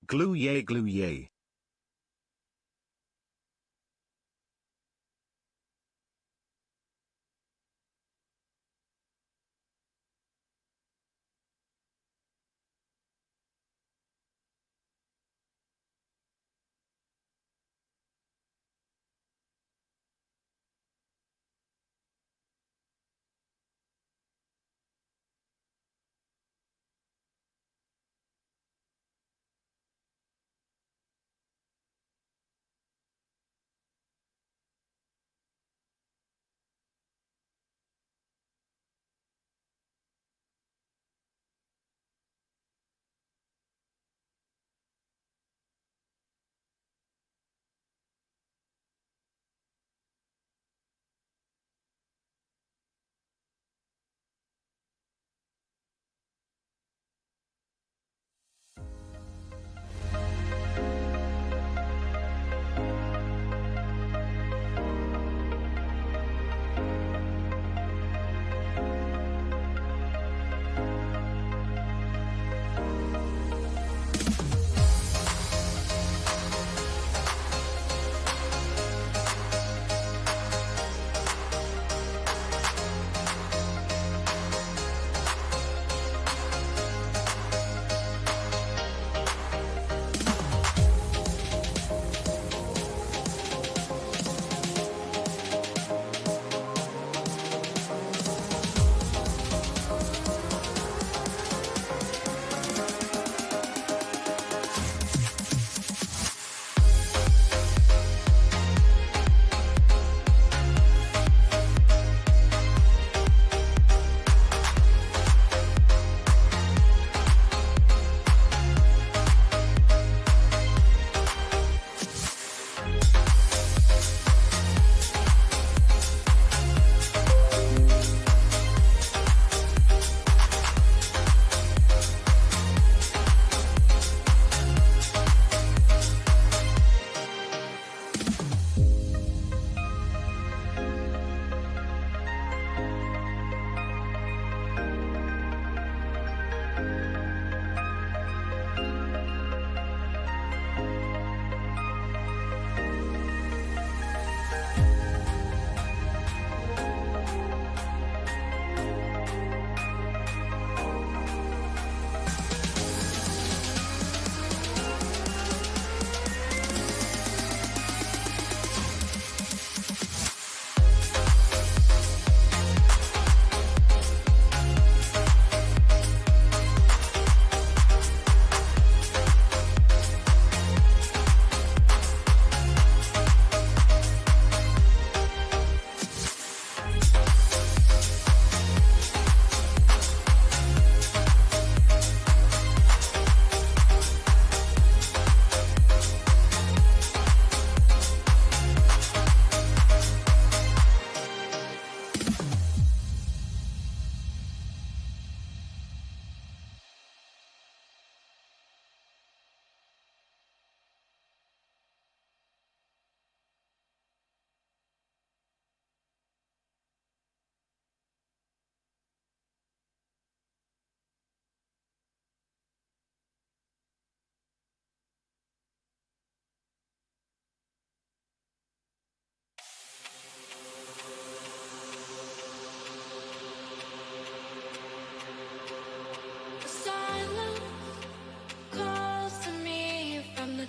Glue yay, glue yay.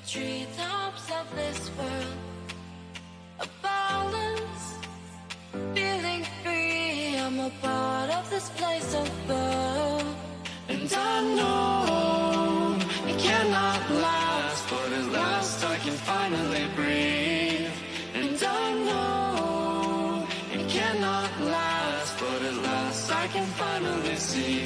Treetops of this world, a balance, feeling free. I'm a part of this place of birth, and I know it cannot last, but at last I can finally breathe. And I know it cannot last, but at last I can finally see.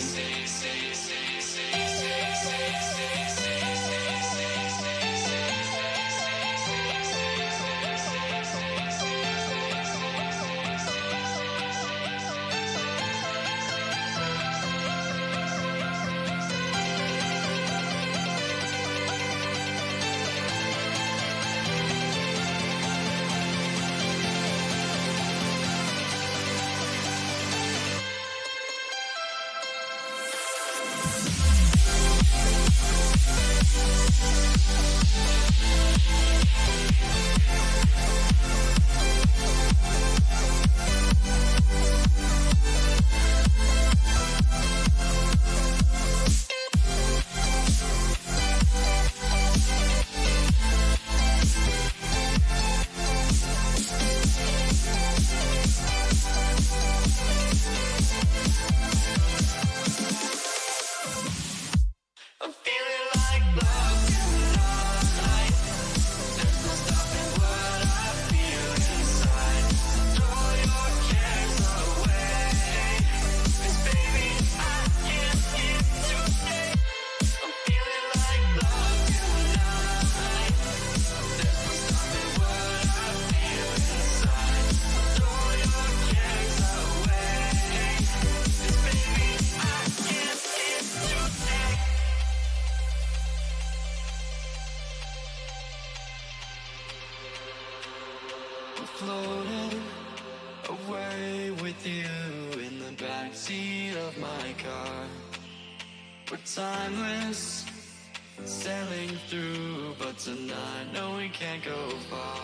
Floating away with you in the backseat of my car. We're timeless, sailing through, but tonight, no, we can't go far.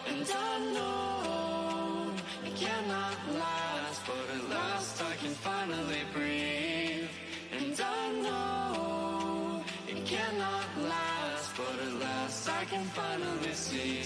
And I know it cannot last, but at last I can finally breathe. And I know it cannot last, but at last I can finally see.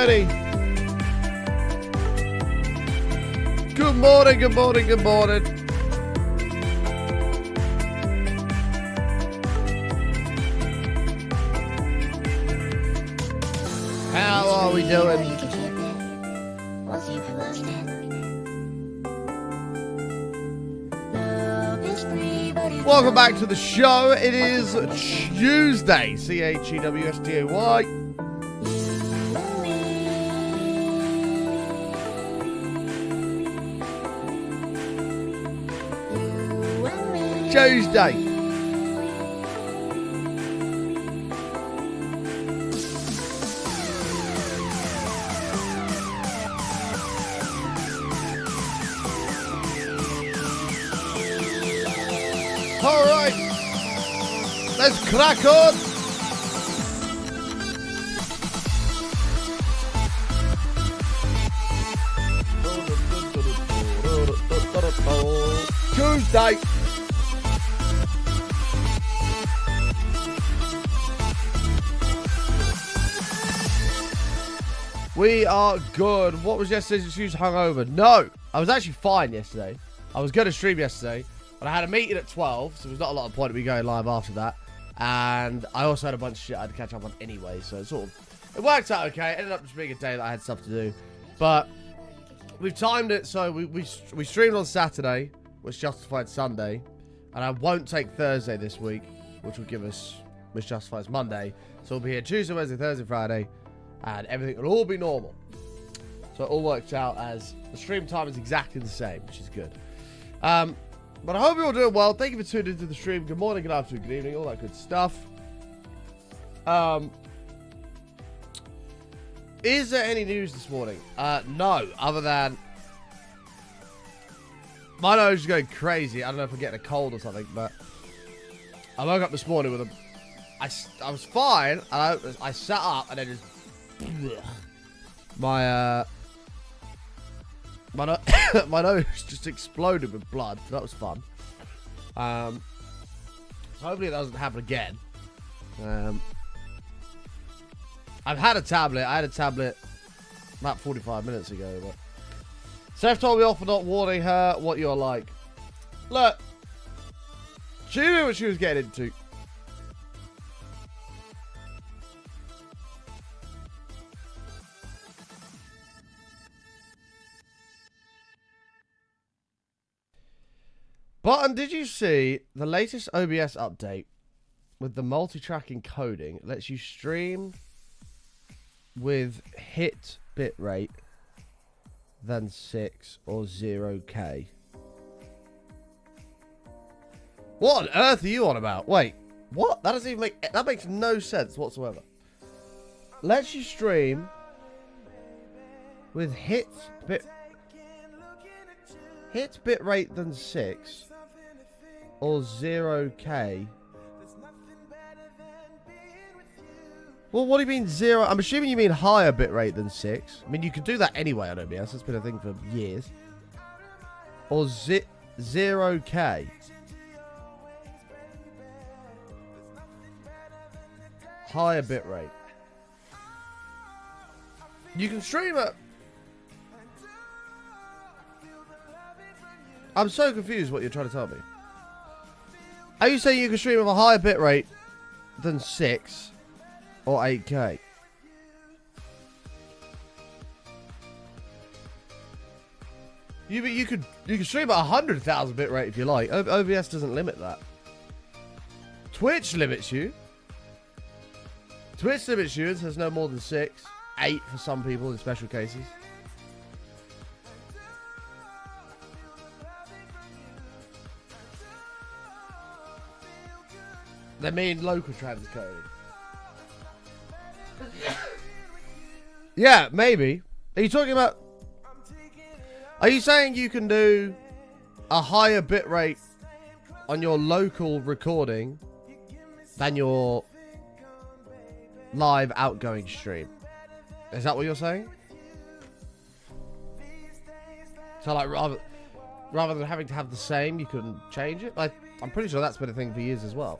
Hermione. Good morning, good morning, good morning. How are we doing? Welcome back to the show. It is Tuesday. CHEWSTAY. Tuesday. All right, let's crack on. Tuesday. We are good. What was yesterday's excuse? Hungover? No, I was actually fine yesterday. I was going to stream yesterday, but I had a meeting at 12, so there's not a lot of point of me going live after that. And I also had a bunch of shit I had to catch up on anyway, so it it worked out okay. It ended up just being a day that I had stuff to do. But we've timed it, so we streamed on Saturday, which justified Sunday. And I won't take Thursday this week, which will give us, which justifies Monday. So we'll be here Tuesday, Wednesday, Thursday, Friday, and everything will all be normal. So it all works out as the stream time is exactly the same, which is good. But I hope you're all doing well. Thank you for tuning into the stream. Good morning, good afternoon, good evening, all that good stuff. Is there any news this morning? No, other than my nose is going crazy. I don't know if I'm getting a cold or something, but I woke up this morning with I was fine, and I sat up and then just my nose just exploded with blood. So that was fun. So hopefully it doesn't happen again. I've had a tablet. I had a tablet about 45 minutes ago. But Seth told me off for not warning her what you're like. Look, she knew what she was getting into. Button, did you see the latest OBS update with the multi-track encoding? It lets you stream with hit bitrate than 6 or 0K. What on earth are you on about? Wait, what? That doesn't even make, that makes no sense whatsoever. Lets you stream with hit bitrate than 6 or 0K. Well, what do you mean 0? I'm assuming you mean higher bitrate than 6. I mean, you can do that anyway on OBS. That's been a thing for years. Or 0K. Higher bitrate. You can stream it. I'm so confused what you're trying to tell me. Are you saying you can stream with a higher bitrate than 6 or 8K? You could stream at 100,000 bitrate if you like. OBS doesn't limit that. Twitch limits you. Twitch limits you and says no more than 6, 8 for some people in special cases. They mean local transcoding. Yeah, maybe. Are you talking about... Are you saying you can do a higher bitrate on your local recording than your live outgoing stream? Is that what you're saying? So like rather than having to have the same, you can change it? Like, I'm pretty sure that's been a thing for years as well.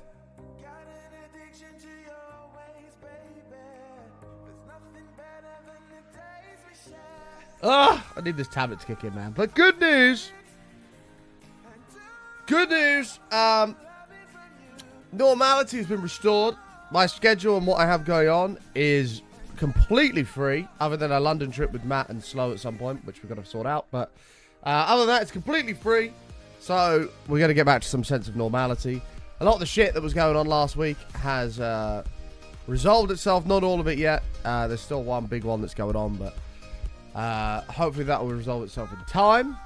I need this tablet to kick in, man. But good news. Good news. Normality has been restored. My schedule and what I have going on is completely free, other than a London trip with Matt and Slow at some point, which we've got to sort out. But other than that, it's completely free. So we're going to get back to some sense of normality. A lot of the shit that was going on last week has resolved itself. Not all of it yet. There's still one big one that's going on, but hopefully that will resolve itself in time.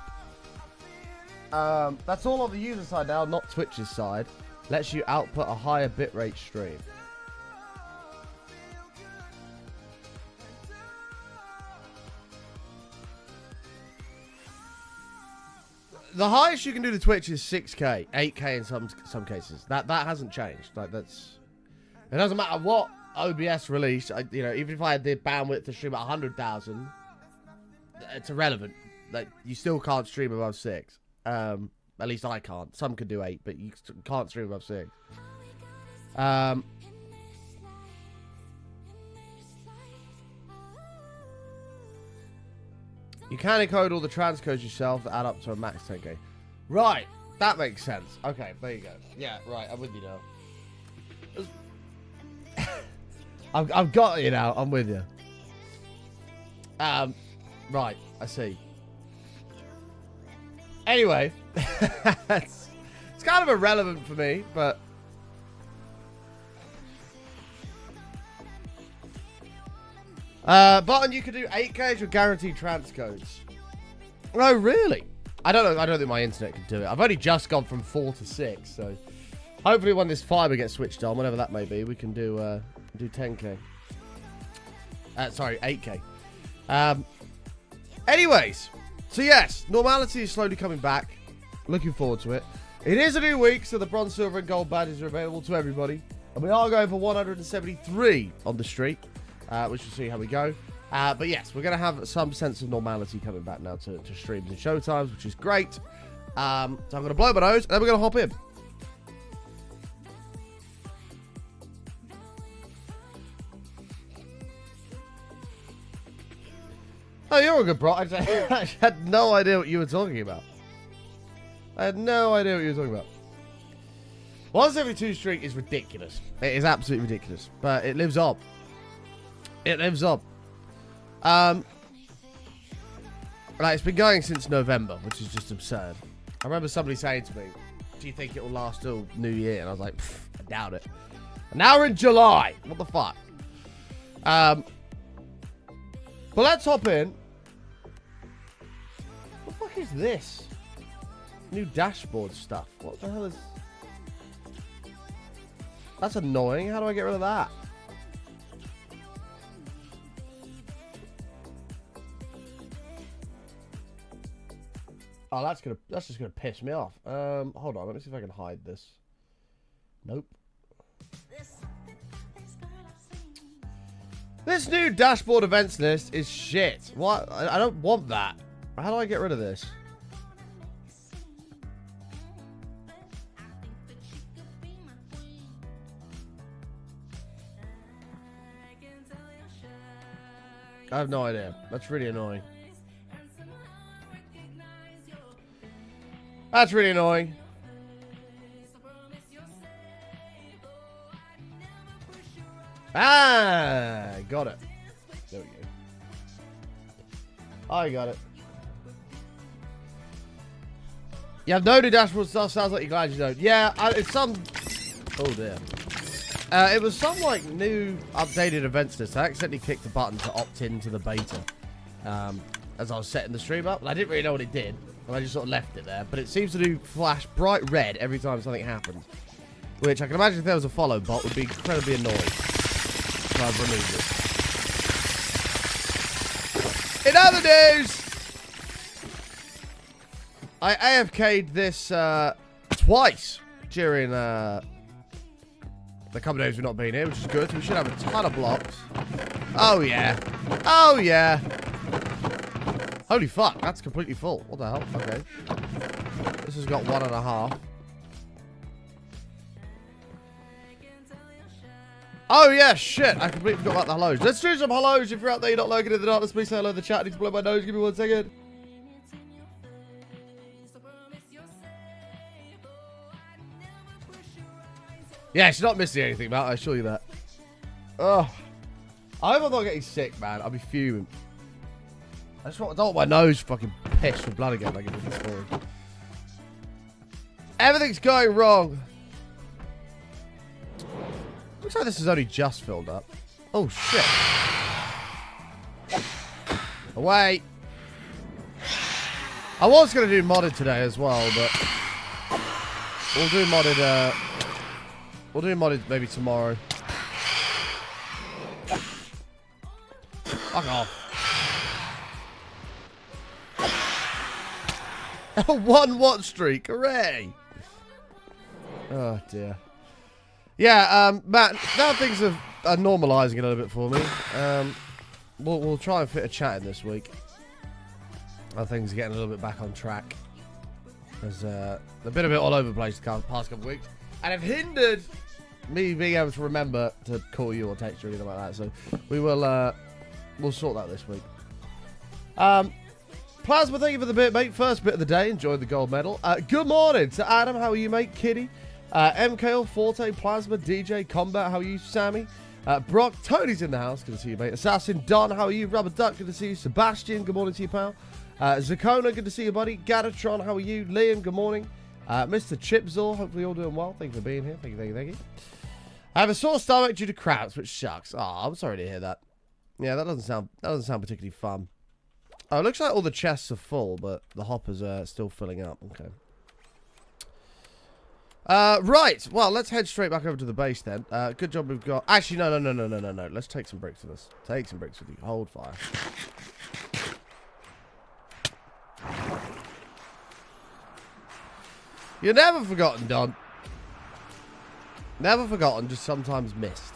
That's all on the user side now, not Twitch's side. Lets you output a higher bitrate stream. The highest you can do to Twitch is 6K, 8K in some cases. That hasn't changed. Like it doesn't matter what OBS released. Even if I had the bandwidth to stream at 100,000, it's irrelevant. Like you still can't stream above 6. At least I can't. Some could do 8, but you can't stream above 6. You can encode all the transcodes yourself that add up to a max 10K. Right. That makes sense. Okay, there you go. Yeah, right. I'm with you now. I've got you now. I'm with you. Right. I see. Anyway. it's kind of irrelevant for me, but... Button, you can do 8K with guaranteed transcodes. Oh, really? I don't know. I don't think my internet can do it. I've only just gone from 4 to 6, so hopefully when this fiber gets switched on, whenever that may be, we can do 10K. Sorry, 8K. Anyways, so yes, normality is slowly coming back. Looking forward to it. It is a new week, so the bronze, silver, and gold badges are available to everybody, and we are going for 173 on the streak. We shall see how we go. But yes, we're going to have some sense of normality coming back now to streams and showtimes, which is great. So I'm going to blow my nose, and then we're going to hop in. Oh, you're a good bro. I had no idea what you were talking about. I had no idea what you were talking about. 172 streak is ridiculous. It is absolutely ridiculous. But it lives on. It lives on. It's been going since November, which is just absurd. I remember somebody saying to me, do you think it will last till New Year? And I was like, I doubt it. And now we're in July. What the fuck? But let's hop in. What the fuck is this? New dashboard stuff. What the hell is... That's annoying. How do I get rid of that? Oh, that's just gonna piss me off. Hold on, let me see if I can hide this. Nope. This new dashboard events list is shit. What? I don't want that. How do I get rid of this? I have no idea. That's really annoying. That's really annoying. Ah, got it. There we go. I got it. You have no new dashboard stuff. Sounds like you're glad you don't. Yeah, it's some... Oh, dear. It was some, like, new updated events list. I accidentally clicked the button to opt into the beta as I was setting the stream up. And I didn't really know what it did. And I just sort of left it there. But it seems to do flash bright red every time something happens. Which I can imagine if there was a follow bot would be incredibly annoying. So I've removed it. In other news, I AFK'd this twice during the couple of days we've not been here, which is good. We should have a ton of blocks. Oh, yeah. Oh, yeah. Holy fuck, that's completely full. What the hell? Okay. This has got 1.5. Oh, yeah, shit. I completely forgot about the hellos. Let's do some hellos. If you're out there, you're not lurking in the darkness, please say hello in the chat. I need to blow my nose. Give me 1 second. Yeah, she's not missing anything, Matt. I assure you that. Oh. I hope I'm not getting sick, man. I'll be fuming. I don't want my nose fucking pissed with blood again like it did this morning. Everything's going wrong. Looks like this is only just filled up. Oh, shit. Away. I was going to do modded today as well, but we'll do modded, maybe tomorrow. Fuck off. A 1 watt streak. Hooray. Oh, dear. Yeah, Matt, now things are normalising a little bit for me. We'll try and fit a chat in this week. Things are getting a little bit back on track. They've been a bit all over the place the past couple of weeks. And have hindered me being able to remember to call you or text you or anything like that. So we will, we'll sort that this week. Plasma, thank you for the bit, mate. First bit of the day. Enjoyed the gold medal. Good morning to Adam. How are you, mate? Kitty. MKL, Forte, Plasma, DJ, Combat, how are you, Sammy? Brock, Tony's in the house, good to see you, mate. Assassin, Don, how are you? Rubber Duck, good to see you. Sebastian, good morning to you, pal. Zakona, good to see you, buddy. Gatatron, how are you? Liam, good morning. Mr. Chipzor, hopefully you're all doing well. Thank you for being here. Thank you. I have a sore stomach due to crowds, which sucks. Oh, I'm sorry to hear that. Yeah, that doesn't sound particularly fun. Oh, it looks like all the chests are full, but the hoppers are still filling up. Okay. Right. Well, let's head straight back over to the base then. Good job we've got... Actually, no. Let's take some bricks with us. Take some bricks with you. Hold fire. You're never forgotten, Don. Never forgotten, just sometimes missed.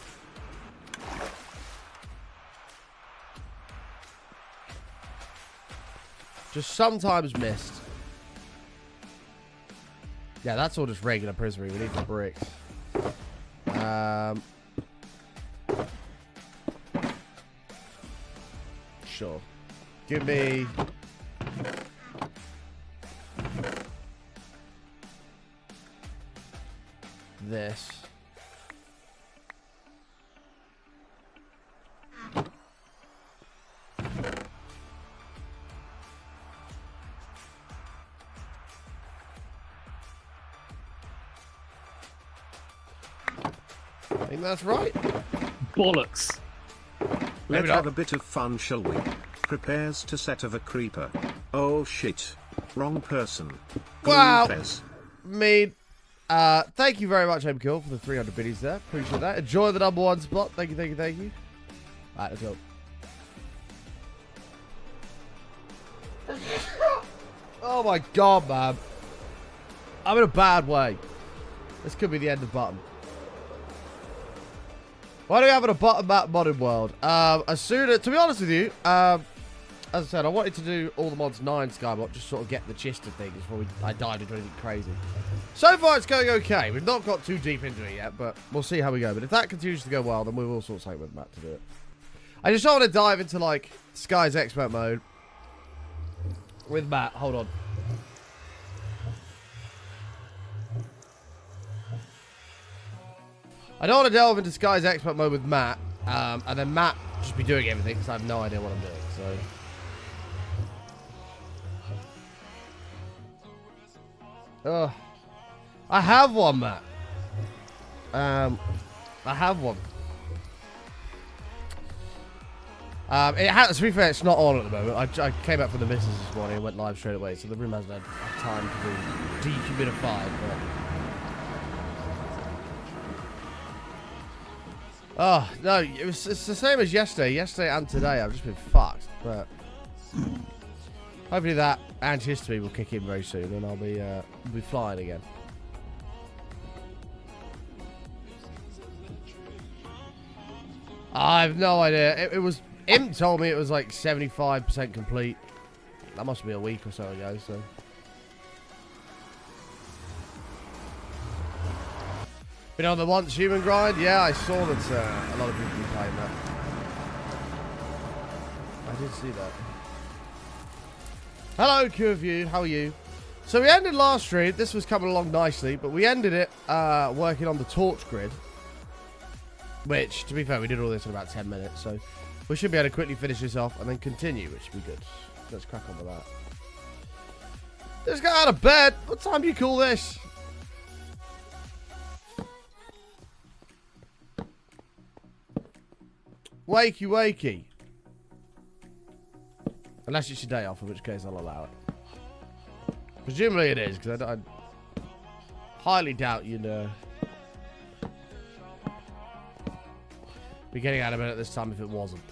Just sometimes missed. Yeah, that's all just regular prisonary. We need the bricks. Sure. Give me... this. I think that's right. Bollocks. Let's have a bit of fun, shall we? Prepares to set of a creeper. Oh shit. Wrong person. Wow. Fez. Mean. Thank you very much, MKill, for the 300 biddies there. Appreciate that. Enjoy the #1 spot. Thank you. Alright, let's go. Oh my god, man. I'm in a bad way. This could be the end of bottom. Why do we have a bottom map modded world? To be honest with you, as I said, I wanted to do all the mods 9 Skybot, just sort of get the gist of things before I dive into anything crazy. So far, it's going okay. We've not got too deep into it yet, but we'll see how we go. But if that continues to go well, then we will sort something with Matt to do it. I just don't want to dive into, like, Sky's expert mode with Matt. Hold on. I don't want to delve into Sky's expert mode with Matt, and then Matt just be doing everything because I have no idea what I'm doing, so... Ugh. I have one, Matt. I have one. To be fair, it's not on at the moment. I came back from the missus this morning and went live straight away, so the room hasn't had time to be dehumidified. But... Oh, no, it's the same as yesterday. Yesterday and today, I've just been fucked. But hopefully that antihistamine will kick in very soon, and I'll be flying again. I have no idea. It was... Imp told me it was like 75% complete. That must be a week or so ago, so... Been on the Once Human grind? Yeah, I saw that a lot of people were playing that. I did see that. Hello, Q of you. How are you? So we ended last stream. This was coming along nicely, but we ended it working on the torch grid. Which, to be fair, we did all this in about 10 minutes. So we should be able to quickly finish this off and then continue, which should be good. Let's crack on with that. Just got out of bed. What time do you call this? Wakey, wakey. Unless it's your day off, in which case I'll allow it. Presumably it is, because I highly doubt you'd be getting out of bed at this time if it wasn't.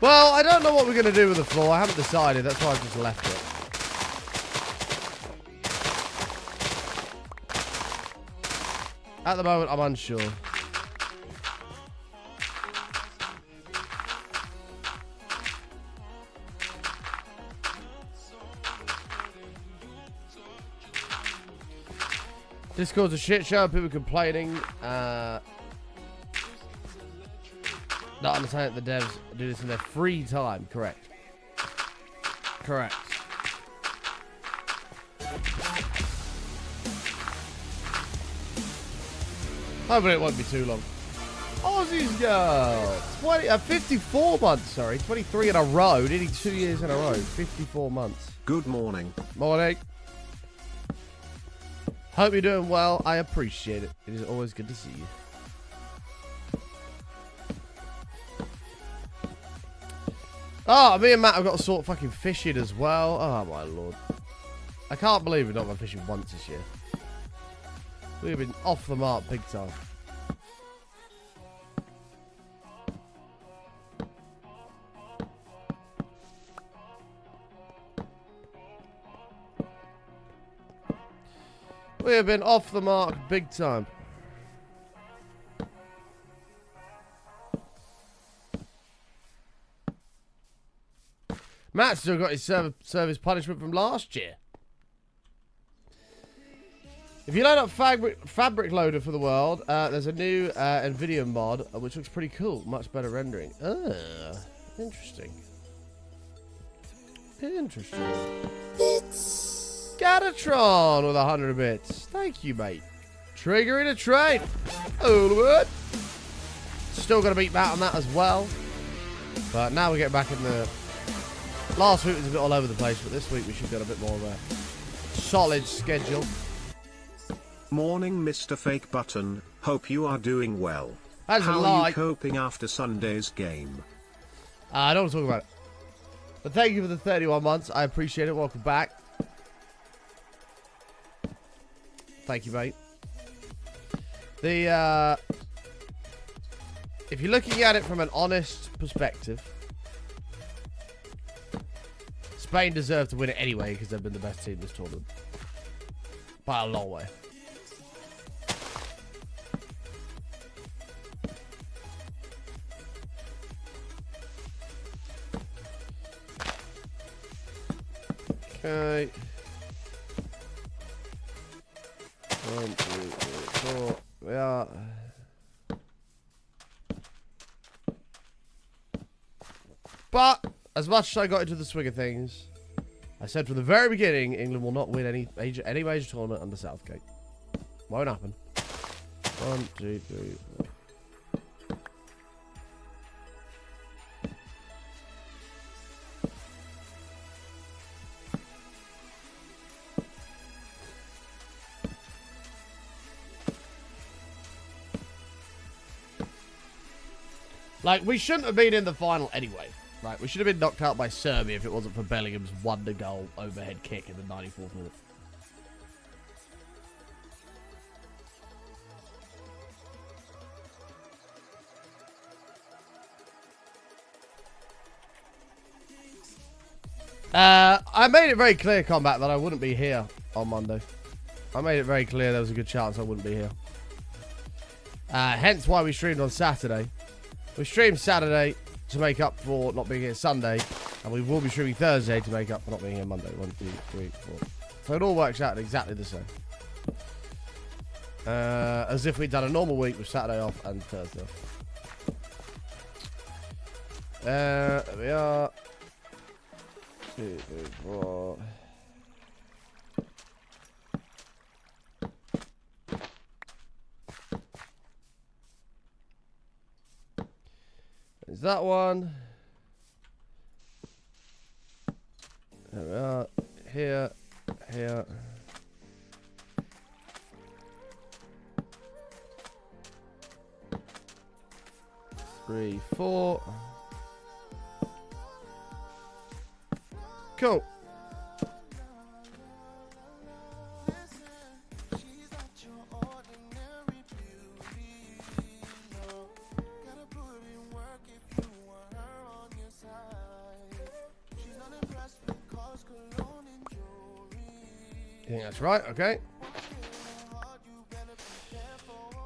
Well, I don't know what we're going to do with the floor. I haven't decided. That's why I've just left it. At the moment, I'm unsure. Discord's a shit show. People complaining. Not understanding that the devs do this in their free time. Correct. Correct. Hopefully it won't be too long. Aussies go. 54 months, sorry. 23 in a row. Nearly 2 years in a row. 54 months. Good morning. Morning. Hope you're doing well. I appreciate it. It is always good to see you. Oh, me and Matt have got to sort fucking fishing as well. Oh, my lord. I can't believe we've not gone fishing once this year. We've been off the mark big time. We have been off the mark big time. Matt still got his service punishment from last year. If you load up Fabric Loader for the world, there's a new NVIDIA mod, which looks pretty cool. Much better rendering. Interesting. Interesting. Gatatron with 100 bits. Thank you, mate. Triggering a train. All still got to beat Matt on that as well. But now we get back in the... Last week was a bit all over the place, but this week we should get a bit more of a solid schedule. Morning, Mr. Fake Button. Hope you are doing well. That's How a lie. are you coping after Sunday's game? I don't want to talk about it. But thank you for the 31 months. I appreciate it. Welcome back. Thank you, mate. The if you're looking at it from an honest perspective, Spain deserve to win it anyway because they've been the best team this tournament by a long way. Okay. 1, 2, 3, 4. We are. But as much as I got into the swing of things, I said from the very beginning, England will not win any major tournament under Southgate. Won't happen. 1, 2, 3, 4. Like, we shouldn't have been in the final anyway. Right, we should have been knocked out by Serbia if it wasn't for Bellingham's wonder-goal overhead kick in the 94th minute. I made it very clear, Combat, that I wouldn't be here on Monday. I made it very clear there was a good chance I wouldn't be here. Hence why we streamed on Saturday. We streamed Saturday to make up for not being here Sunday. And we will be streaming Thursday to make up for not being here Monday. 1, 2, 3, 4. So it all works out exactly the same. As if we'd done a normal week with Saturday off and Thursday off. There we are. 2, 3, 4. There's that one. There we are. Here. Here. Three, 4. Cool. I think that's right, okay.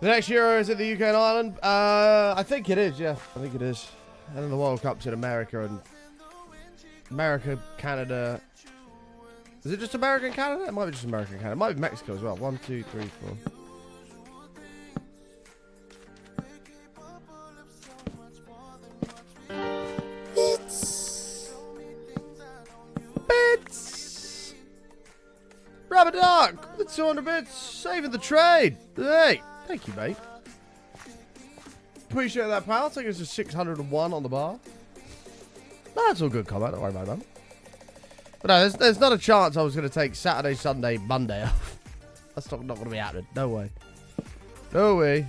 The next Euro is at the UK and Ireland. I think it is, yeah. I think it is. And then the World Cup's in America and America, Canada. Is it just America and Canada? It might be just America and Canada. It might be Mexico as well. 1, 2, 3, 4. Rabbit Dark, the 200 bits, saving the trade. Hey, thank you, mate. Appreciate that, pal. I think it's just 601 on the bar. That's all good comment. Don't worry about that. But no, there's not a chance I was going to take Saturday, Sunday, Monday off. That's not going to be happening. No way. No way.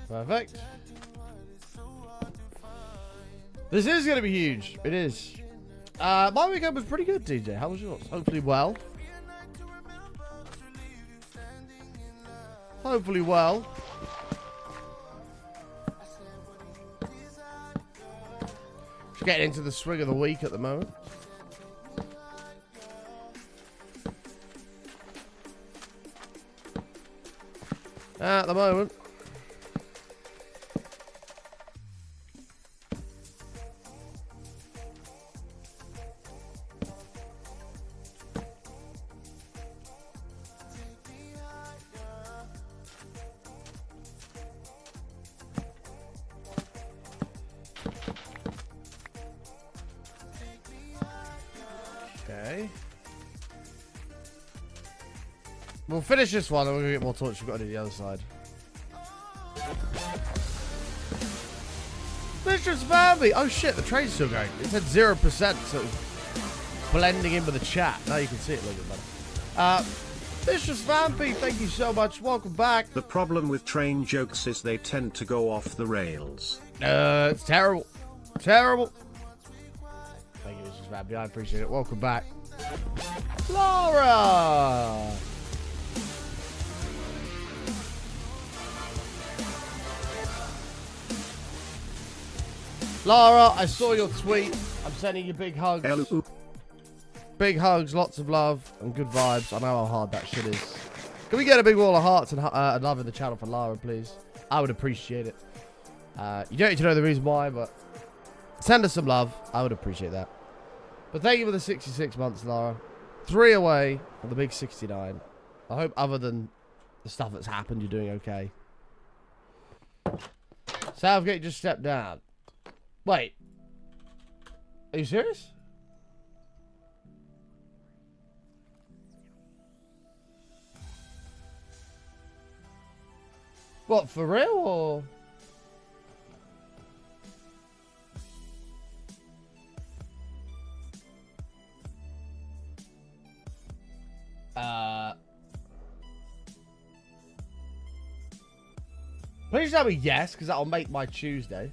Perfect. This is going to be huge. It is. My weekend was pretty good, DJ. How was yours? Hopefully well. Hopefully well. Just getting into the swing of the week at the moment. At the moment. Okay. We'll finish this one and we're going to get more torch. We've got to do the other side. Mistress Family! Oh shit, the train's still going. It said 0%, so it was blending in with the chat. Now you can see it a little bit better. Mistress Vampy, thank you so much. Welcome back. The problem with train jokes is they tend to go off the rails. It's terrible. Terrible. Thank you, Mistress Vampy. I appreciate it. Welcome back. Laura! Lara, I saw your tweet. I'm sending you big hugs. Big hugs, lots of love, and good vibes. I know how hard that shit is. Can we get a big wall of hearts and love in the channel for Lara, please? I would appreciate it. You don't need to know the reason why, but send us some love. I would appreciate that. But thank you for the 66 months, Lara. 3 away from the big 69. I hope other than the stuff that's happened, you're doing okay. Southgate just stepped down. Wait. Are you serious? What, for real or? Please tell me yes, because that'll make my Tuesday.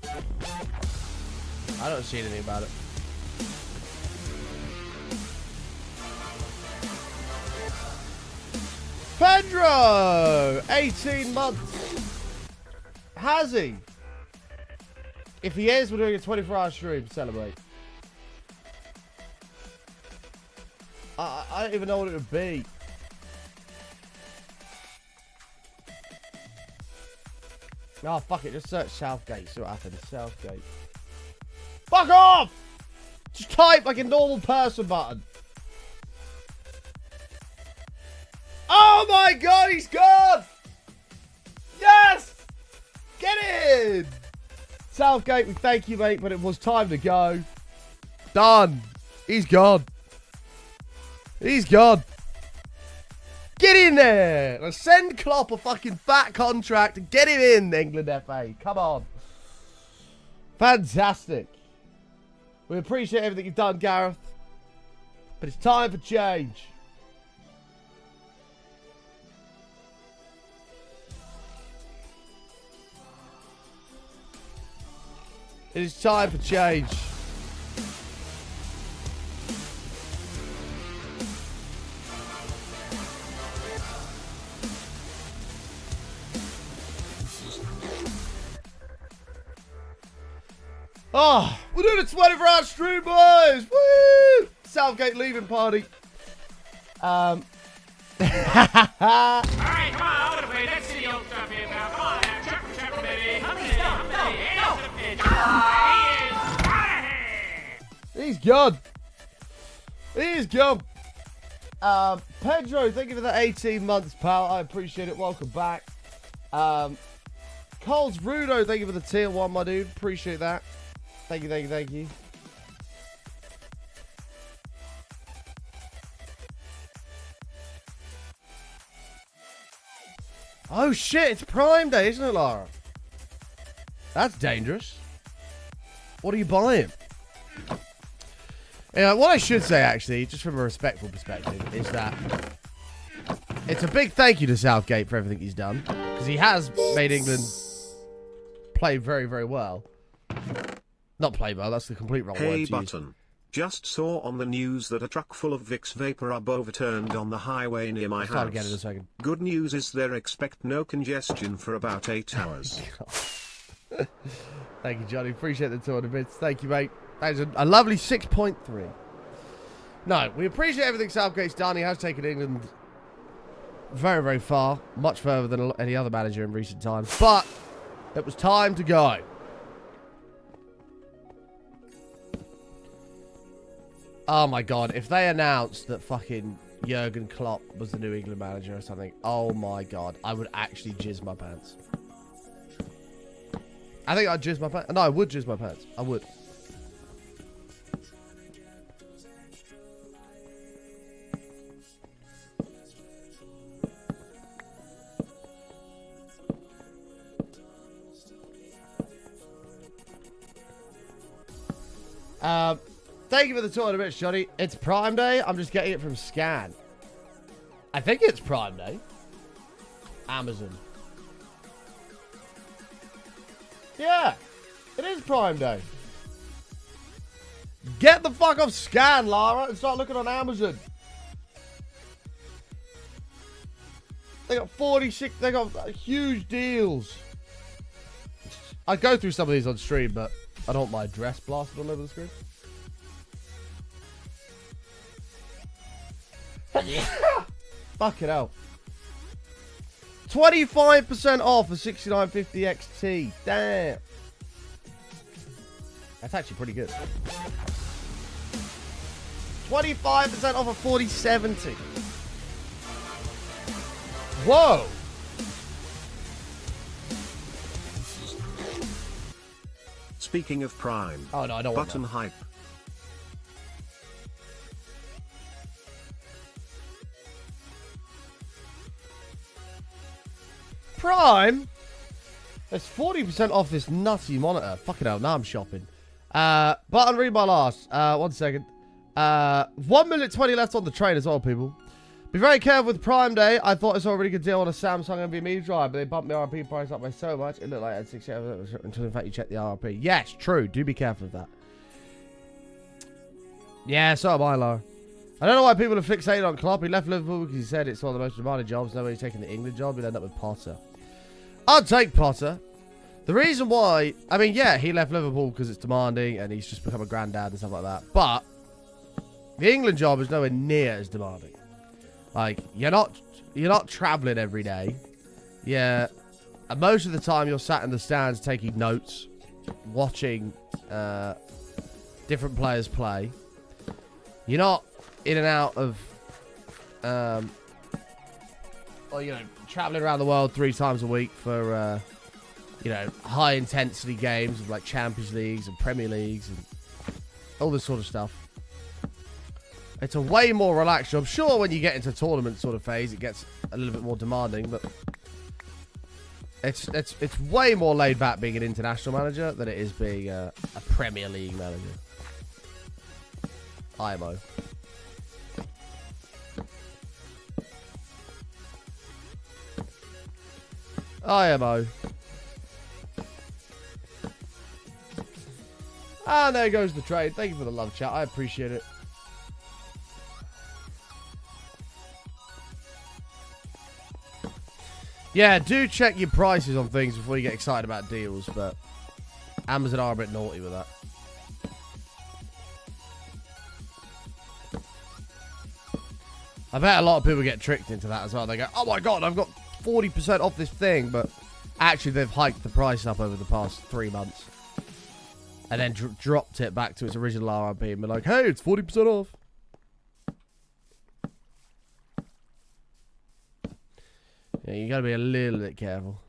I don't see anything about it. Pedro! 18 months. Has he? If he is, we're doing a 24-hour stream to celebrate. I don't even know what it would be. Oh, fuck it. Just search Southgate. See what happens. Southgate. Fuck off! Just type like a normal person button. Oh my god, he's gone! Yes! Get in! Southgate, we thank you, mate, but it was time to go. Done. He's gone. He's gone. Get in there! Now send Klopp a fucking fat contract and get him in, England FA. Come on. Fantastic. We appreciate everything you've done, Gareth. But it's time for change. It is time for change. Oh, we're doing a 24-hour stream, boys! Woo! Southgate leaving party. Alright, come on, I want to play. Let's see the old stuff here now. Come on now, chopper, baby. He's gone. He's gone. Pedro, thank you for the 18 months, pal. I appreciate it. Welcome back. Coles Rudo, thank you for the tier 1, my dude. Appreciate that. Thank you, thank you, thank you. Oh shit, it's Prime Day, isn't it, Lara? That's dangerous. What are you buying? Yeah, what I should say, actually, just from a respectful perspective, is that it's a big thank you to Southgate for everything he's done. Because he has made England play very, very well. Not play well, that's the complete wrong word to use. Hey Button. Just saw on the news that a truck full of Vicks Vapor Rub overturned on the highway near my I'll start house. again in a second. Good news is there expect no congestion for about 8 hours. Thank you, Johnny. Appreciate the 200 bits. Thank you, mate. That is a lovely 6.3. No, we appreciate everything Southgate's done. He has taken England very, very far. Much further than any other manager in recent times. But it was time to go. Oh my god, if they announced that fucking Jurgen Klopp was the new England manager or something, oh my god, I would actually jizz my pants. I think I'd jizz my pants. No, I would jizz my pants. I would. Thank you for the 200 bits, Johnny. It's Prime Day. I'm just getting it from Scan. I think it's Prime Day. Amazon. Yeah, it is Prime Day. Get the fuck off Scan, Lara, and start looking on Amazon. They got 46, they got huge deals. I go through some of these on stream, but I don't want my address blasted all over the screen. Fuck it out. 25% off for 6950 XT. Damn. That's actually pretty good. 25% off of 4070. Whoa. Speaking of Prime. Oh no, I don't want Button that. hype. Prime? There's 40% off this nutty monitor. Fucking hell, now I'm shopping. Button, read my last. 1 second. 1 minute 20 left on the train as well, people. Be very careful with Prime Day. I thought I saw a really good deal on a Samsung NVMe drive, but they bumped the RRP price up by so much. It looked like I had 6 hours until in fact you check the RRP. Yes, true. Do be careful of that. Yeah, so am I, Laura. I don't know why people are fixated on Klopp. He left Liverpool because he said it's one of the most demanding jobs. Nobody's taking the England job. He'll end up with Potter. I'd take Potter. The reason why, I mean, yeah, he left Liverpool because it's demanding and he's just become a granddad and stuff like that. But the England job is nowhere near as demanding. Like, you're not traveling every day. Yeah, and most of the time you're sat in the stands taking notes, watching different players play. You're not in and out of, or, you know, traveling around the world 3 times a week for, you know, high intensity games of like Champions Leagues and Premier Leagues and all this sort of stuff. It's a way more relaxed job. Sure, when you get into tournament sort of phase, it gets a little bit more demanding, but it's way more laid back being an international manager than it is being a Premier League manager. IMO. IMO. And there goes the trade. Thank you for the love, chat. I appreciate it. Yeah, do check your prices on things before you get excited about deals, but Amazon are a bit naughty with that. I bet a lot of people get tricked into that as well. They go, oh my god, I've got 40% off this thing, but actually they've hiked the price up over the past 3 months. And then dropped it back to its original RRP and be like, hey, it's 40% off. Yeah, you gotta be a little bit careful.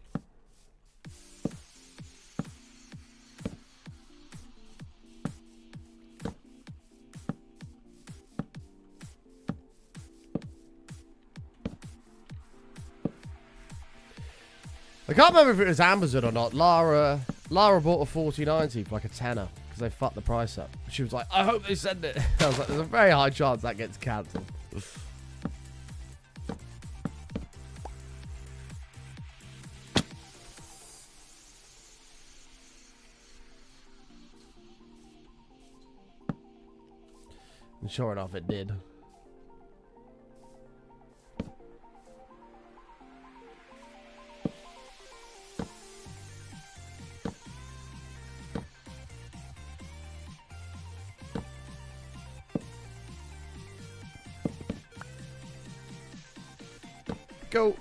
I can't remember if it was Amazon or not. Lara bought a 4090 for like a tenner because they fucked the price up. She was like, I hope they send it. I was like, there's a very high chance that gets cancelled. And sure enough, it did. Go.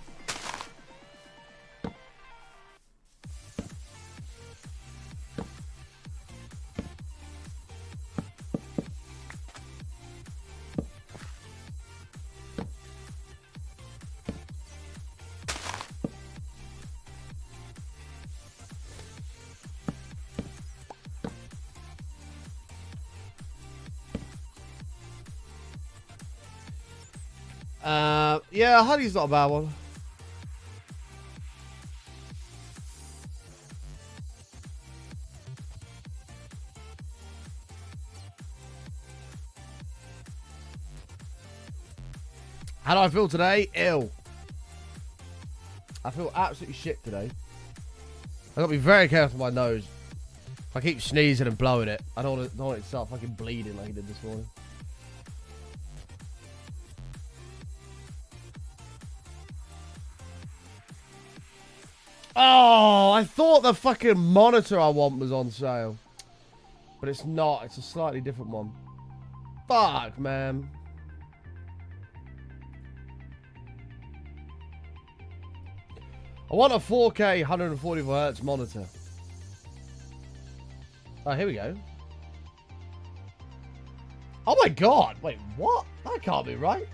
Yeah, Honey's not a bad one. How do I feel today? Ill. I feel absolutely shit today. I've got to be very careful with my nose. If I keep sneezing and blowing it, I don't want it to start fucking bleeding like it did this morning. Oh, I thought the fucking monitor I want was on sale. But it's not. It's a slightly different one. Fuck, man. I want a 4K 144Hz monitor. Oh, here we go. Oh my god. Wait, what? That can't be right.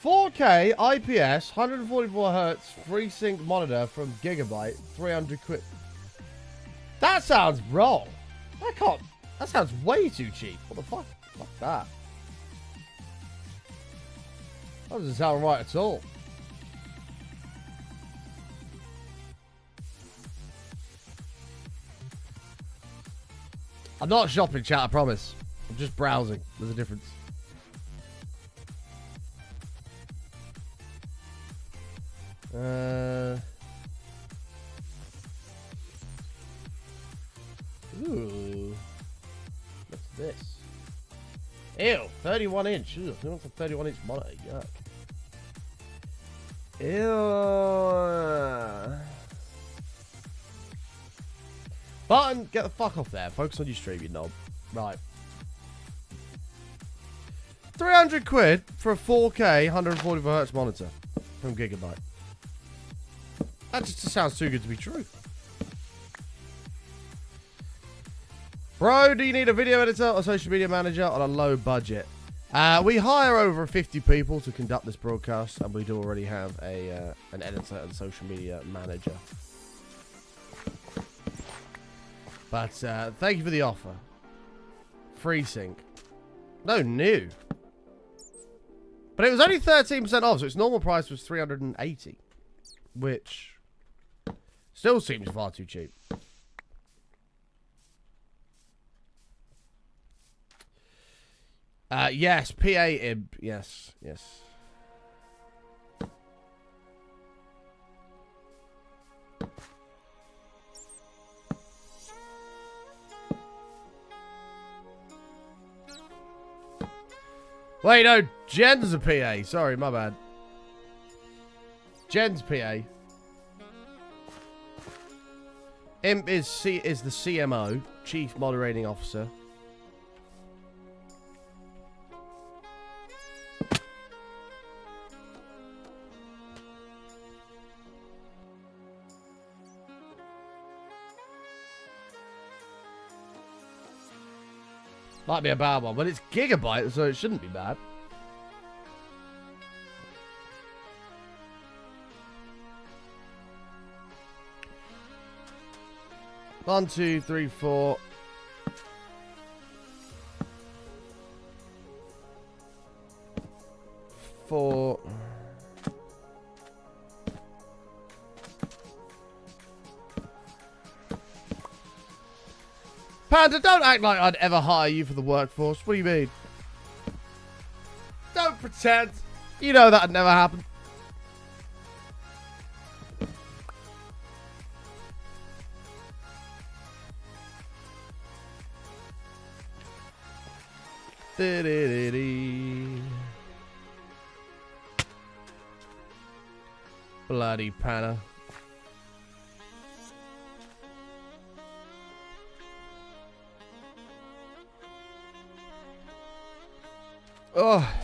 4K IPS 144Hz FreeSync monitor from Gigabyte, 300 quid. That sounds wrong. That sounds way too cheap. What the fuck? Fuck that. That doesn't sound right at all. I'm not shopping, chat, I promise. I'm just browsing. There's a difference. Ooh. What's this? Ew, 31 inch. Ew, who wants a 31 inch monitor? Yuck. Ew. Button, get the fuck off there. Focus on your stream, you knob. Right. 300 quid for a 4K 144Hz monitor from Gigabyte. That just sounds too good to be true. Bro, do you need a video editor or social media manager on a low budget? We hire over 50 people to conduct this broadcast, and we do already have an editor and social media manager. But thank you for the offer. Free sync. No, new. But it was only 13% off, so its normal price was $380, which still seems far too cheap. Yes, PA IB. Yes, yes. Wait, no, Jen's a PA. Sorry, my bad. Jen's PA. Imp is the CMO, Chief Moderating Officer. Might be a bad one, but it's Gigabyte, so it shouldn't be bad. One, two, three, four. Four. Panda, don't act like I'd ever hire you for the workforce. What do you mean? Don't pretend. You know that'd never happen. Bloody Panda. Oh.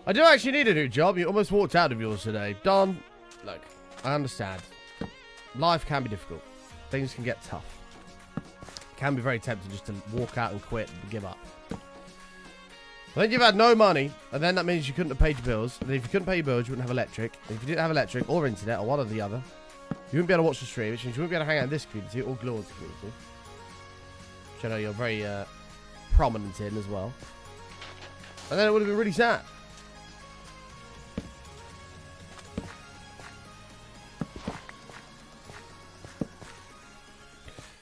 I do actually need a new job. You almost walked out of yours today. Don, look, I understand. Life can be difficult. Things can get tough. It can be very tempting just to walk out and quit and give up. Then you've had no money, and then that means you couldn't have paid your bills. And if you couldn't pay your bills, you wouldn't have electric. And if you didn't have electric or internet or one or the other, you wouldn't be able to watch the stream, which means you wouldn't be able to hang out in this community or Glord's community. Which I know you're very prominent in as well. And then it would have been really sad.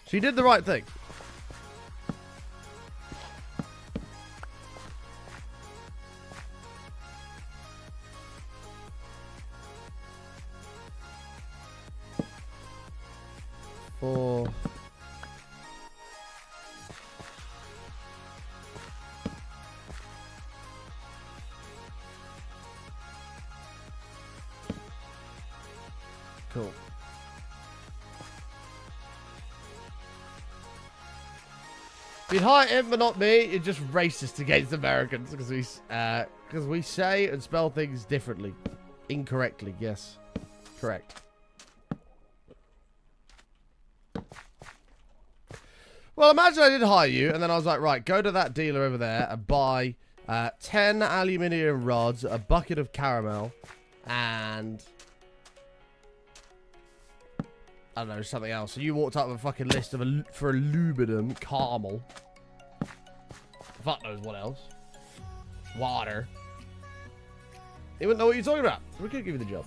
So you did the right thing. Four. Cool. You'd hire him, but not me. You're just racist against Americans because we say and spell things differently, incorrectly. Yes, correct. Well, imagine I did hire you, and then I was like, right, go to that dealer over there and buy 10 aluminium rods, a bucket of caramel, and I don't know, something else. So you walked up with a fucking list of for aluminum, caramel. Fuck knows what else. Water. He wouldn't know what you're talking about. We could give you the job.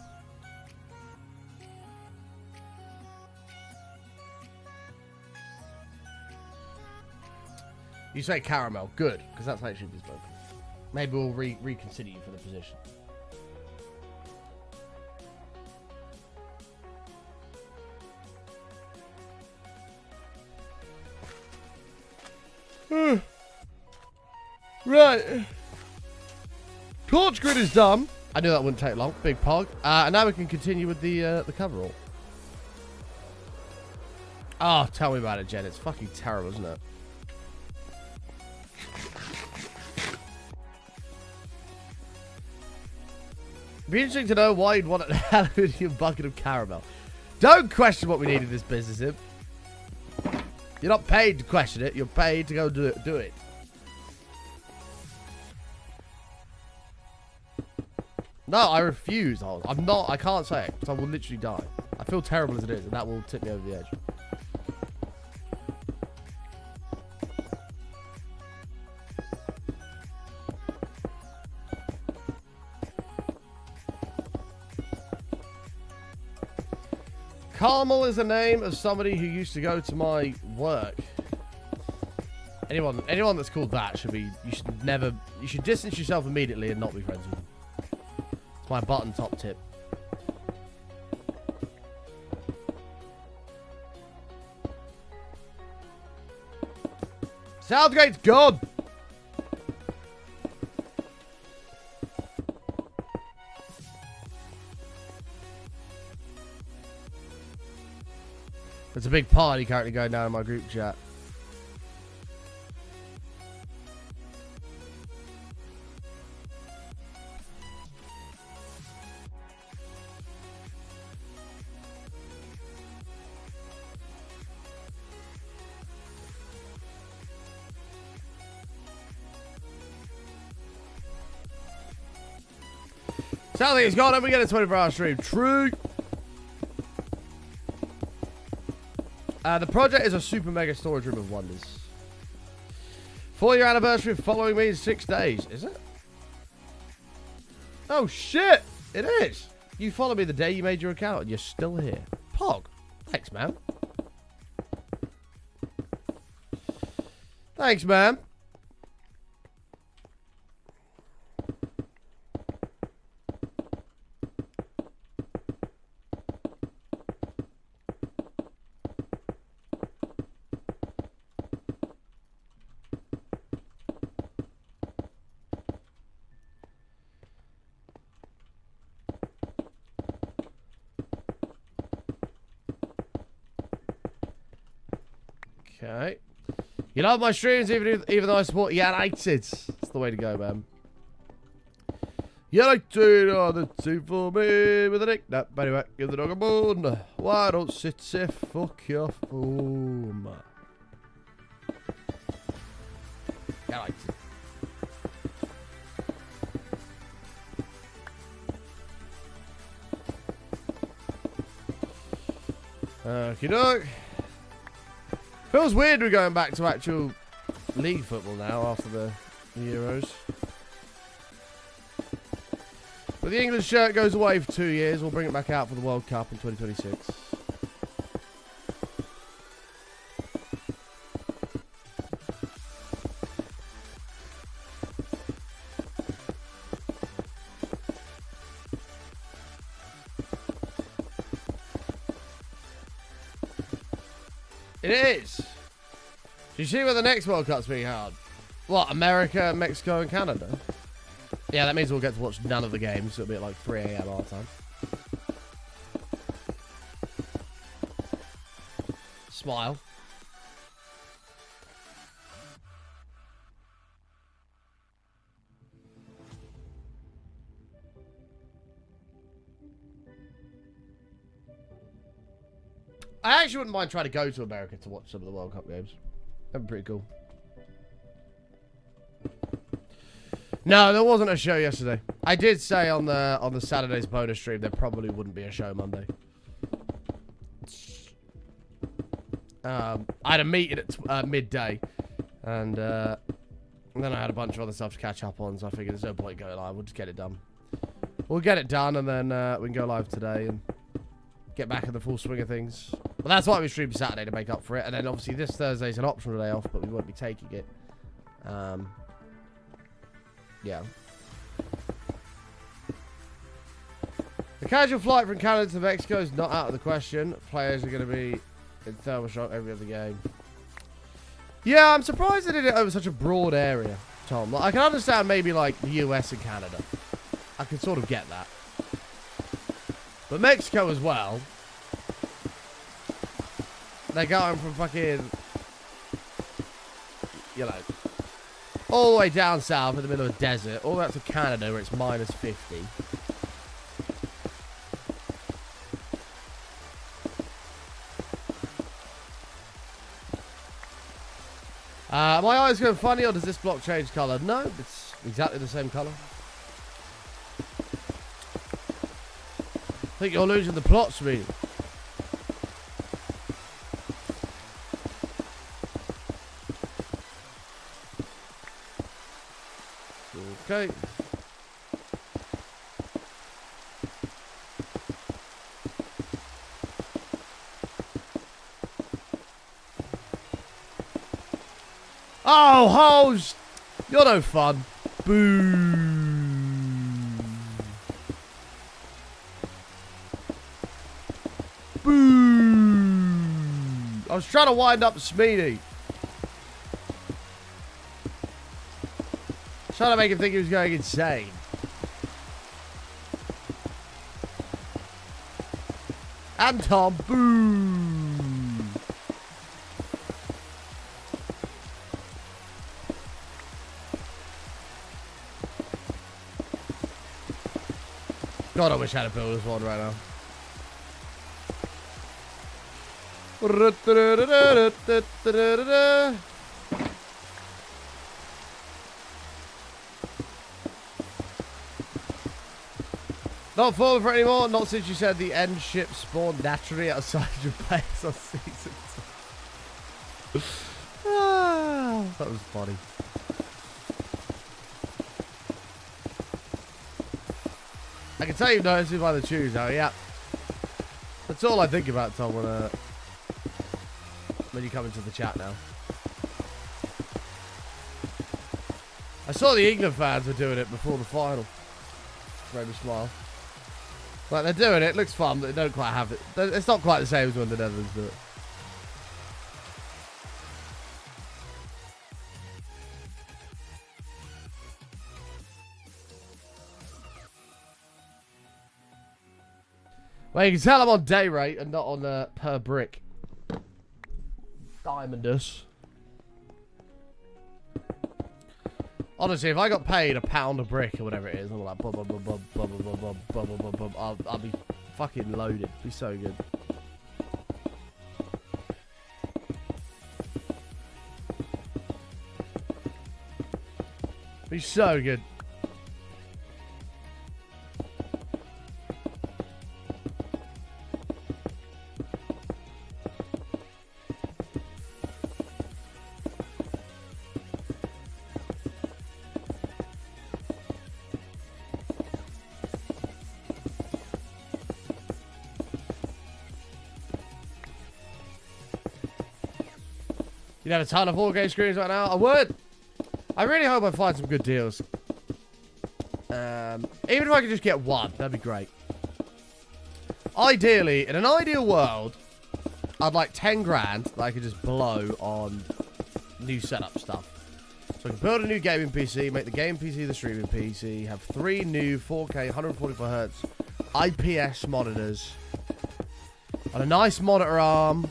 You say caramel. Good, because that's how it should be spoken. Maybe we'll reconsider you for the position. Right. Torch grid is done. I knew that wouldn't take long. Big pog. And now we can continue with the coverall. Oh, tell me about it, Jen. It's fucking terrible, isn't it? Be interesting to know why you'd want an aluminium bucket of caramel. Don't question what we need in this business, Im. You're not paid to question it. You're paid to go do it. No, I refuse. I'm not. I can't say it because I will literally die. I feel terrible as it is, and that will tip me over the edge. Carmel is the name of somebody who used to go to my work. Anyone that's called that should be. You should distance yourself immediately and not be friends with them. It's my button top tip. Southgate's gone. There's a big party currently going down in my group chat. Southgate's gone and we get a 24-hour stream. True. The project is a super mega storage room of wonders. 4-year anniversary of following me in 6 days. Is it? Oh shit! It is! You followed me the day you made your account and you're still here. Pog. Thanks, man. Thanks, man. Okay. You love my streams even though I support United. It's the way to go, man. United are the team for me with a nicknap. Anyway, give the dog a bone. Why don't City fuck your phone? United. Okie doke. Feels weird we're going back to actual league football now after the Euros. But the England shirt goes away for 2 years. We'll bring it back out for the World Cup in 2026. It is. Do you see where the next World Cup's being held? What, America, Mexico, and Canada? Yeah, that means we'll get to watch none of the games. It'll be at like 3 AM our time. Smile. I actually wouldn't mind trying to go to America to watch some of the World Cup games. That'd be pretty cool. No, there wasn't a show yesterday. I did say on the Saturday's bonus stream there probably wouldn't be a show Monday. I had a meeting at midday, and then I had a bunch of other stuff to catch up on, so I figured there's no point going live. We'll just get it done. we'll get it done, and then we can go live today and get back in the full swing of things. Well, that's why we stream Saturday, to make up for it. And then obviously this Thursday's an optional day off, but we won't be taking it. Yeah. The casual flight from Canada to Mexico is not out of the question. Players are going to be in thermal shock every other game. Yeah, I'm surprised they did it over such a broad area, Tom. Like, I can understand maybe like the US and Canada. I can sort of get that. But Mexico as well. They're going from fucking, you know, all the way down south in the middle of a desert, all the way up to Canada where it's minus 50. My eyes going funny, or does this block change colour? No, it's exactly the same colour. I think you're losing the plot, sweetie. Okay. Oh, hoes! You're no fun. Boo. Boo. I was trying to wind up Smeedy. Trying to make him think he was going insane. And Tom, boo. God, I wish I had a builder's one right now. Not falling for anymore, not since you said the end ship spawned naturally outside your base on season 2. That was funny. I can tell you've noticed me by the shoes now, yeah. That's all I think about, Tom, when you come into the chat now. I saw the England fans were doing it before the final. Made me smile. Like, they're doing it, looks fun, but they don't quite have it. It's not quite the same as when the Netherlands do it. Well, you can tell I'm on day rate and not on per brick. Diamondus. Honestly, if I got paid £1 a brick or whatever it is, I'm like, I'll be fucking loaded. Be so good. Be so good. You'd have a ton of 4K screens right now. I would. I really hope I find some good deals. Even if I could just get one, that'd be great. Ideally, in an ideal world, I'd like 10 grand that I could just blow on new setup stuff. So I can build a new gaming PC, make the game PC the streaming PC, have 3 new 4K 144Hz IPS monitors, and a nice monitor arm.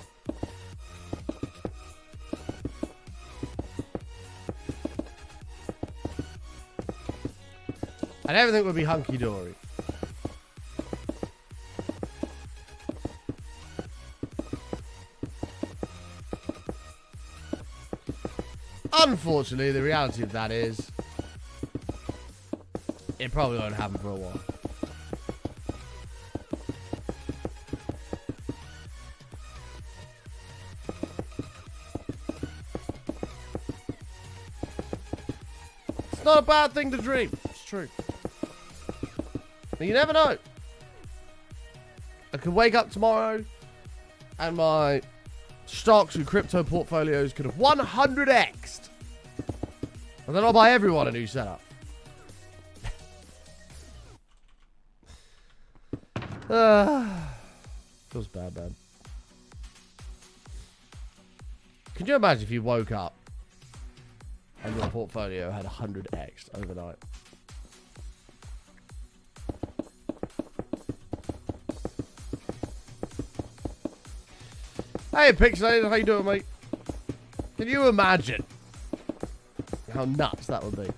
And everything would be hunky-dory. Unfortunately, the reality of that is, it probably won't happen for a while. It's not a bad thing to dream. It's true. You never know. I could wake up tomorrow and my stocks and crypto portfolios could have 100x'd. And then I'll buy everyone a new setup. Feels bad, man. Can you imagine if you woke up and your portfolio had 100x'd overnight? Hey, Pixelated, how you doing, mate? Can you imagine how nuts that would be?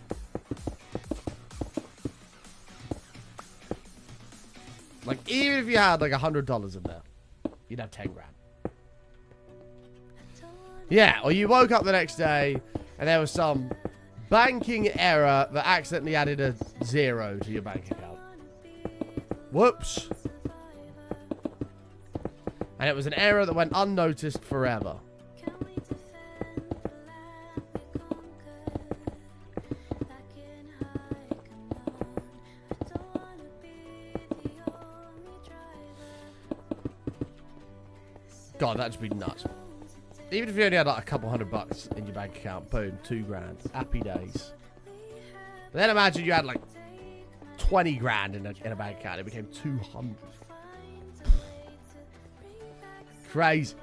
Like, even if you had like $100 in there, you'd have 10 grand. Yeah, or you woke up the next day and there was some banking error that accidentally added a 0 to your bank account. Whoops. And it was an error that went unnoticed forever. God, that'd just be nuts. Even if you only had like a couple $100 in your bank account, boom, 2 grand. Happy days. But then imagine you had like 20 grand in a bank account. It became 200. Crazy.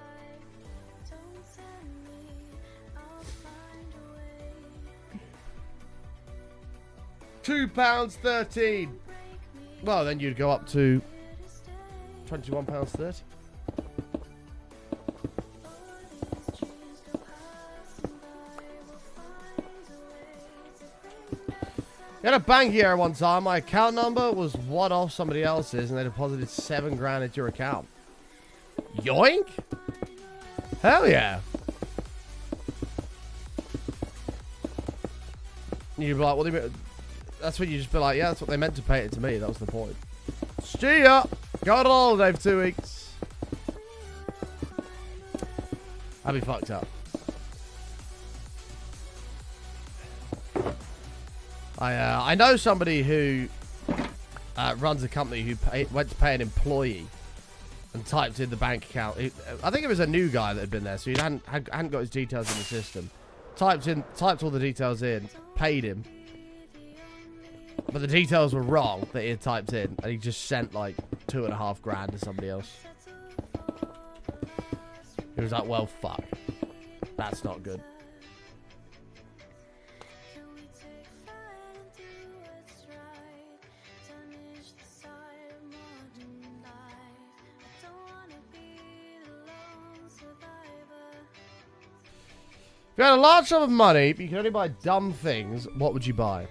£2.13. Well, then you'd go up to £21.30. I had a bank error one time. My account number was one off somebody else's, and they deposited 7 grand into your account. Yoink! Hell yeah! You'd be like, what do you mean? That's when you just be like, yeah, that's what they meant to pay it to me. That was the point. See ya! Got on holiday for 2 weeks. That'd be fucked up. I know somebody who runs a company who went to pay an employee and typed in the bank account. I think it was a new guy that had been there, so he hadn't got his details in the system. Typed all the details in, paid him, but the details were wrong that he had typed in, and he just sent like 2.5 grand to somebody else. He was like, well, fuck. That's not good. If you had a large sum of money, but you could only buy dumb things, what would you buy?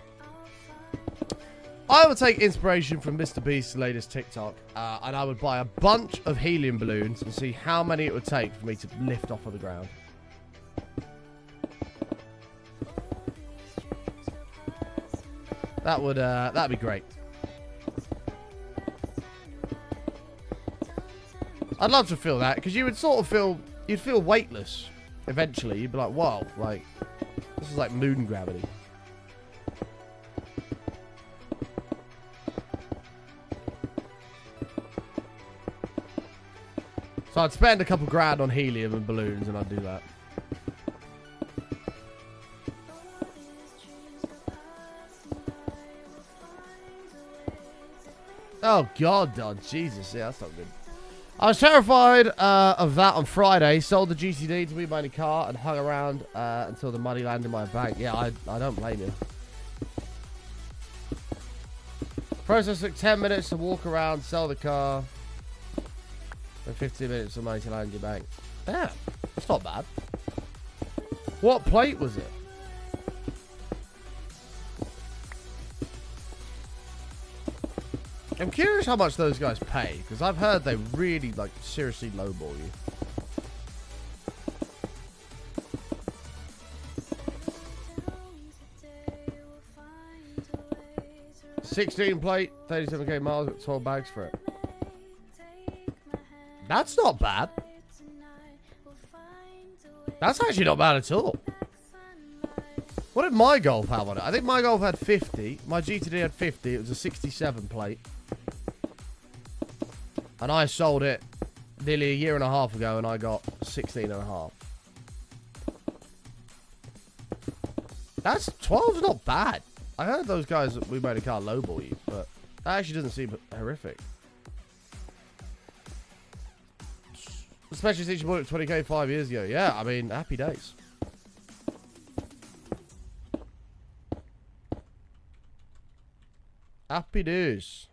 I would take inspiration from Mr. Beast's latest TikTok, and I would buy a bunch of helium balloons and see how many it would take for me to lift off of the ground. That'd be great. I'd love to feel that, because you would sort of you'd feel weightless. Eventually, you'd be like, whoa, like, this is like moon gravity. So I'd spend a couple grand on helium and balloons, and I'd do that. Oh, God, oh, Jesus. Yeah, that's not good. I was terrified of that on Friday. Sold the GTD to be my new car and hung around until the money landed in my bank. Yeah, I don't blame you. Process took 10 minutes to walk around, sell the car. And 15 minutes for money to land in your bank. Damn, that's not bad. What plate was it? I'm curious how much those guys pay, because I've heard they really, like, seriously lowball you. $16 plate, 37k miles, got 12 bags for it. That's not bad. That's actually not bad at all. What did my Golf have on it? I think my Golf had 50. My GTD had 50. It was a 67 plate. And I sold it nearly a year and a half ago, and I got 16.5. That's 12's not bad. I heard those guys that We Made a Car lowball you, but that actually doesn't seem horrific. Especially since you bought it 20k 5 years ago. Yeah, I mean, happy days. Happy days.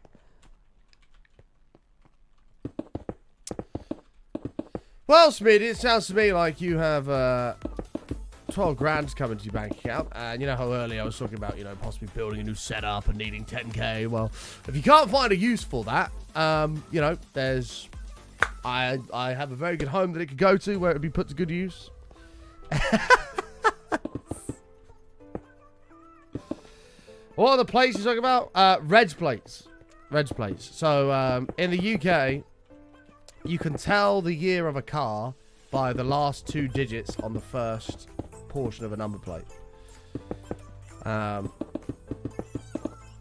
Well, Smitty, it sounds to me like you have 12 grand coming to your bank account. And you know how earlier I was talking about, you know, possibly building a new setup and needing 10k. Well, if you can't find a use for that, you know, there's... I have a very good home that it could go to where it would be put to good use. What are the plates you're talking about? Reg plates. Reg plates. So, in the UK, you can tell the year of a car by the last 2 digits on the first portion of a number plate.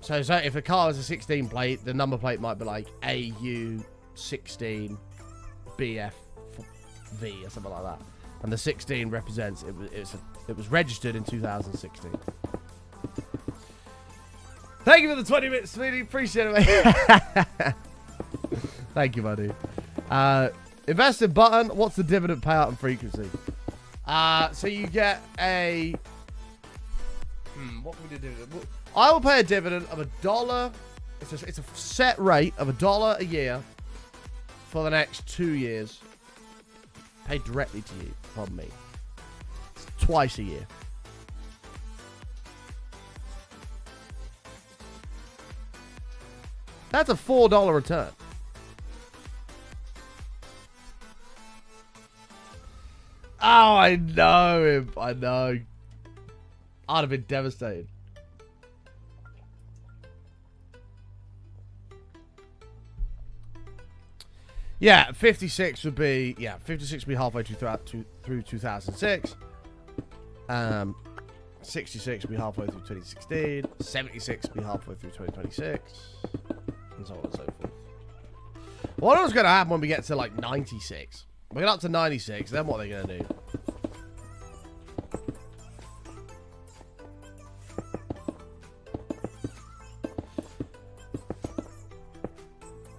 So if a car is a 16 plate, the number plate might be like AU16 BFV or something like that. And the 16 represents it was registered in 2016. Thank you for the 20 minutes, sweetie. Appreciate it, mate. Thank you, my dude. Invested button. What's the dividend payout and frequency? So you get a... what would you do? I will pay a dividend of $1. It's a set rate of $1 a year for the next 2 years. Paid directly to you from me. It's twice a year. That's a $4 return. Oh, I know him. I know. I'd have been devastated. Yeah, 56 would be... Yeah, 56 would be halfway through 2006. 66 would be halfway through 2016. 76 would be halfway through 2026. And so on and so forth. What was going to happen when we get to, like, 96? We get up to 96, then what are they going to do?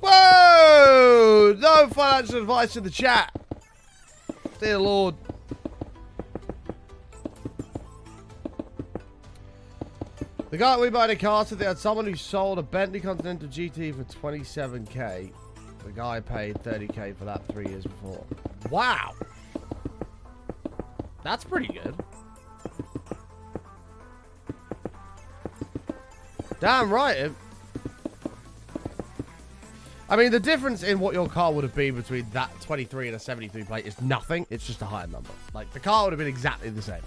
Whoa! No financial advice in the chat. Dear Lord. The guy we bought a car said they had someone who sold a Bentley Continental GT for 27k. The guy paid 30k for that 3 years before. Wow. That's pretty good. Damn right. I mean, the difference in what your car would have been between that 23 and a 73 plate is nothing. It's just a higher number. Like, the car would have been exactly the same.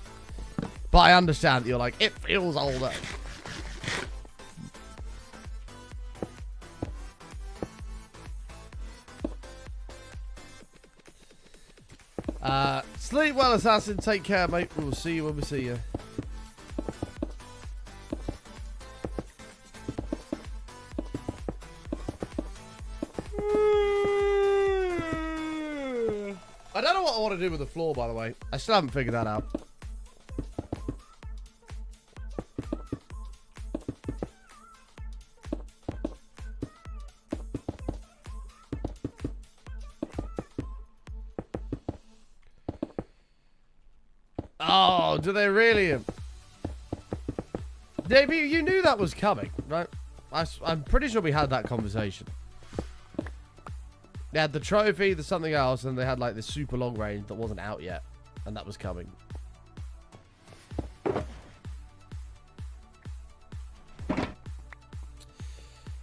But I understand that you're like, it feels older. Sleep well, Assassin. Take care, mate. We will see you when we see you. I don't know what I want to do with the floor, by the way. I still haven't figured that out. Oh, do they really? Maybe you knew that was coming, right? I'm pretty sure we had that conversation. They had the trophy, the something else, and they had like this super long range that wasn't out yet, and that was coming.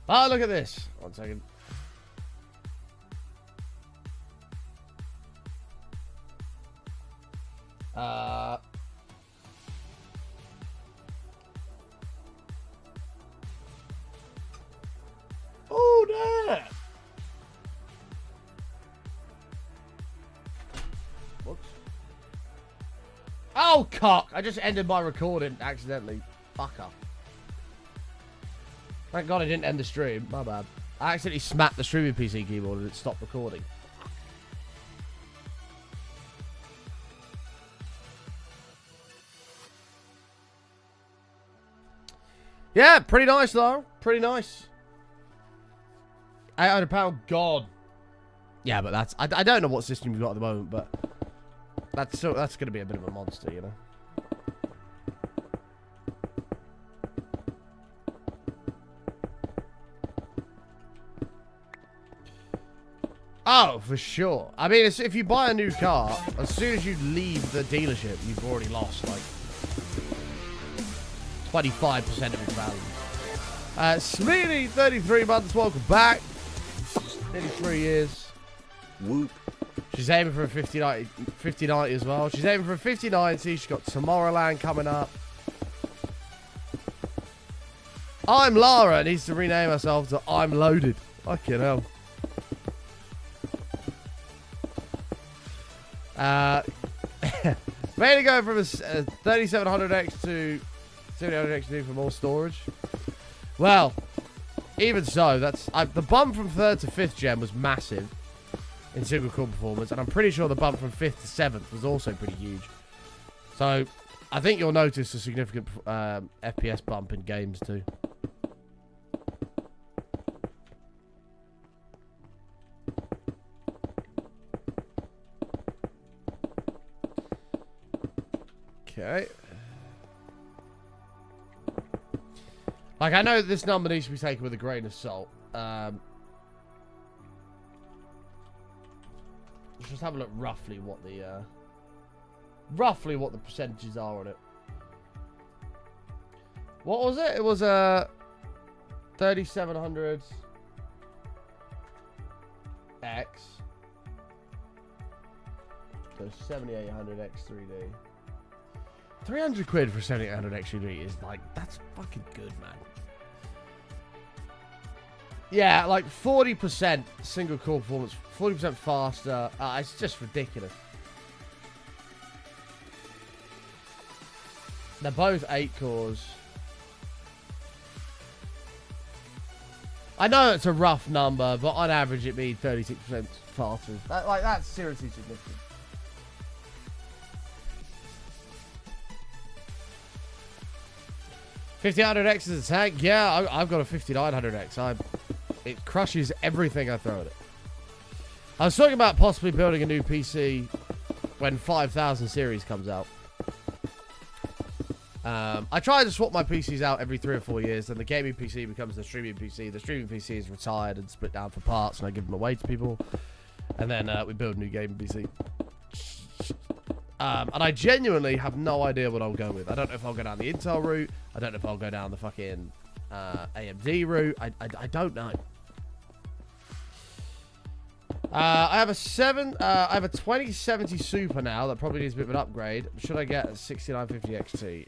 Oh, look at this. 1 second. Oh, no. Whoops. Oh, cock. I just ended my recording accidentally. Fucker. Thank God I didn't end the stream. My bad. I accidentally smacked the streaming PC keyboard and it stopped recording. Yeah, pretty nice though. Pretty nice. £800 gone. Yeah, but that's... I don't know what system you've got at the moment, but... That's going to be a bit of a monster, you know? Oh, for sure. I mean, if you buy a new car, as soon as you leave the dealership, you've already lost, like, 25% of its value. Smeedy, 33 months, welcome back. 33 years. Whoop. She's aiming for a 50-90 as well. She's aiming for a 50-90. She's got Tomorrowland coming up. I'm Lara. Needs to rename herself to I'm Loaded. Fucking hell. Mainly going from a 3700X to 7000X for more storage. Well, even so, that's the bump from 3rd to 5th gen was massive in single core performance, and I'm pretty sure the bump from 5th to 7th was also pretty huge. So, I think you'll notice a significant FPS bump in games too. Okay. Like, I know this number needs to be taken with a grain of salt. Let's just have a look roughly what the percentages are on it. What was it? It was a 3700 X. So 7800 X3D. 300 quid for 7800 X3D is like, that's fucking good, man. Yeah, like 40% single core performance, 40% faster. It's just ridiculous. They're both 8 cores. I know it's a rough number, but on average it'd be 36% faster. That's seriously significant. $5000X is a tank. Yeah, I've got a 5900X. It crushes everything I throw at it. I was talking about possibly building a new PC when 5000 series comes out. I try to swap my PCs out every 3 or 4 years, then the gaming PC becomes the streaming PC. The streaming PC is retired and split down for parts, and I give them away to people. And then we build a new gaming PC. And I genuinely have no idea what I'll go with. I don't know if I'll go down the Intel route. I don't know if I'll go down the fucking AMD route. I don't know. I have a 2070 Super now that probably needs a bit of an upgrade. Should I get a 6950 XT?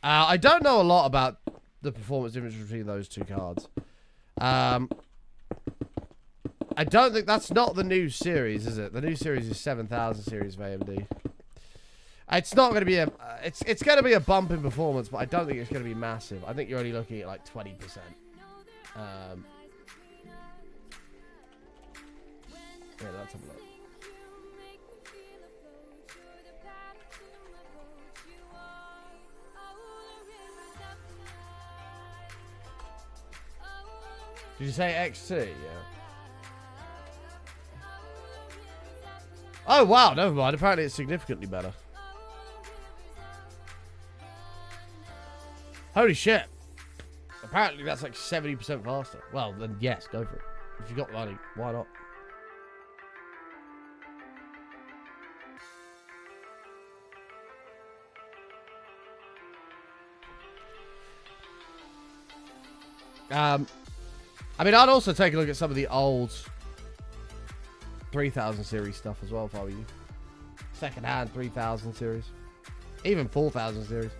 I don't know a lot about the performance difference between those two cards. I don't think that's not the new series, is it? The new series is 7000 series of AMD. It's not going to be a... it's going to be a bump in performance, but I don't think it's going to be massive. I think you're only looking at like 20%. Yeah, let's have a look. Did you say XT? Yeah. Oh, wow. Never mind. Apparently it's significantly better. Holy shit. Apparently that's like 70% faster. Well, then yes, go for it. If you got the money, why not? I mean, I'd also take a look at some of the old 3000 series stuff as well if I were you. Second-hand 3000 series. Even 4000 series.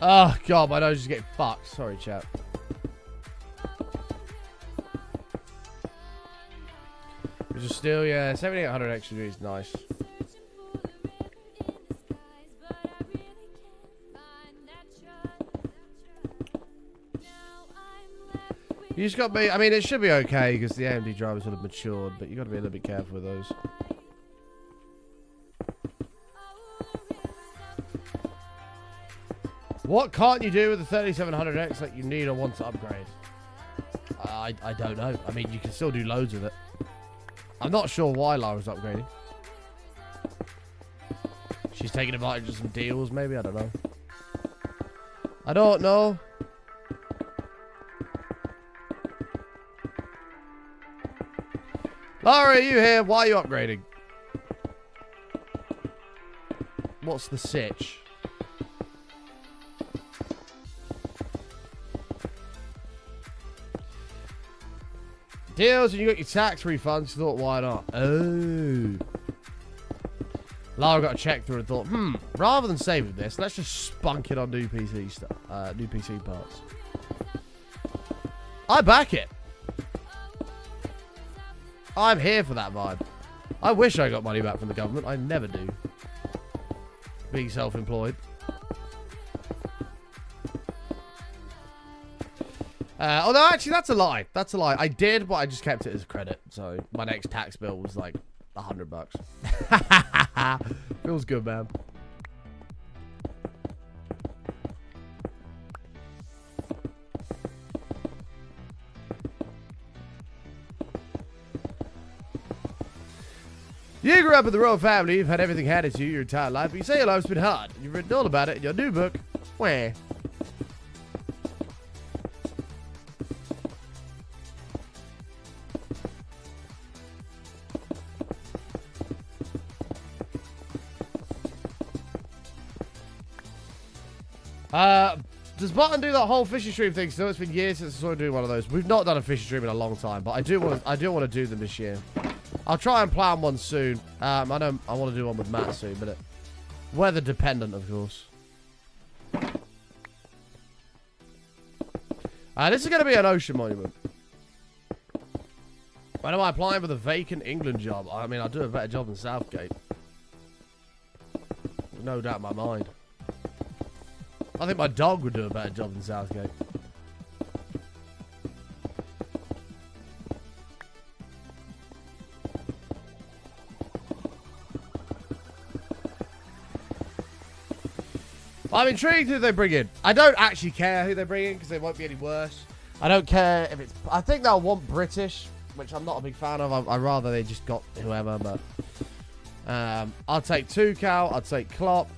Oh, God, my nose is getting fucked. Sorry, chat. Which is still, yeah, 7,800 extra is nice. You just got to be, I mean, it should be okay because the AMD drivers would have matured, but you got to be a little bit careful with those. What can't you do with the 3700X that you need or want to upgrade? I don't know. I mean, you can still do loads with it. I'm not sure why Lara's upgrading. She's taking advantage of some deals, maybe? I don't know. I don't know. Lara, are you here? Why are you upgrading? What's the sitch? Deals and you got your tax refunds. Thought, why not? Oh. Lara got a check through and thought, rather than saving this, let's just spunk it on new PC stuff, new PC parts. I back it. I'm here for that vibe. I wish I got money back from the government. I never do. Being self-employed. Although, actually, that's a lie. That's a lie. I did, but I just kept it as credit. So, my next tax bill was like $100. Feels good, man. You grew up in the royal family. You've had everything handed to you your entire life. But you say your life's been hard. You've written all about it in your new book. Where? Does Button do that whole fishing stream thing still? It's been years since I saw him do one of those. We've not done a fishing stream in a long time, but I do want to do them this year. I'll try and plan one soon. I want to do one with Matt soon, but weather dependent, of course. This is going to be an ocean monument. When am I applying for the vacant England job? I mean, I'll do a better job than Southgate. No doubt in my mind. I think my dog would do a better job than Southgate. I'm intrigued who they bring in. I don't actually care who they bring in because they won't be any worse. I don't care if it's... I think they'll want British, which I'm not a big fan of. I'd rather they just got whoever, but... I'll take Tuchel. I'll take Klopp.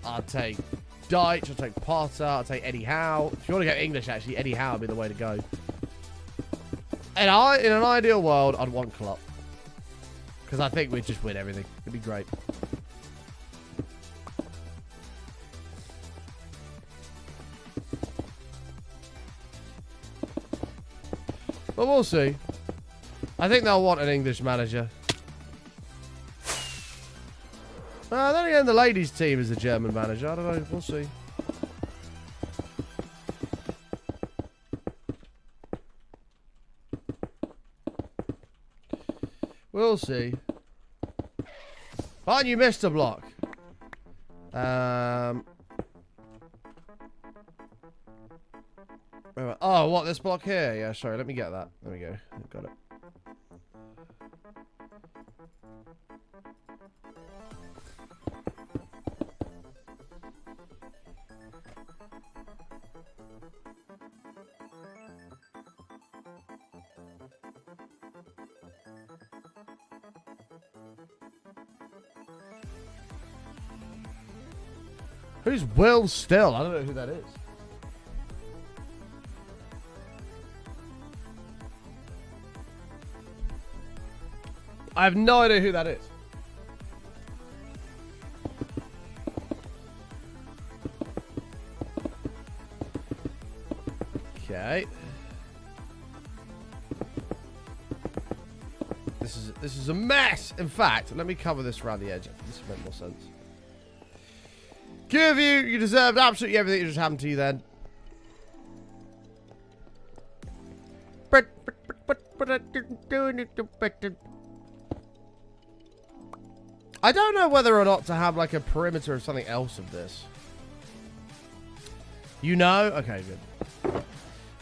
I'll take Deitch. I'll take Potter. I'll take Eddie Howe. If you want to go English, actually, Eddie Howe would be the way to go. And in an ideal world, I'd want Klopp. Because I think we'd just win everything. It'd be great. But we'll see. I think they'll want an English manager. Then again, the ladies' team is a German manager. I don't know. We'll see. We'll see. Oh, you missed a block. Oh, what? This block here? Yeah, sorry. Let me get that. There we go. Got it. Who's Will Still? I don't know who that is. I have no idea who that is. Okay. This is a mess. In fact, let me cover this around the edge. This makes more sense. Give you deserved absolutely everything that just happened to you then. I don't know whether or not to have like a perimeter or something else of this. You know? Okay, good.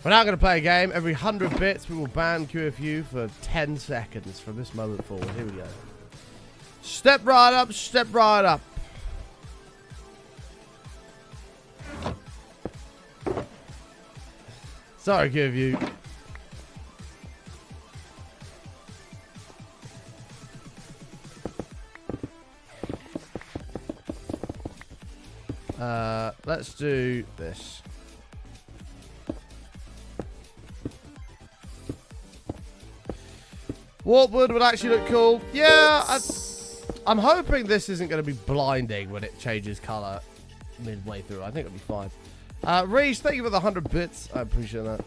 We're now going to play a game. Every 100 bits, we will ban QFU for 10 seconds from this moment forward. Here we go. Step right up, step right up. Sorry, QFU. Let's do this. Warpwood would actually look cool. Yeah, I'm hoping this isn't going to be blinding when it changes color midway through. I think it'll be fine. Reese, thank you for the 100 bits. I appreciate that.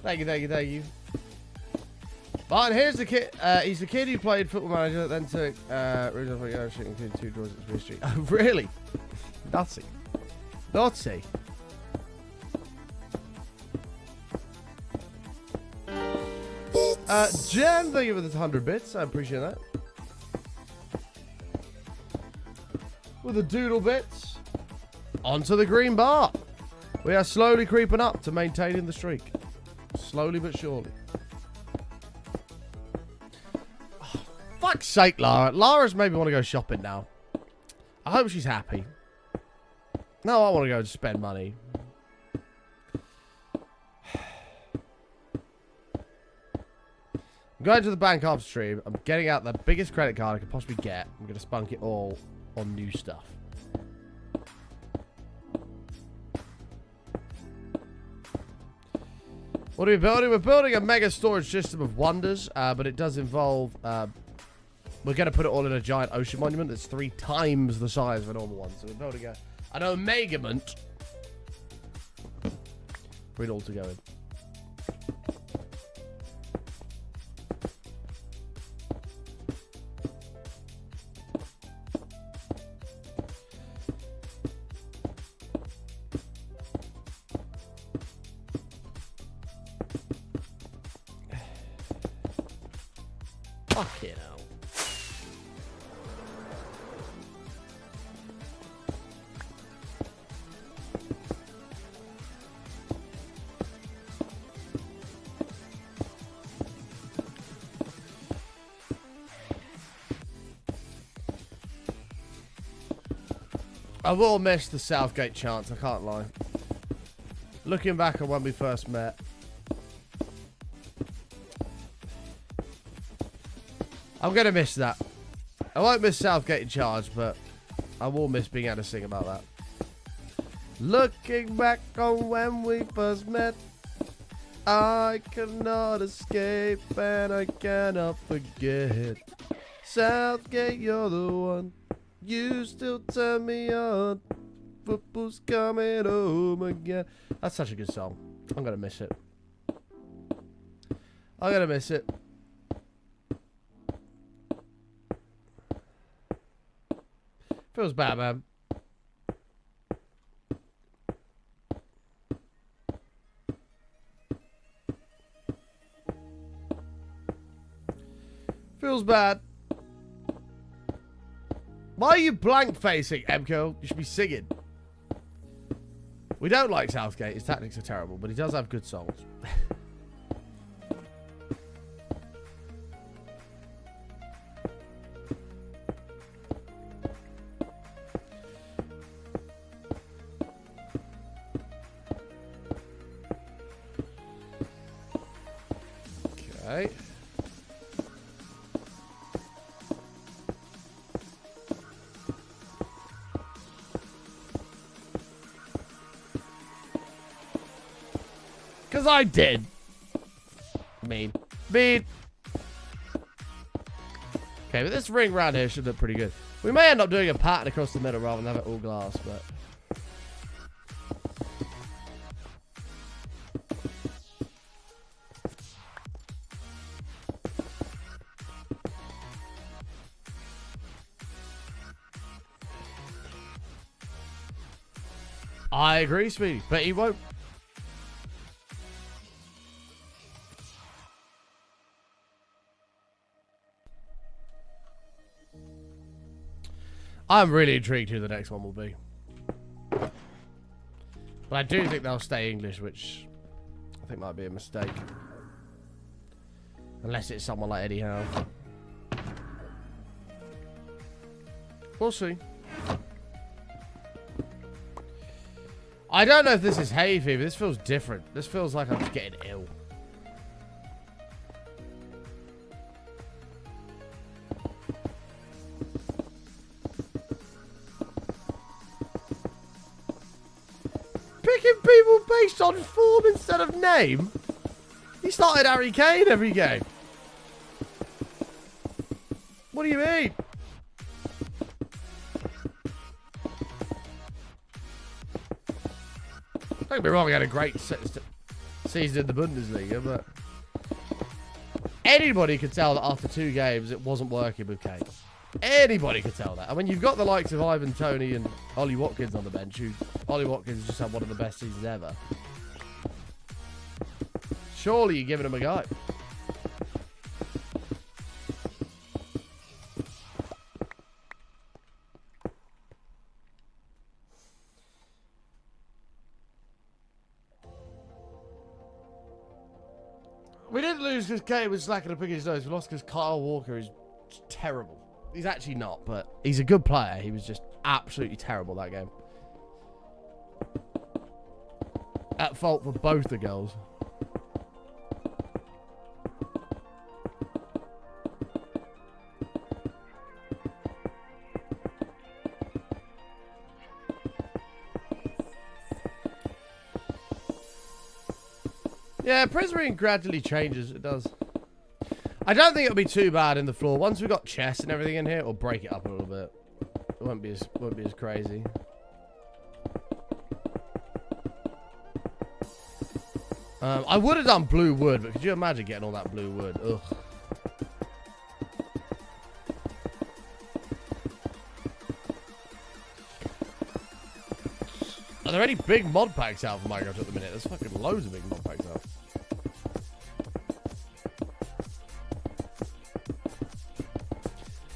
Thank you, thank you, thank you. But here's the kid. He's the kid who played Football Manager, then took regional football ownership, including 2 draws at Smith Street. Oh, really? Naughty. Naughty. Jen, thank you for the 100 bits. I appreciate that. With the doodle bits. Onto the green bar. We are slowly creeping up to maintaining the streak. Slowly but surely. Fuck's sake, Lara. Lara's made me want to go shopping now. I hope she's happy. No, I want to go and spend money. I'm going to the bank after stream. I'm getting out the biggest credit card I could possibly get. I'm going to spunk it all on new stuff. What are we building? We're building a mega storage system of wonders, but it does involve... we're going to put it all in a giant ocean monument that's 3 times the size of a normal one. So we're building an omegament for it all to go in. Fuck it out. I will miss the Southgate chants, I can't lie. Looking back on when we first met. I'm going to miss that. I won't miss Southgate in charge, but I will miss being able to sing about that. Looking back on when we first met, I cannot escape and I cannot forget. Southgate, you're the one. You still turn me on. Football's coming home again. That's such a good song. I'm going to miss it. I'm going to miss it. Feels bad, man. Feels bad. Why are you blank facing, Emco? You should be singing. We don't like Southgate. His tactics are terrible, but he does have good songs. Okay. Because I did. Mean. Okay, but this ring round here should look pretty good. We may end up doing a pattern across the middle rather than have it all glass, but... I agree, Speedy, but he won't. I'm really intrigued who the next one will be. But I do think they'll stay English, which I think might be a mistake. Unless it's someone like Eddie Howe. We'll see. I don't know if this is hay fever. This feels different. This feels like I'm just getting ill. Picking people based on form instead of name? He started Harry Kane every game. What do you mean? Don't get me wrong, he had a great season in the Bundesliga, but anybody could tell that after 2 games it wasn't working with Kane. Anybody could tell that. I mean, you've got the likes of Ivan Toney and Ollie Watkins on the bench, who Ollie Watkins just had one of the best seasons ever. Surely you're giving him a go. We didn't lose because Kane was slacking and picking his nose. We lost because Kyle Walker is terrible. He's actually not, but he's a good player. He was just absolutely terrible that game. At fault for both the goals. Yeah, Prismarine gradually changes. It does. I don't think it'll be too bad in the floor. Once we've got chests and everything in here, it'll break it up a little bit. It won't be as crazy. I would have done blue wood, but could you imagine getting all that blue wood? Ugh. Are there any big mod packs out for Minecraft at the minute? There's fucking loads of big mod packs out.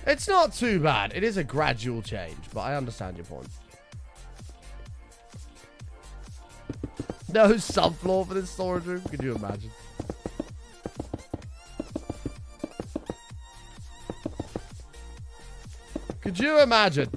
It's not too bad. It is a gradual change, but I understand your point. No subfloor for this storage room? Could you imagine? Could you imagine?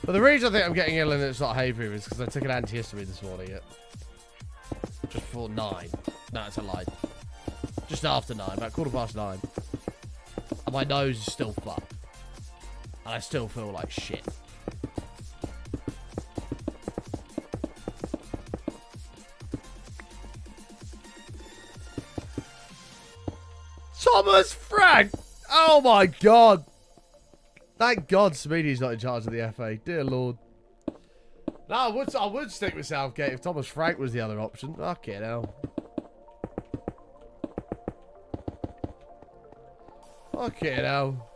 But the reason I think I'm getting ill and it's not hay fever is because I took an antihistamine this morning at just before 9. No, it's a lie. Just after 9, about 9:15. And my nose is still fucked. And I still feel like shit. Thomas Frank! Oh my god! Thank God Speedy's not in charge of the FA. Dear Lord. No, I would stick with Southgate if Thomas Frank was the other option. Fucking hell. Fucking hell.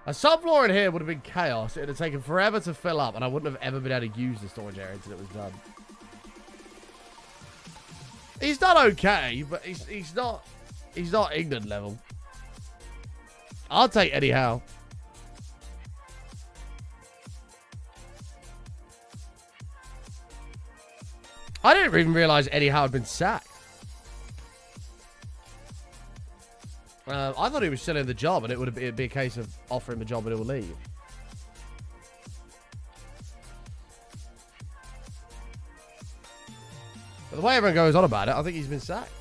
A subfloor in here would have been chaos. It would have taken forever to fill up, and I wouldn't have ever been able to use the storage area until it was done. He's done okay, but he's not England level. I'll take Eddie Howe. I didn't even realise Eddie Howe had been sacked. I thought he was still in the job, and it'd be a case of offering him a job and he'll leave. But the way everyone goes on about it, I think he's been sacked.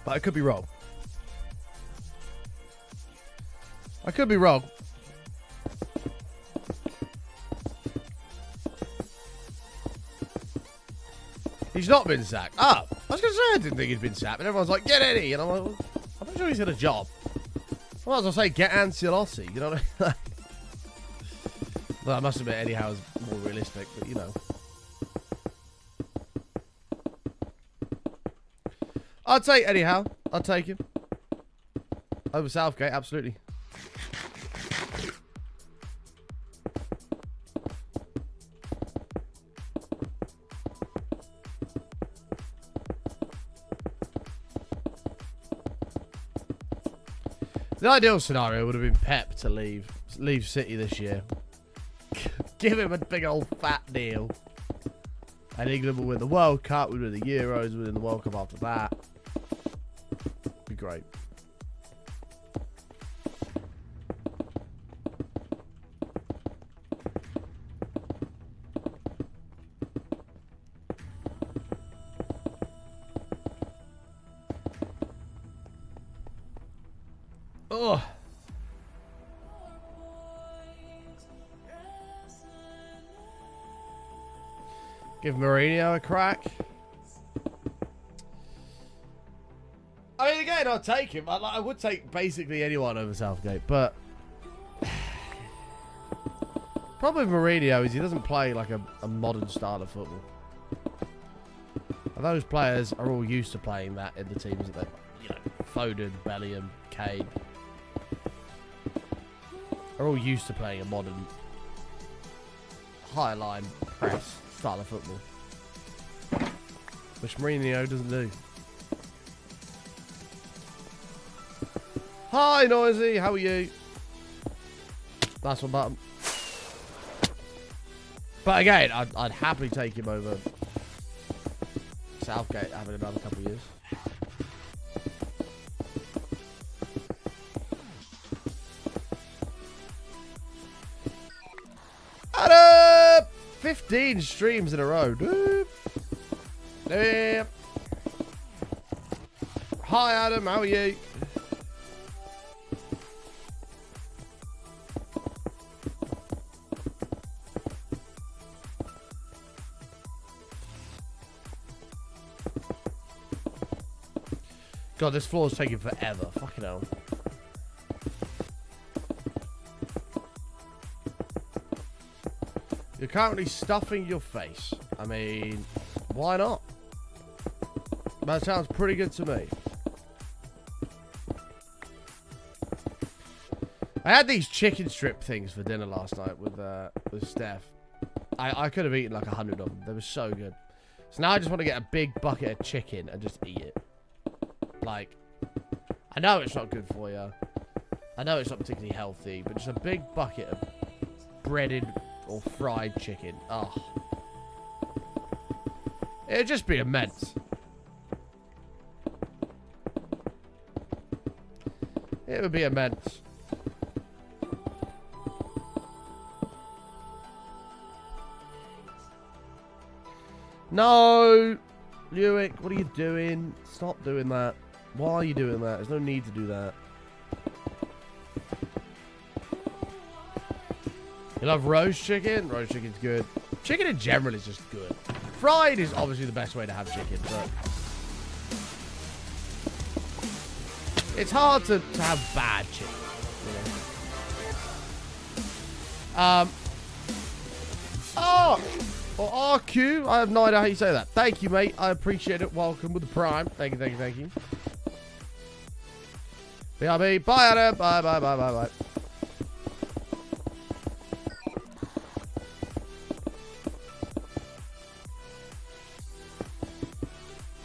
But I could be wrong. I could be wrong. He's not been sacked. Ah, I was going to say I didn't think he'd been sacked, but everyone's like, get Eddie. And I'm like, well, I'm not sure he's got a job. I might as well say, get Ancelotti. You know what I mean? Well, I must admit Eddie Howe's more realistic, but you know. I'll take Eddie Howe. I'll take him. Over Southgate, absolutely. The ideal scenario would have been Pep to leave City this year. Give him a big old fat deal. And England will win the World Cup, we'll win the Euros, we'll win the World Cup after that. Be great. Oh. Give Mourinho a crack. I mean, again, I'll take him. I would take basically anyone over Southgate, but problem with Mourinho is he doesn't play like a modern style of football. And those players are all used to playing that in the teams that they, you know, Foden, Bellingham, Kane, are all used to playing a modern high line press style of football, which Mourinho doesn't do. Hi, Noisy, how are you? That's one button. But again, I'd happily take him over Southgate having another couple of years. Adam! 15 streams in a row. Damn. Hi, Adam. How are you? God, this floor is taking forever. Fucking hell. You're currently stuffing your face. I mean, why not? That sounds pretty good to me. I had these chicken strip things for dinner last night with Steph. I could have eaten like 100 of them. They were so good. So now I just want to get a big bucket of chicken and just eat it. Like, I know it's not good for you. I know it's not particularly healthy, but just a big bucket of breaded or fried chicken. Oh. It'd just be immense. It would be immense. No! Lewick, what are you doing? Stop doing that. Why are you doing that? There's no need to do that. You love roast chicken? Roast chicken's good. Chicken in general is just good. Fried is obviously the best way to have chicken, but it's hard to have bad chicken, you know? Oh! Or RQ? I have no idea how you say that. Thank you, mate. I appreciate it. Welcome with the Prime. Thank you, thank you, thank you. BRB. Bye, Adam. Bye, bye, bye, bye, bye.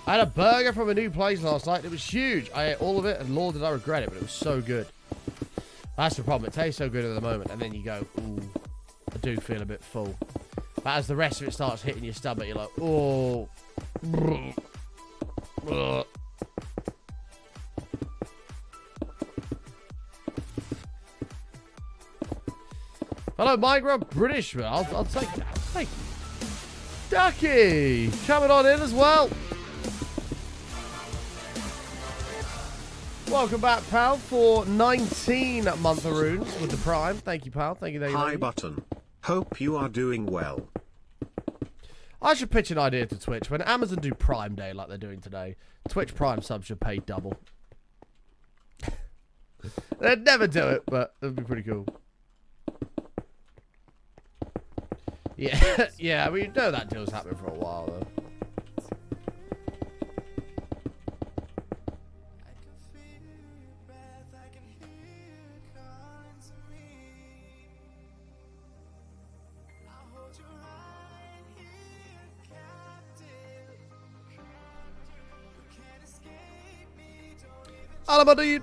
I had a burger from a new place last night. It was huge. I ate all of it, and Lord, did I regret it, but it was so good. That's the problem. It tastes so good at the moment, and then you go, ooh, I do feel a bit full. But as the rest of it starts hitting your stomach, you're like, oh. Hello, Migrant Britishman. I'll take that. Thank you. Ducky, coming on in as well. Welcome back, pal, for 19 month-aroons with the Prime. Thank you, pal. Thank you, thank you. Hi, Button. Hope you are doing well. I should pitch an idea to Twitch. When Amazon do Prime Day like they're doing today, Twitch Prime subs should pay double. They'd never do it, but it would be pretty cool. Yeah, yeah, we know that deal's happening for a while, though. Alamadine.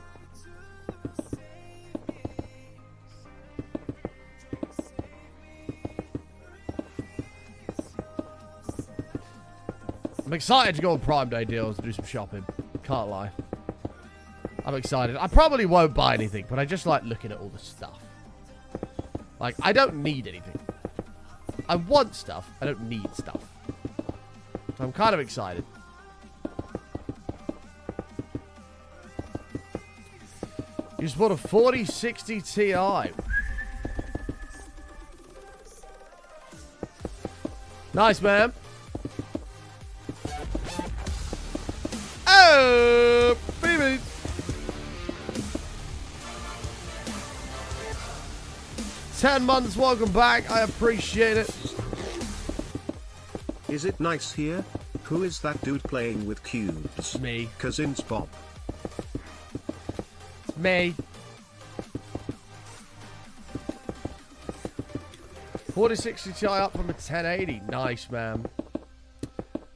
I'm excited to go on Prime Day deals and do some shopping. Can't lie. I'm excited. I probably won't buy anything, but I just like looking at all the stuff. Like, I don't need anything. I want stuff. I don't need stuff. So I'm kind of excited. You just bought a 4060 Ti. Nice, man. Oh, baby. $10 months, welcome back. I appreciate it. Is it nice here? Who is that dude playing with cubes? Me. Cousins Bob. Me. 4060 Ti up from a 1080. Nice, man.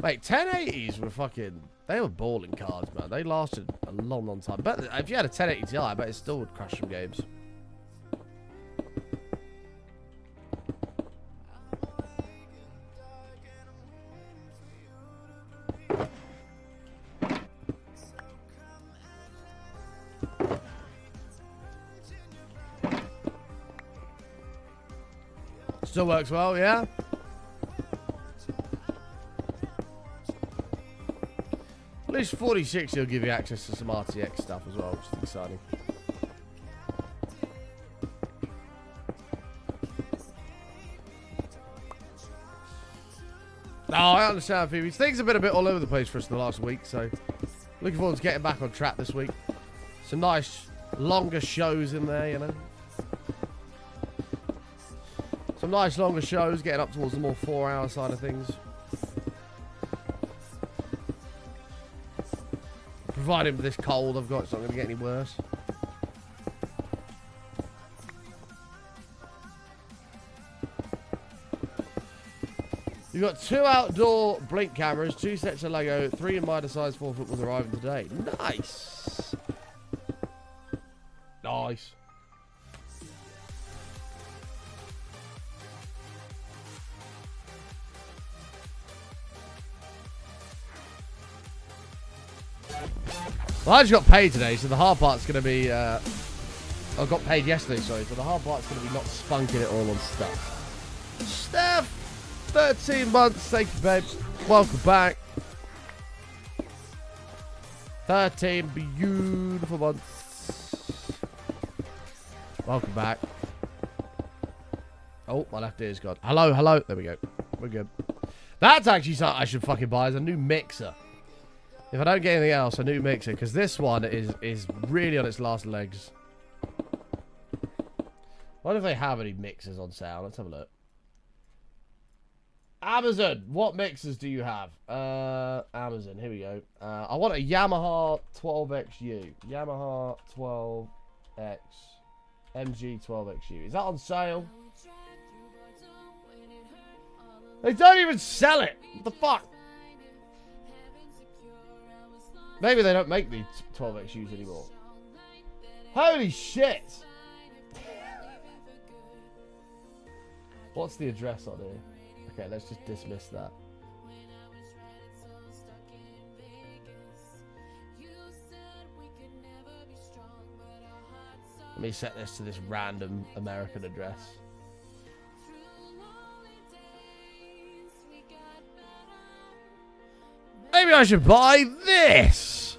Mate, 1080s were fucking... They were balling cards, man. They lasted a long, long time. But if you had a 1080 Ti, I bet it still would crush some games. Still works well, yeah? At least 4060 will give you access to some RTX stuff as well, which is exciting. No, I understand, Phoebe. Things have been a bit all over the place for us in the last week, so looking forward to getting back on track this week. Some nice, longer shows in there, you know. Some nice longer shows, getting up towards the more 4-hour side of things. Providing with this cold I've got, it's not going to get any worse. You've got 2 outdoor blink cameras, 2 sets of Lego, 3 in Midas size 4-foot was arriving today. Nice. Nice. Well, I just got paid today, so the hard part's going to be... I got paid yesterday, sorry, so the hard part's going to be not spunking it all on Steph. Steph! 13 months, thank you, babe. Welcome back. 13 beautiful months. Welcome back. Oh, my left ear's gone. Hello, hello. There we go. We're good. That's actually something I should fucking buy, is a new mixer. If I don't get anything else, a new mixer, because this one is really on its last legs. I wonder if they have any mixers on sale. Let's have a look. Amazon, what mixers do you have? Amazon, here we go. I want a Yamaha 12XU. Yamaha 12X. MG 12XU. Is that on sale? They don't even sell it. What the fuck? Maybe they don't make the 12XUs anymore. Holy shit! What's the address on here? Okay, let's just dismiss that. Let me set this to this random American address. Maybe I should buy this.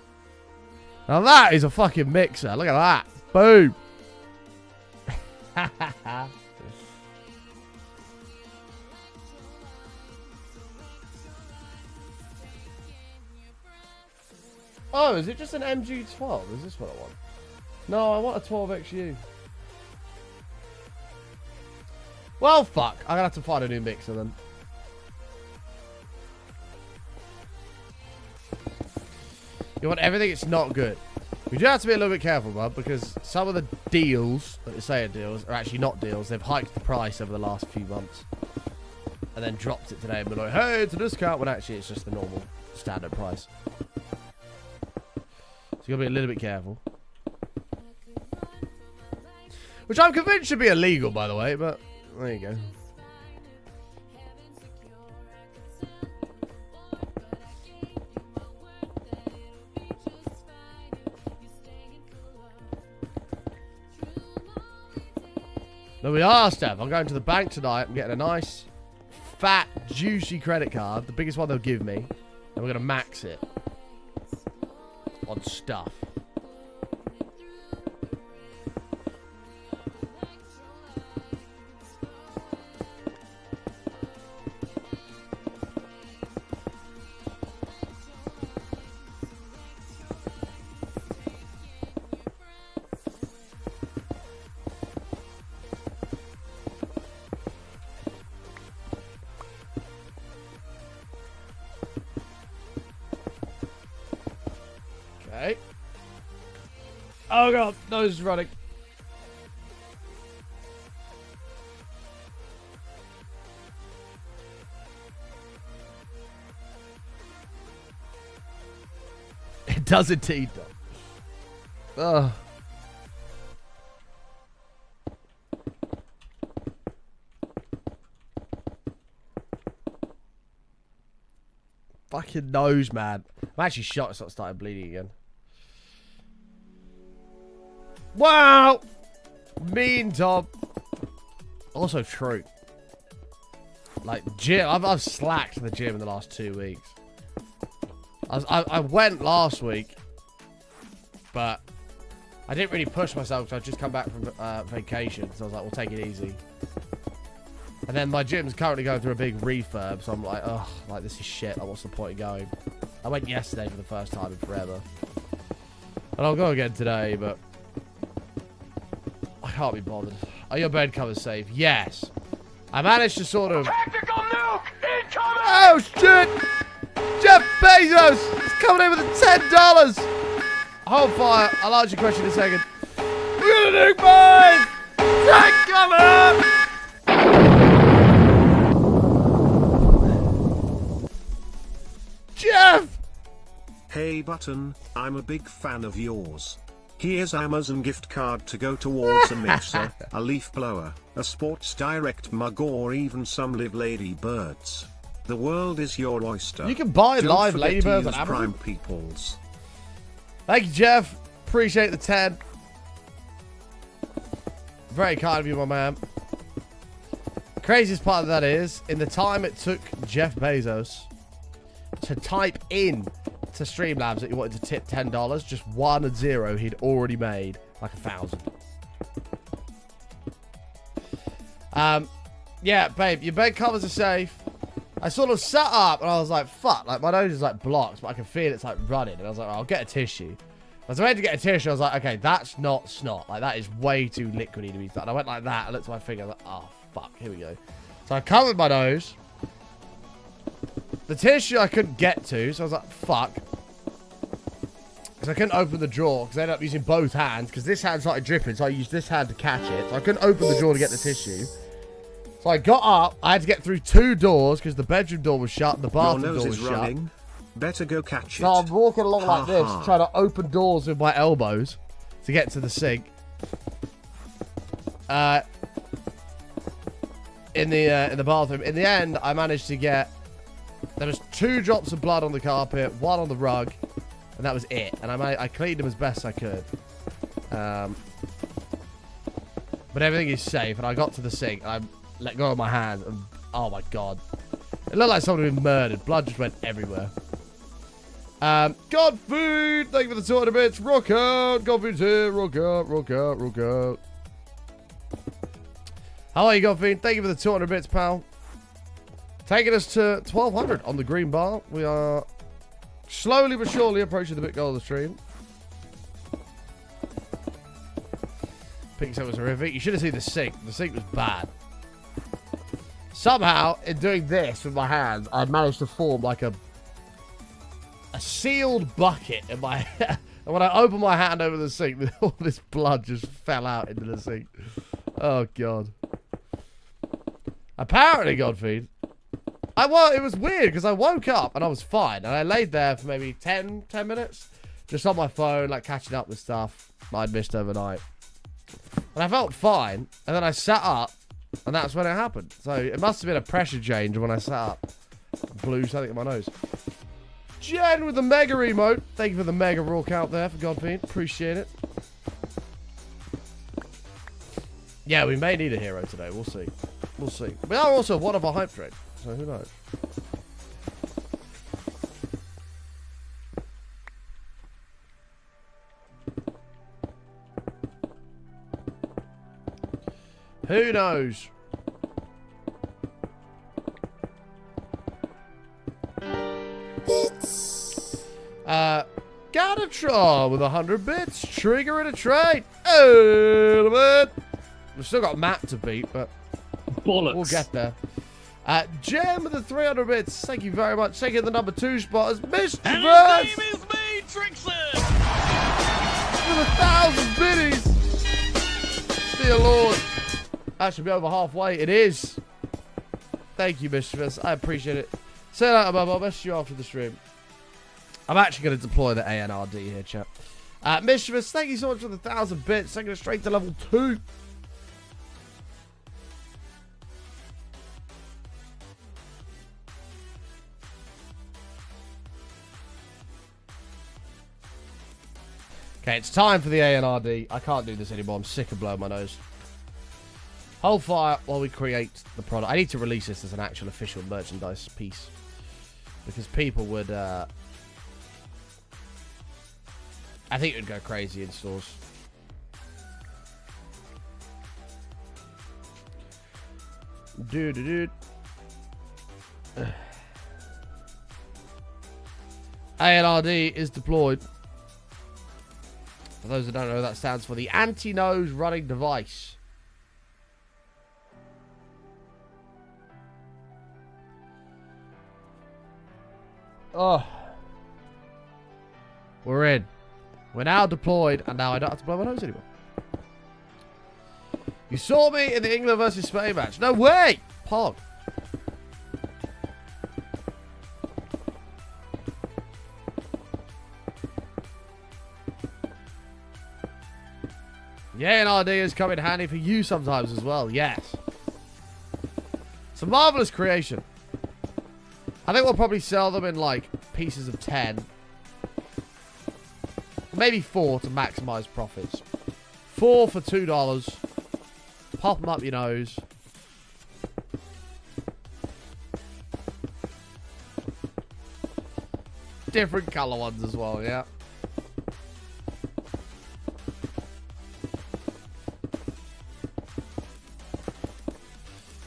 Now that is a fucking mixer. Look at that. Boom. Oh, is it just an MG12? Is this what I want? No, I want a 12XU. Well, fuck. I'm gonna have to find a new mixer then. You want everything, it's not good. We do have to be a little bit careful, bud, because some of the deals that they say are deals are actually not deals. They've hiked the price over the last few months. And then dropped it today and been like, hey, it's a discount, when actually it's just the normal standard price. So you gotta be a little bit careful. Which I'm convinced should be illegal, by the way, but there you go. There we are, Steph. I'm going to the bank tonight. I'm getting a nice, fat, juicy credit card. The biggest one they'll give me. And we're going to max it on stuff. Okay. Oh god, nose is running. It does indeed, though. Ugh. Fucking nose, man. I'm actually shocked it's not started bleeding again. Wow! Mean, Tom. Also true. Like, gym. I've slacked the gym in the last 2 weeks. I went last week, but I didn't really push myself because I'd just come back from vacation. So I was like, we'll take it easy. And then my gym's currently going through a big refurb, so I'm like, oh, like this is shit. Like, what's the point of going? I went yesterday for the first time in forever. And I'll go again today, but I can't be bothered. Are your bed covers safe? Yes. I managed to sort of... Tactical nuke incoming! Oh, shit! Jeff Bezos is coming in with $10! Hold fire. I'll answer your question in a second. We're gonna nuke mine! Tank coming! Jeff! Hey Button, I'm a big fan of yours. Here's Amazon gift card to go towards a mixer, a leaf blower, a Sports Direct mug, or even some live ladybirds. The world is your oyster. You can buy Don't live forget ladybirds to on use Amazon. Prime Peoples. Thank you, Jeff. Appreciate the 10. Very kind of you, my man. Craziest part of that is, in the time it took Jeff Bezos to type in to Streamlabs that he wanted to tip $10, just 1 and 0 he'd already made like 1,000. Yeah, babe, your bed covers are safe. I sort of sat up and I was like, fuck, like my nose is like blocked, but I can feel it's like running. And I was like, oh, I'll get a tissue. As I went to get a tissue, I was like, okay, that's not snot. Like that is way too liquidy to be snot. And I went like that, I looked at my finger, I was like, oh fuck, here we go. So I covered my nose. The tissue I couldn't get to, so I was like, fuck. Because I couldn't open the drawer, because I ended up using both hands, because this hand started dripping, so I used this hand to catch it. So I couldn't open the drawer to get the tissue. So I got up, I had to get through 2 doors, because the bedroom door was shut, the bathroom door was shut. Running. Better go catch it. So I'm walking along like this, trying to open doors with my elbows to get to the sink. In the bathroom. In the end, I managed to get... There was 2 drops of blood on the carpet, 1 on the rug, and that was it. And I cleaned them as best I could. But everything is safe, and I got to the sink, and I let go of my hand, and oh my god. It looked like someone had been murdered. Blood just went everywhere. God Food, thank you for the 200 bits. Rock out, God Food's here. Rock out, rock out, rock out. How are you, God Food? Thank you for the 200 bits, pal. Taking us to 1200 on the green bar. We are slowly but surely approaching the bit goal of the stream. Pixel was horrific. You should have seen the sink. The sink was bad. Somehow, in doing this with my hands, I managed to form like a sealed bucket in my hand. And when I opened my hand over the sink, all this blood just fell out into the sink. Oh, God. Apparently, Godfeed, it was weird because I woke up and I was fine. And I laid there for maybe 10 minutes. Just on my phone, like catching up with stuff I'd missed overnight. And I felt fine. And then I sat up, and that's when it happened. So it must have been a pressure change when I sat up. Blew something in my nose. Jen with the mega emote. Thank you for the mega raw count there for Godfiend. Appreciate it. Yeah, we may need a hero today. We'll see. We'll see. We are also one of our hype train, so who knows? Who knows? Gatatron with 100 bits, triggering a trade. Oh, man. We've still got Matt to beat, but bollocks. We'll get there. Jam with the 300 bits. Thank you very much. Taking the number 2 spot as Mr. And his name is me, Trixie! With 1,000 biddies. Dear Lord. That should be over halfway. It is. Thank you, Mischievous. I appreciate it. Say that above. I'll message you after the stream. I'm actually going to deploy the ANRD here, chat. Mischievous, thank you so much for the 1,000 bits. Taking it straight to level 2. Okay, it's time for the ANRD. I can't do this anymore. I'm sick of blowing my nose. Hold fire while we create the product. I need to release this as an actual official merchandise piece. Because people would... I think it would go crazy in stores. ANRD is deployed. For those who don't know, that stands for the anti-nose running device. Oh. We're in. We're now deployed, and now I don't have to blow my nose anymore. You saw me in the England versus Spain match. No way! Pog. Yeah, and ideas come in handy for you sometimes as well. Yes. It's a marvelous creation. I think we'll probably sell them in, like, pieces of 10. Maybe 4 to maximize profits. 4 for $2. Pop them up your nose. Different color ones as well, yeah.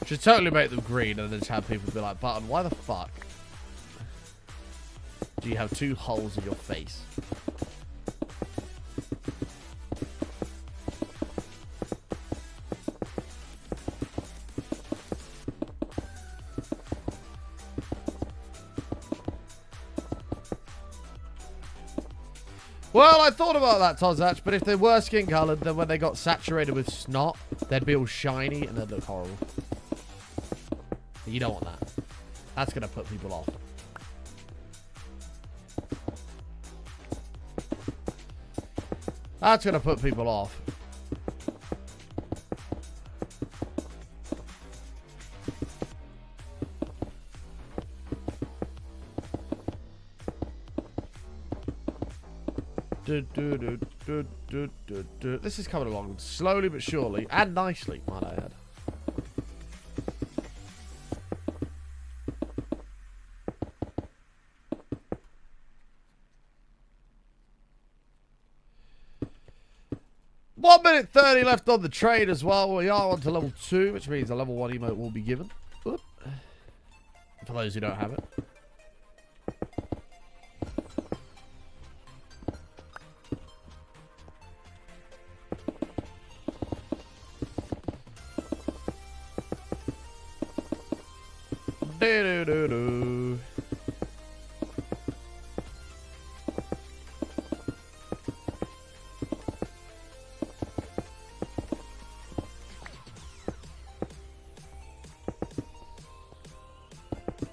Should totally make them green and then just have people be like, Button, why the fuck do you have 2 holes in your face? Well, I thought about that, Tozach, but if they were skin coloured, then when they got saturated with snot, they'd be all shiny and they'd look horrible. You don't want that. That's going to put people off. That's going to put people off. This is coming along slowly but surely and nicely, might I add. One minute 30 left on the trade as well. We are on to level 2, which means a level 1 emote will be given. Oop. For those who don't have it. Do-do-do-do.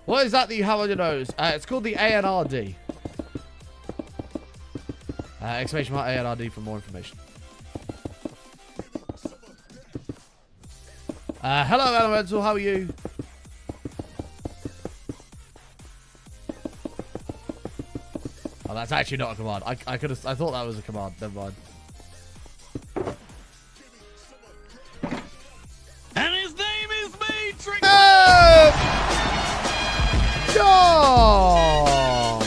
What is that you have on your nose? It's called the ANRD. Exclamation mark ARD for more information. Hello, Elemental. How are you? Oh, that's actually not a command. I thought that was a command. Never mind. And his name is Matrix. No! No!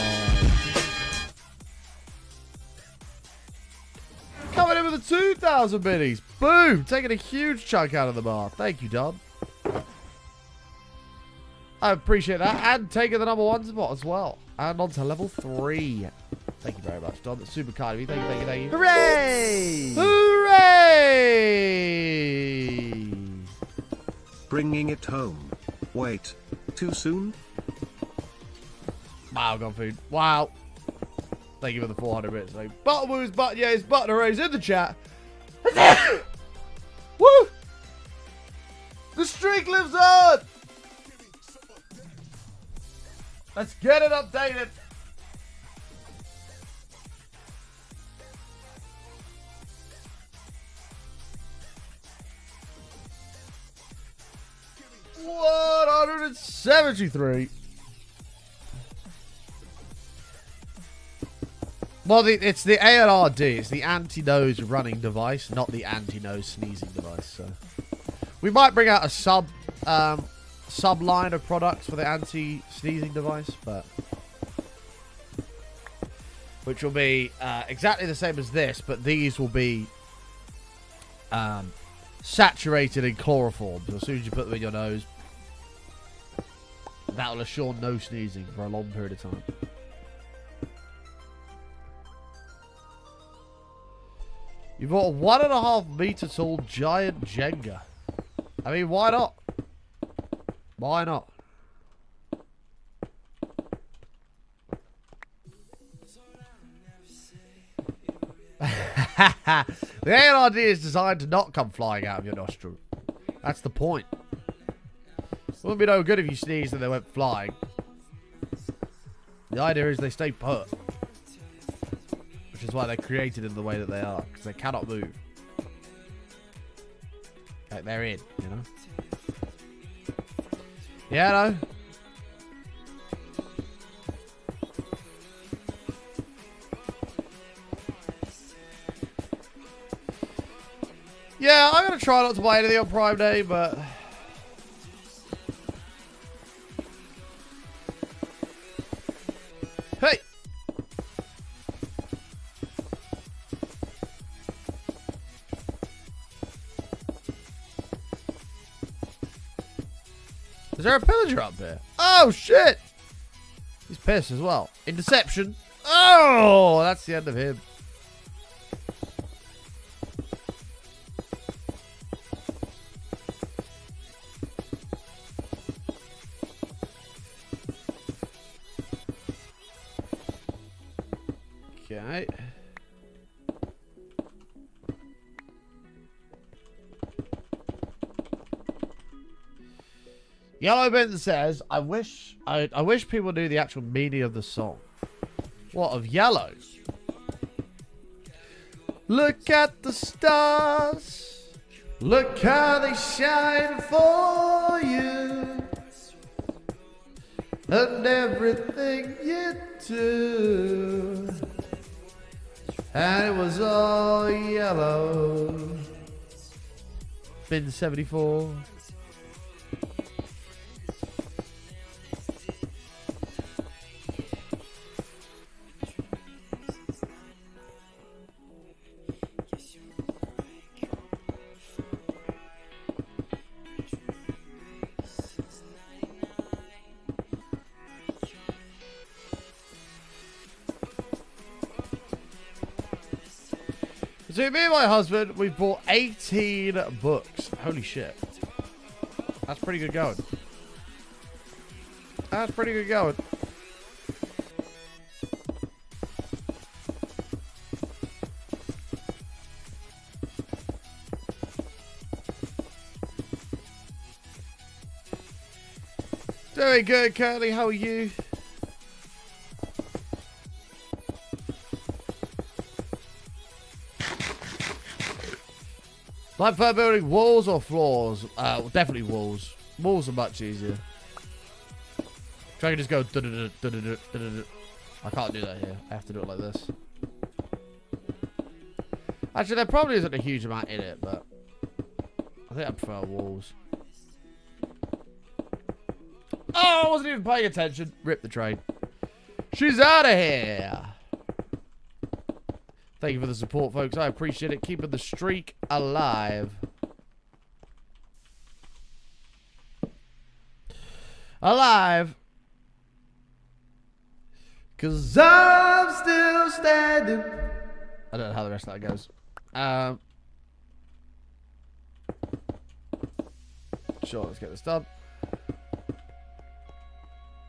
Coming in with the 2,000 minis. Boom! Taking a huge chunk out of the bar. Thank you, Don. I appreciate that. And taking the #1 spot as well. And on to level 3. Thank you very much, Don. That's super kind of you. Thank you, thank you, thank you. Hooray! Hooray! Bringing it home. Wait. Too soon? Wow, gone food. Wow. Thank you for the 400 bits. Like, button woos, button yays, button arrays in the chat. Woo! The streak lives on! Let's get it updated. $173. Well, it's the ALRD. It's the anti-nose running device, not the anti-nose sneezing device. So we might bring out a sub line of products for the anti-sneezing device, but which will be exactly the same as this, but these will be saturated in chloroform. So as soon as you put them in your nose, that will assure no sneezing for a long period of time. You bought a 1.5 meter tall giant Jenga. I mean, why not? Why not? The ALRD is designed to not come flying out of your nostril. That's the point. It wouldn't be no good if you sneezed and they went flying. The idea is they stay put. Which is why they're created in the way that they are. Because they cannot move. Like they're in, you know? Yeah, no. Yeah, I'm going to try not to buy anything on Prime Day, but... Hey! Is there a pillager up there? Oh, shit! He's pissed as well. Interception. Oh, that's the end of him. Okay. Yellow Benton says, I wish people knew the actual meaning of the song. What, of yellow? Look at the stars. Look how they shine for you. And everything you do. And it was all yellow. Been 74. So me and my husband, we've bought 18 books. Holy shit. That's pretty good going. That's pretty good going. Doing good, Curly. How are you? I prefer building walls or floors? Definitely walls. Walls are much easier. Try to just go. I can't do that here. I have to do it like this. Actually, there probably isn't a huge amount in it, but I think I prefer walls. Oh, I wasn't even paying attention. Rip the train. She's out of here. Thank you for the support, folks. I appreciate it. Keeping the streak alive. Alive. 'Cause I'm still standing. I don't know how the rest of that goes. Sure, let's get this done.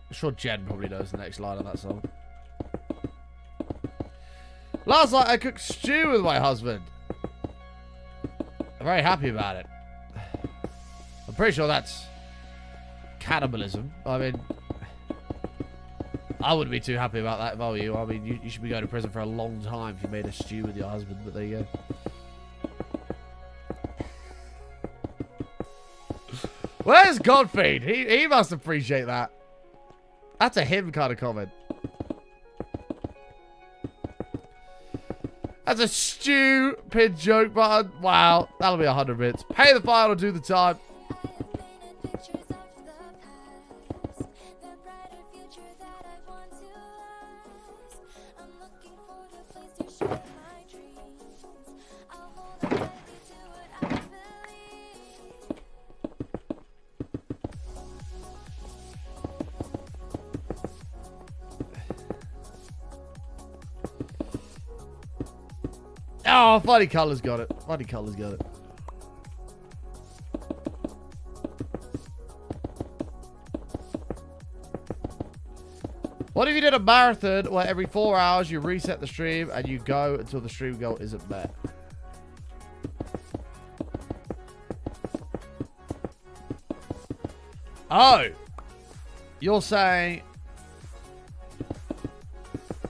I'm sure Jen probably knows the next line of that song. Last night I cooked stew with my husband. I'm very happy about it. I'm pretty sure that's cannibalism. I mean, I wouldn't be too happy about that if I were you. I mean, you should be going to prison for a long time if you made a stew with your husband, but there you go. Where's Godfeed? He must appreciate that. That's a him kind of comment. That's a stupid joke button. Wow, that'll be 100 bits. Pay the fine or do the time. Oh, Funny Colors got it. Funny Colors got it. What if you did a marathon where every 4 hours you reset the stream and you go until the stream goal isn't met? Oh! You're saying...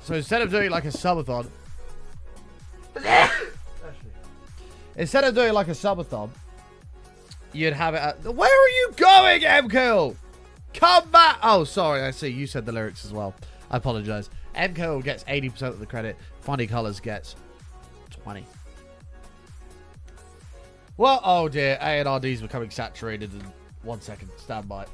So instead of doing like a subathon... Instead of doing like a subathon, you'd have it at... Where are you going, MKill? Come back! Oh, sorry, I see. You said the lyrics as well. I apologize. MKill gets 80% of the credit. Funny Colors gets 20. Well, oh dear. A&RD's becoming saturated in 1 second. Stand by.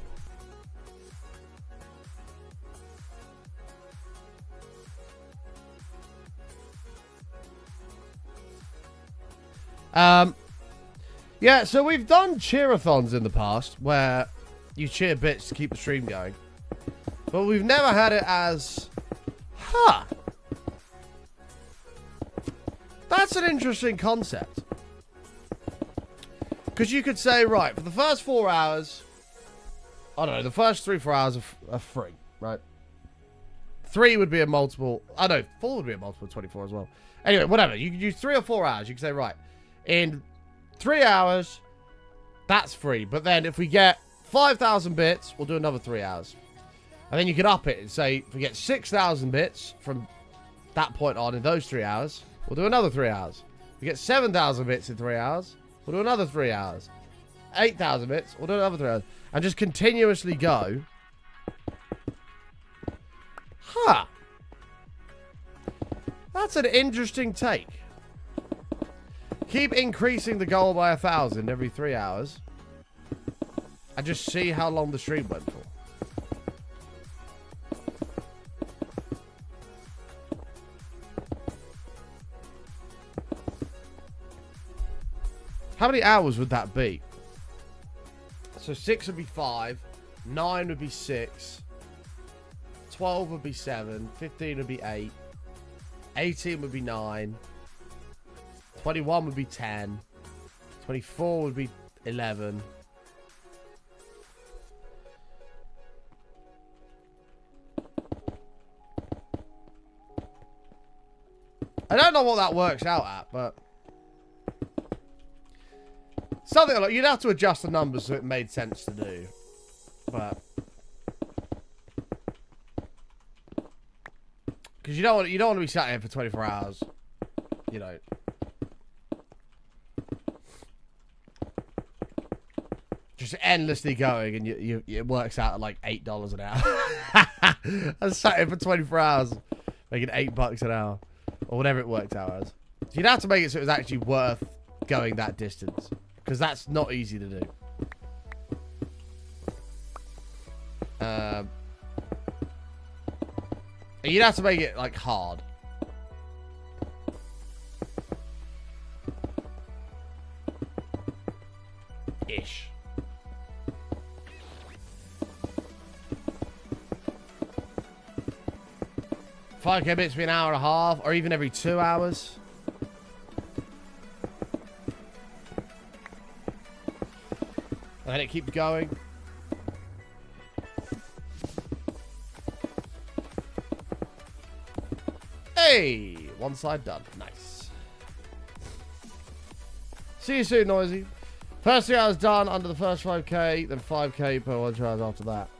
Yeah, so we've done cheerathons in the past where you cheer bits to keep the stream going. But we've never had it as... Huh. That's an interesting concept. Because you could say, right, for the first 4 hours... I don't know, the first 3-4 hours are free, right? 3 would be a multiple... I know, 4 would be a multiple of 24 as well. Anyway, whatever. You could use 3 or 4 hours. You could say, right, in 3 hours, that's free. But then if we get 5,000 bits, we'll do another 3 hours. And then you could up it and say, if we get 6,000 bits from that point on in those 3 hours, we'll do another 3 hours. If we get 7,000 bits in 3 hours, we'll do another 3 hours. 8,000 bits, we'll do another 3 hours. And just continuously go. Huh. That's an interesting take. Keep increasing the goal by 1,000 every 3 hours. And just see how long the stream went for. How many hours would that be? So 6 would be 5. 9 would be 6. 12 would be 7. 15 would be 8. 18 would be 9. 21 would be 10. 24 would be 11. I don't know what that works out at, but... Something like... You'd have to adjust the numbers so it made sense to do. But... Because you don't want to be sat here for 24 hours. You know... Just endlessly going, and it works out at like $8 an hour. I sat here for 24 hours, making $8 an hour, or whatever it worked out as. So you'd have to make it so it was actually worth going that distance, because that's not easy to do. You'd have to make it like hard. Ish. 5k bits be an hour and a half, or even every 2 hours. And then it keeps going. Hey! One side done. Nice. See you soon, Noisy. First 3 hours done under the first 5k, then 5k per 1 hours after that.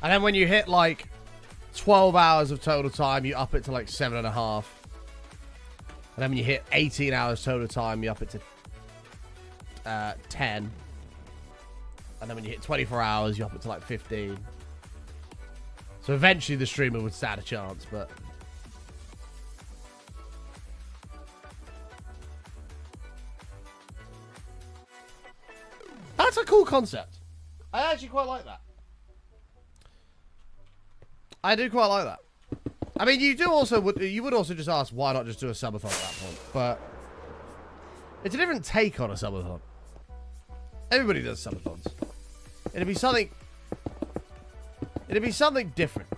And then when you hit like 12 hours of total time, you up it to like 7.5. And then when you hit 18 hours total time, you up it to 10. And then when you hit 24 hours, you up it to like 15. So eventually the streamer would stand a chance, but... That's a cool concept. I actually quite like that. I do quite like that. I mean, you would also just ask why not just do a subathon at that point, but it's a different take on a subathon. Everybody does subathons. It'd be something different.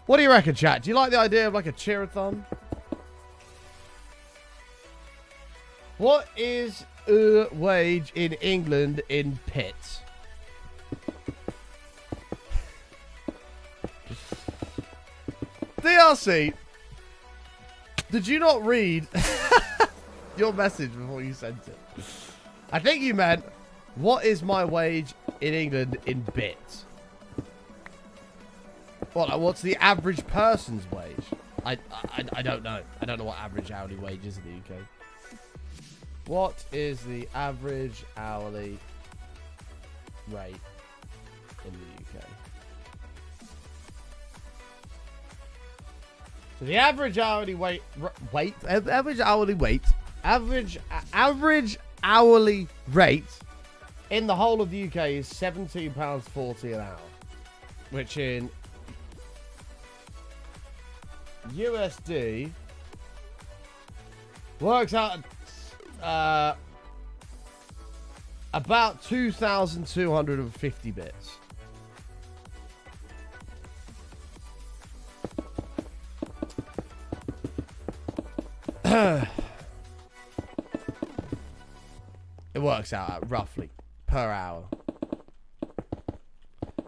What do you reckon, chat? Do you like the idea of like a cheerathon? What is a wage in England in pits? DRC, did you not read your message before you sent it? I think you meant, what is my wage in England in bits? What, like, what's the average person's wage? I don't know. I don't know what average hourly wage is in the UK. What is the average hourly rate in the UK? So the average hourly average hourly rate in the whole of the UK is £17.40 an hour, which in USD works out about 2,250 bits. It works out at roughly per hour.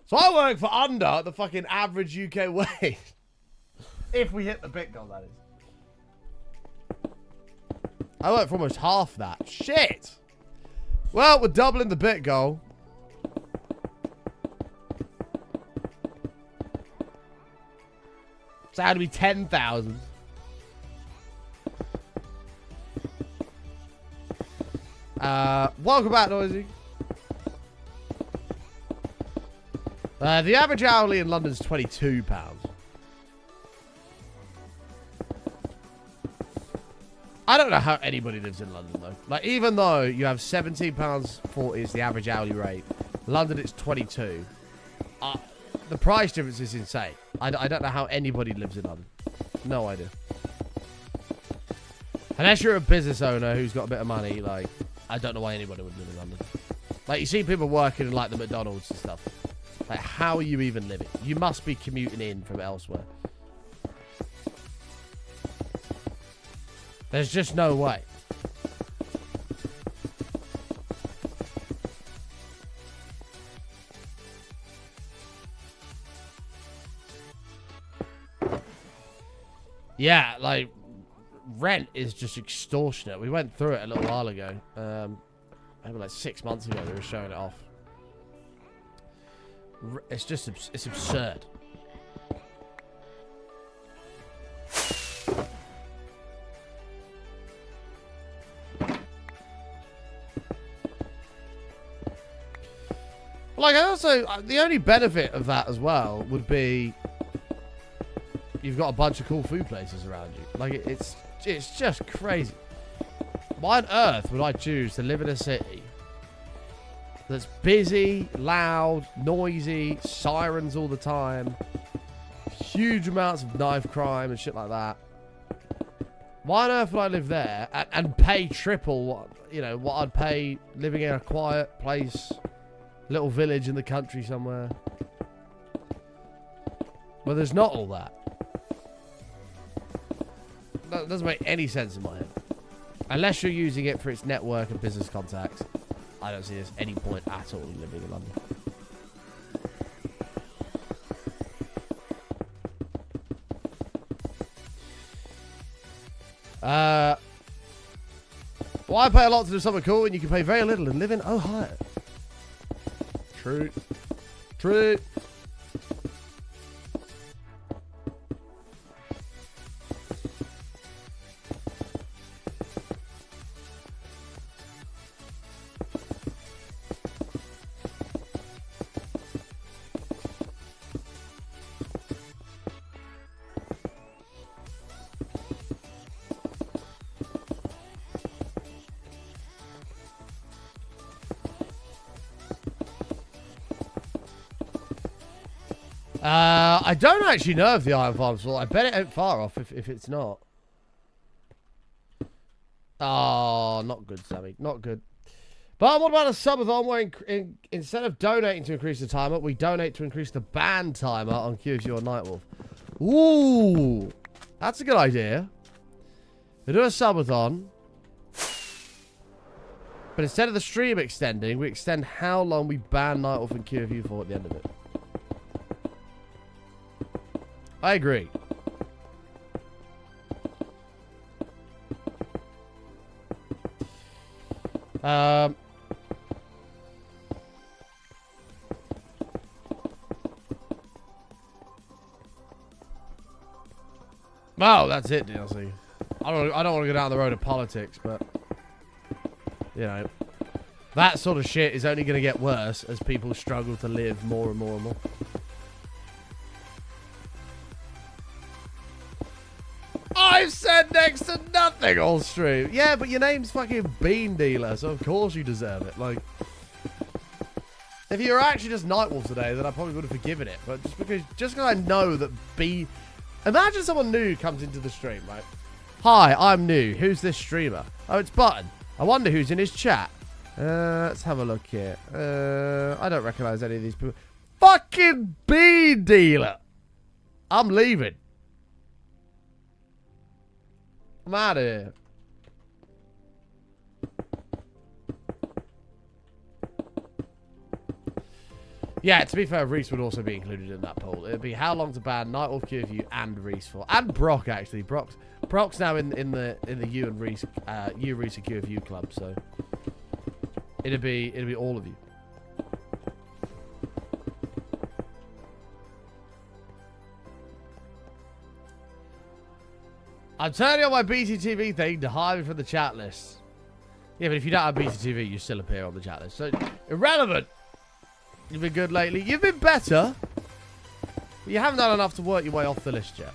So I work for under the fucking average UK wage. If we hit the bit goal, that is. I work for almost half that. Shit! Well, we're doubling the bit goal. So that'd be 10,000. Welcome back, Noisy. The average hourly in London is £22. I don't know how anybody lives in London, though. Like, even though you have £17.40 is the average hourly rate, London it's 22. The price difference is insane. I don't know how anybody lives in London. No idea. Unless you're a business owner who's got a bit of money, like, I don't know why anybody would live in London. Like, you see people working in, like, the McDonald's and stuff. Like, how are you even living? You must be commuting in from elsewhere. There's just no way. Yeah, like, rent is just extortionate. We went through it a little while ago. Maybe like 6 months ago they were showing it off. It's just, it's absurd. Like, I also, the only benefit of that as well would be you've got a bunch of cool food places around you. Like, it's just crazy. Why on earth would I choose to live in a city that's busy, loud, noisy, sirens all the time, huge amounts of knife crime and shit like that? Why on earth would I live there and pay triple what, you know, what I'd pay living in a quiet place, little village in the country somewhere? But there's not all that. That doesn't make any sense in my head. Unless you're using it for its network and business contacts, I don't see there's any point at all in living in London. Why pay a lot to do something cool when you can pay very little and live in Ohio? True. True. I don't actually know if the Iron Farm's full. I bet it ain't far off if it's not. Oh, not good, Sammy. Not good. But what about a subathon where instead of donating to increase the timer, we donate to increase the ban timer on QFU or Nightwolf? Ooh, that's a good idea. We do a subathon, but instead of the stream extending, we extend how long we ban Nightwolf and QFU for at the end of it. I agree. Well, that's it, DLC. I don't want to go down the road of politics, but you know, that sort of shit is only going to get worse as people struggle to live more and more and more. I've said next to nothing all stream. Yeah, but your name's fucking Bean Dealer, so of course you deserve it. Like, if you were actually just Nightwolf today, then I probably would have forgiven it. But just because I know that imagine someone new comes into the stream, right? Hi, I'm new. Who's this streamer? Oh, it's Button. I wonder who's in his chat. Let's have a look here. I don't recognize any of these people. Fucking Bean Dealer. I'm leaving. I'm out of here. Yeah, to be fair, Reese would also be included in that poll. It'd be how long to ban Nightwolf, QFU, and Reese for, and Brock actually. Brock's now in the you and Reese, you Reese and QFU club, so it'd be all of you. I'm turning on my BTTV thing to hide me from the chat list. Yeah, but if you don't have BTTV, you still appear on the chat list. So, irrelevant. You've been good lately. You've been better. But you haven't done enough to work your way off the list yet.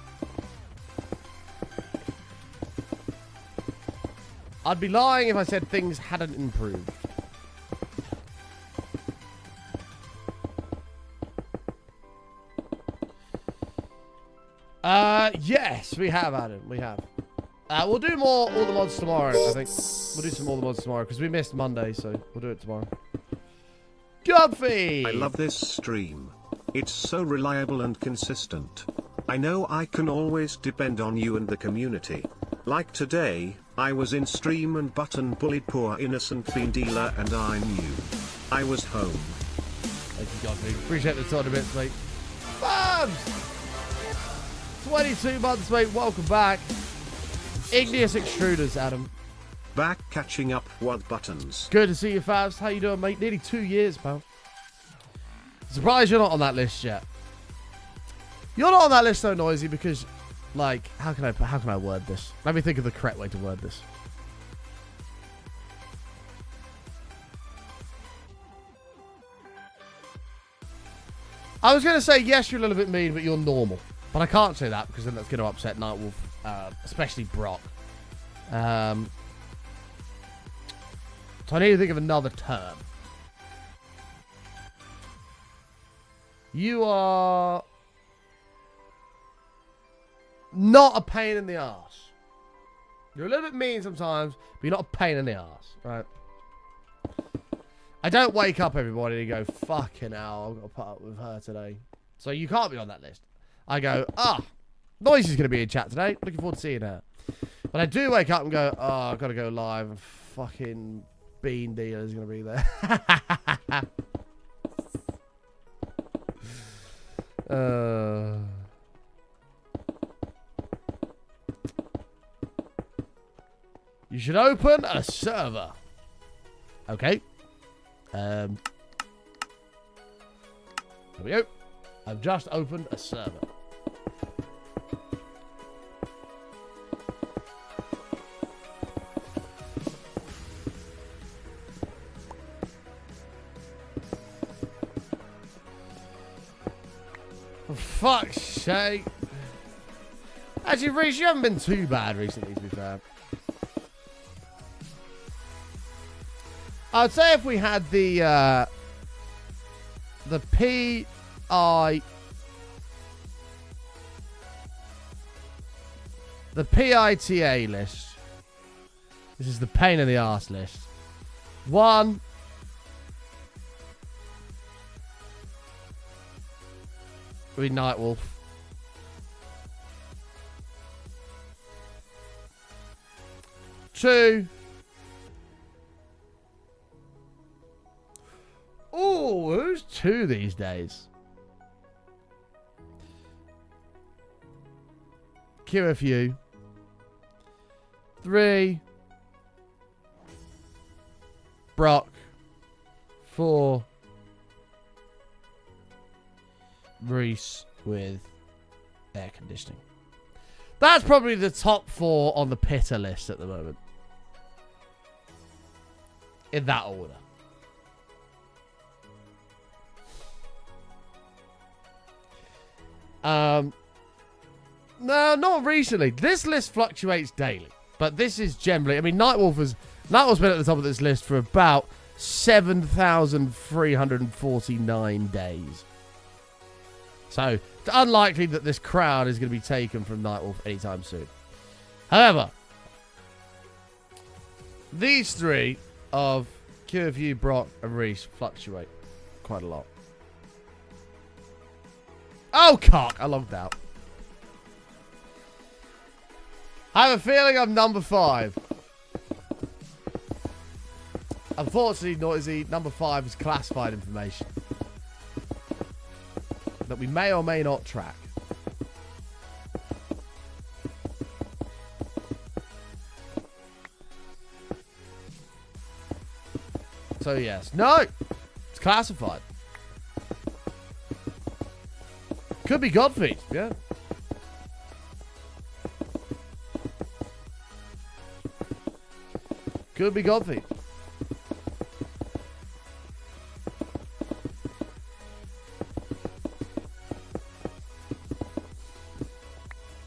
I'd be lying if I said things hadn't improved. Yes, we have, Adam. We have. We'll do more All the Mods tomorrow, I think. We'll do some All the Mods tomorrow, because we missed Monday, so we'll do it tomorrow. Gumpy! I love this stream. It's so reliable and consistent. I know I can always depend on you and the community. Like today, I was in stream and Button bullied poor innocent Bean Dealer and I knew. I was home. Thank you, Gumpy. Appreciate the tournaments, mate. Bubs! 22 months, mate. Welcome back. Igneous Extruders, Adam. Back catching up with Buttons. Good to see you, Fabs. How you doing, mate? Nearly 2 years, pal. Surprised you're not on that list yet. You're not on that list, though, Noisy, because, like, how can I word this? Let me think of the correct way to word this. I was going to say, yes, you're a little bit mean, but you're normal. But I can't say that because then that's going to upset Nightwolf, especially Brock. So I need to think of another term. You are not a pain in the arse. You're a little bit mean sometimes, but you're not a pain in the arse, right? I don't wake up, everybody, and go, fucking hell, I've got to put up with her today. So you can't be on that list. I go, Noisy's going to be in chat today. Looking forward to seeing her. But I do wake up and go, I've got to go live. And fucking Bean Dealer's going to be there. You should open a server. Okay. There we go. I've just opened a server. For fuck's sake. Actually, Reece, you haven't been too bad recently, to be fair. I'd say if we had the PITA list. This is the pain in the arse list. 1. Would be Nightwolf. 2. Oh, who's 2 these days? QFU. 3. Brock. 4. Reece with air conditioning. That's probably the top 4 on the pitter list at the moment. In that order. No, not recently. This list fluctuates daily. But this is generally... I mean, Nightwolf's been at the top of this list for about 7,349 days. So, it's unlikely that this crowd is going to be taken from Nightwolf anytime soon. However, these 3 of QFU, Brock, and Reece fluctuate quite a lot. Oh, cock! I logged out. I have a feeling I'm number 5. Unfortunately, Noisy, number 5 is classified information that we may or may not track. So, yes. No! It's classified. Could be Godfeed, yeah. Could be Godfeed.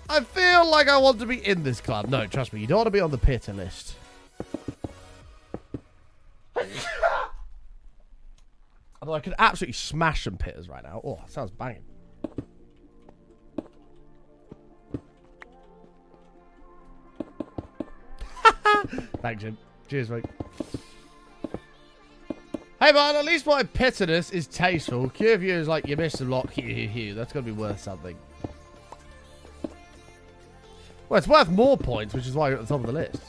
I feel like I want to be in this club. No, trust me, you don't want to be on the pitter list. Although I could absolutely smash some pitters right now. Oh, that sounds banging. Thanks, Jim. Cheers, mate. Hey, man, at least my pitterness is tasteful. QFU is like, you missed a lot. That's going to be worth something. Well, it's worth more points, which is why you're at the top of the list.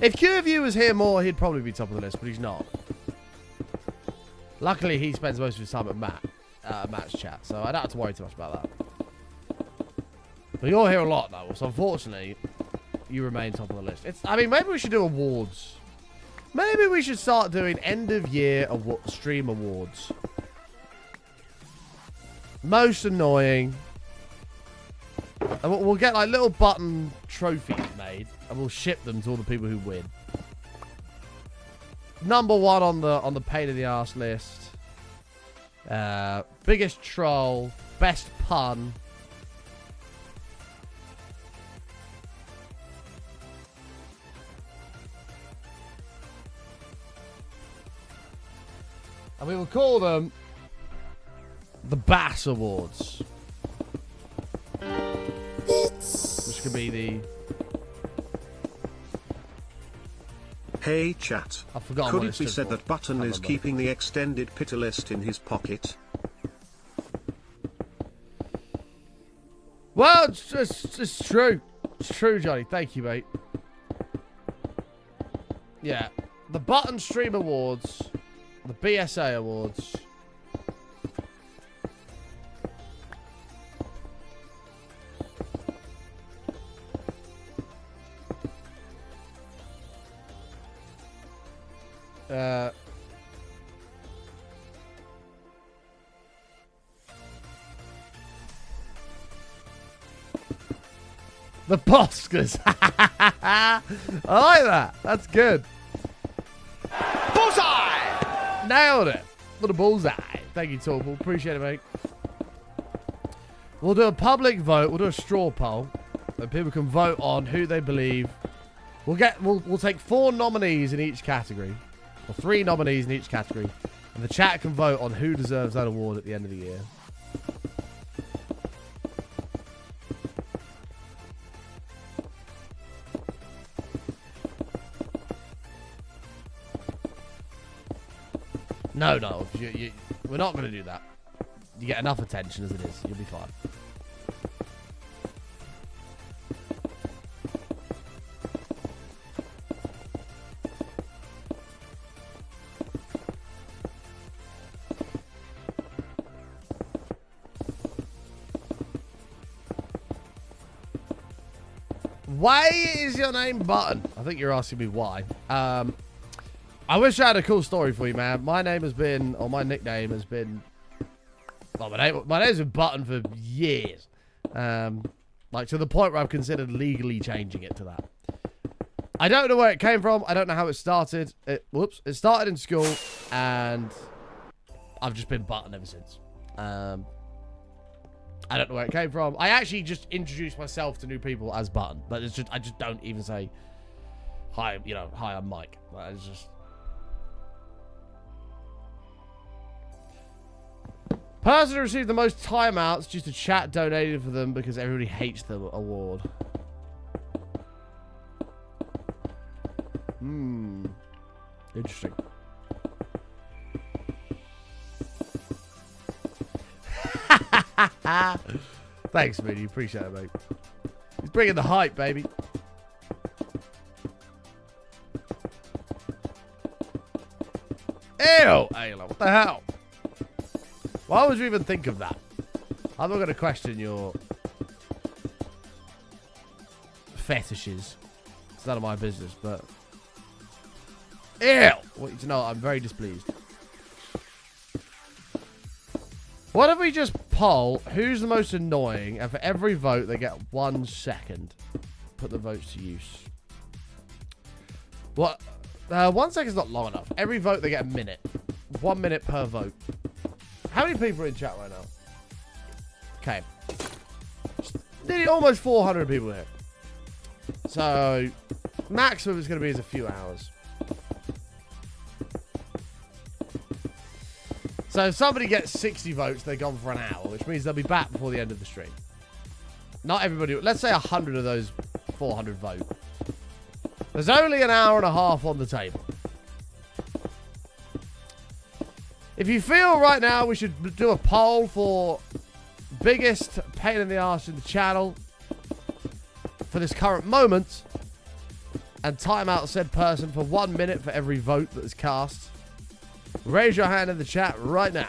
If QFU was here more, he'd probably be top of the list, but he's not. Luckily, he spends most of his time at Matt's chat, so I don't have to worry too much about that. But you're here a lot, though, so unfortunately... you remain top of the list. I mean, maybe we should do awards. Maybe we should start doing end-of-year stream awards. Most annoying. And we'll get, like, little button trophies made, and we'll ship them to all the people who win. Number 1 on the pain in the arse list. Biggest troll. Best pun. And we will call them the Bass Awards. Which could be the... Hey chat. I've forgotten Could what it be stood said for. that Button Can't is remember. keeping the extended pitter list in his pocket? Well, it's true. It's true, Johnny. Thank you, mate. Yeah. The Button Stream Awards. The BSA Awards. The Boskers. I like that. That's good. Bullseye! Nailed it. Little bullseye. Thank you, Torval. Appreciate it, mate. We'll do a public vote. We'll do a straw poll. And people can vote on who they believe. We'll take 4 nominees in each category. Or 3 nominees in each category. And the chat can vote on who deserves that award at the end of the year. No, we're not going to do that. You get enough attention as it is. You'll be fine. Why is your name Button? I think you're asking me why. I wish I had a cool story for you, man. My name has been, or my nickname has been, well, my name's been Button for years. Like, to the point where I've considered legally changing it to that. I don't know where it came from. I don't know how it started. It started in school, and I've just been Button ever since. I don't know where it came from. I actually just introduce myself to new people as Button. But it's just, I just don't even say, hi, hi, I'm Mike. Like, it's just... Person who received the most timeouts due to chat donated for them because everybody hates the award. Interesting. Thanks, Moody. Appreciate it, mate. He's bringing the hype, baby. Ew! Ayla, what the hell? Why would you even think of that? I'm not going to question your fetishes. It's none of my business, but... Ew! Want you to know I'm very displeased. What if we just poll who's the most annoying, and for every vote they get 1 second. Put the votes to use. What? 1 second's not long enough. Every vote they get a minute. 1 minute per vote. How many people are in chat right now? Okay. Nearly almost 400 people here. So, maximum is going to be is a few hours. So, if somebody gets 60 votes, they're gone for an hour, which means they'll be back before the end of the stream. Not everybody. Let's say 100 of those 400 vote. There's only an hour and a half on the table. If you feel right now we should do a poll for biggest pain in the arse in the channel for this current moment and time out said person for 1 minute for every vote that is cast, raise your hand in the chat right now.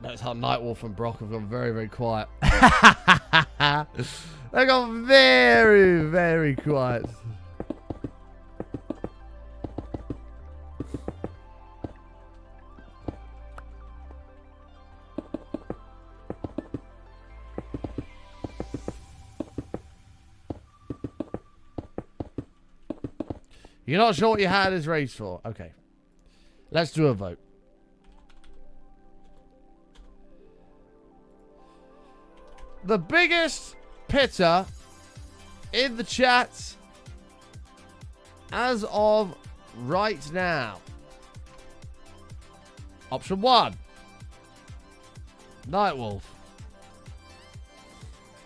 Notice how Nightwolf and Brock have gone very, very quiet. They got very, very quiet. You're not sure what your hand is raised for? Okay. Let's do a vote. The biggest pitter in the chat as of right now. Option 1. Nightwolf.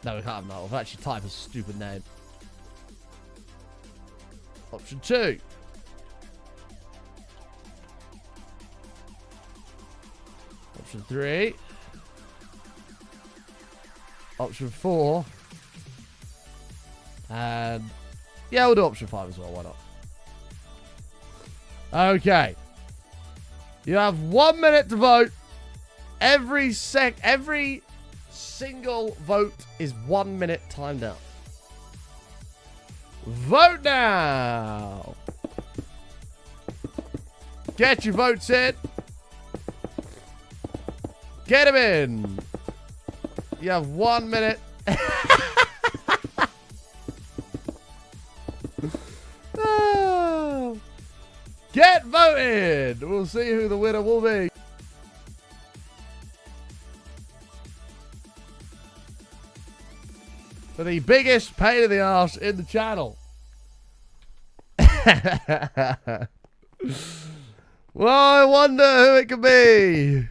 No, we can't have Nightwolf. Actually, type a stupid name. Option 2. Option 3. Option 4. And yeah, we'll do option 5 as well. Why not? Okay. You have 1 minute to vote. Every single vote is 1 minute timed out. Vote now. Get your votes in. Get them in. You have 1 minute. Oh. Get voted. We'll see who the winner will be. For the biggest pain in the arse in the channel. Well, I wonder who it could be.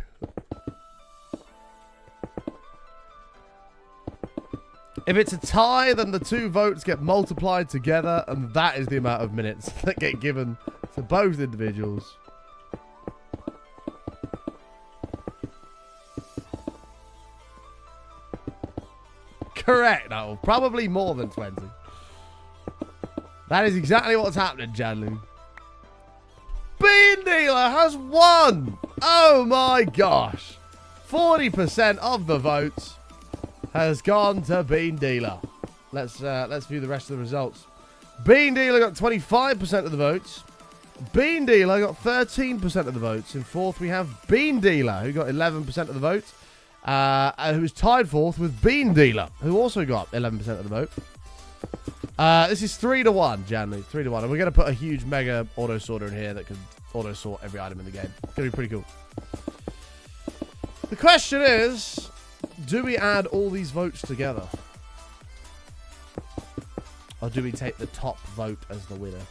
If it's a tie, then the 2 votes get multiplied together, and that is the amount of minutes that get given to both individuals. Correct. No, probably more than 20. That is exactly what's happening, Janlu. Bean Dealer has won. Oh my gosh. 40% of the votes has gone to Bean Dealer. Let's view the rest of the results. Bean Dealer got 25% of the votes. Bean Dealer got 13% of the votes. In fourth, we have Bean Dealer, who got 11% of the votes. Who was tied fourth with Bean Dealer, who also got 11% of the vote. This is 3-1, Janley. 3-1. And we're going to put a huge mega auto sorter in here that can auto sort every item in the game. It's going to be pretty cool. The question is, do we add all these votes together? Or do we take the top vote as the winner?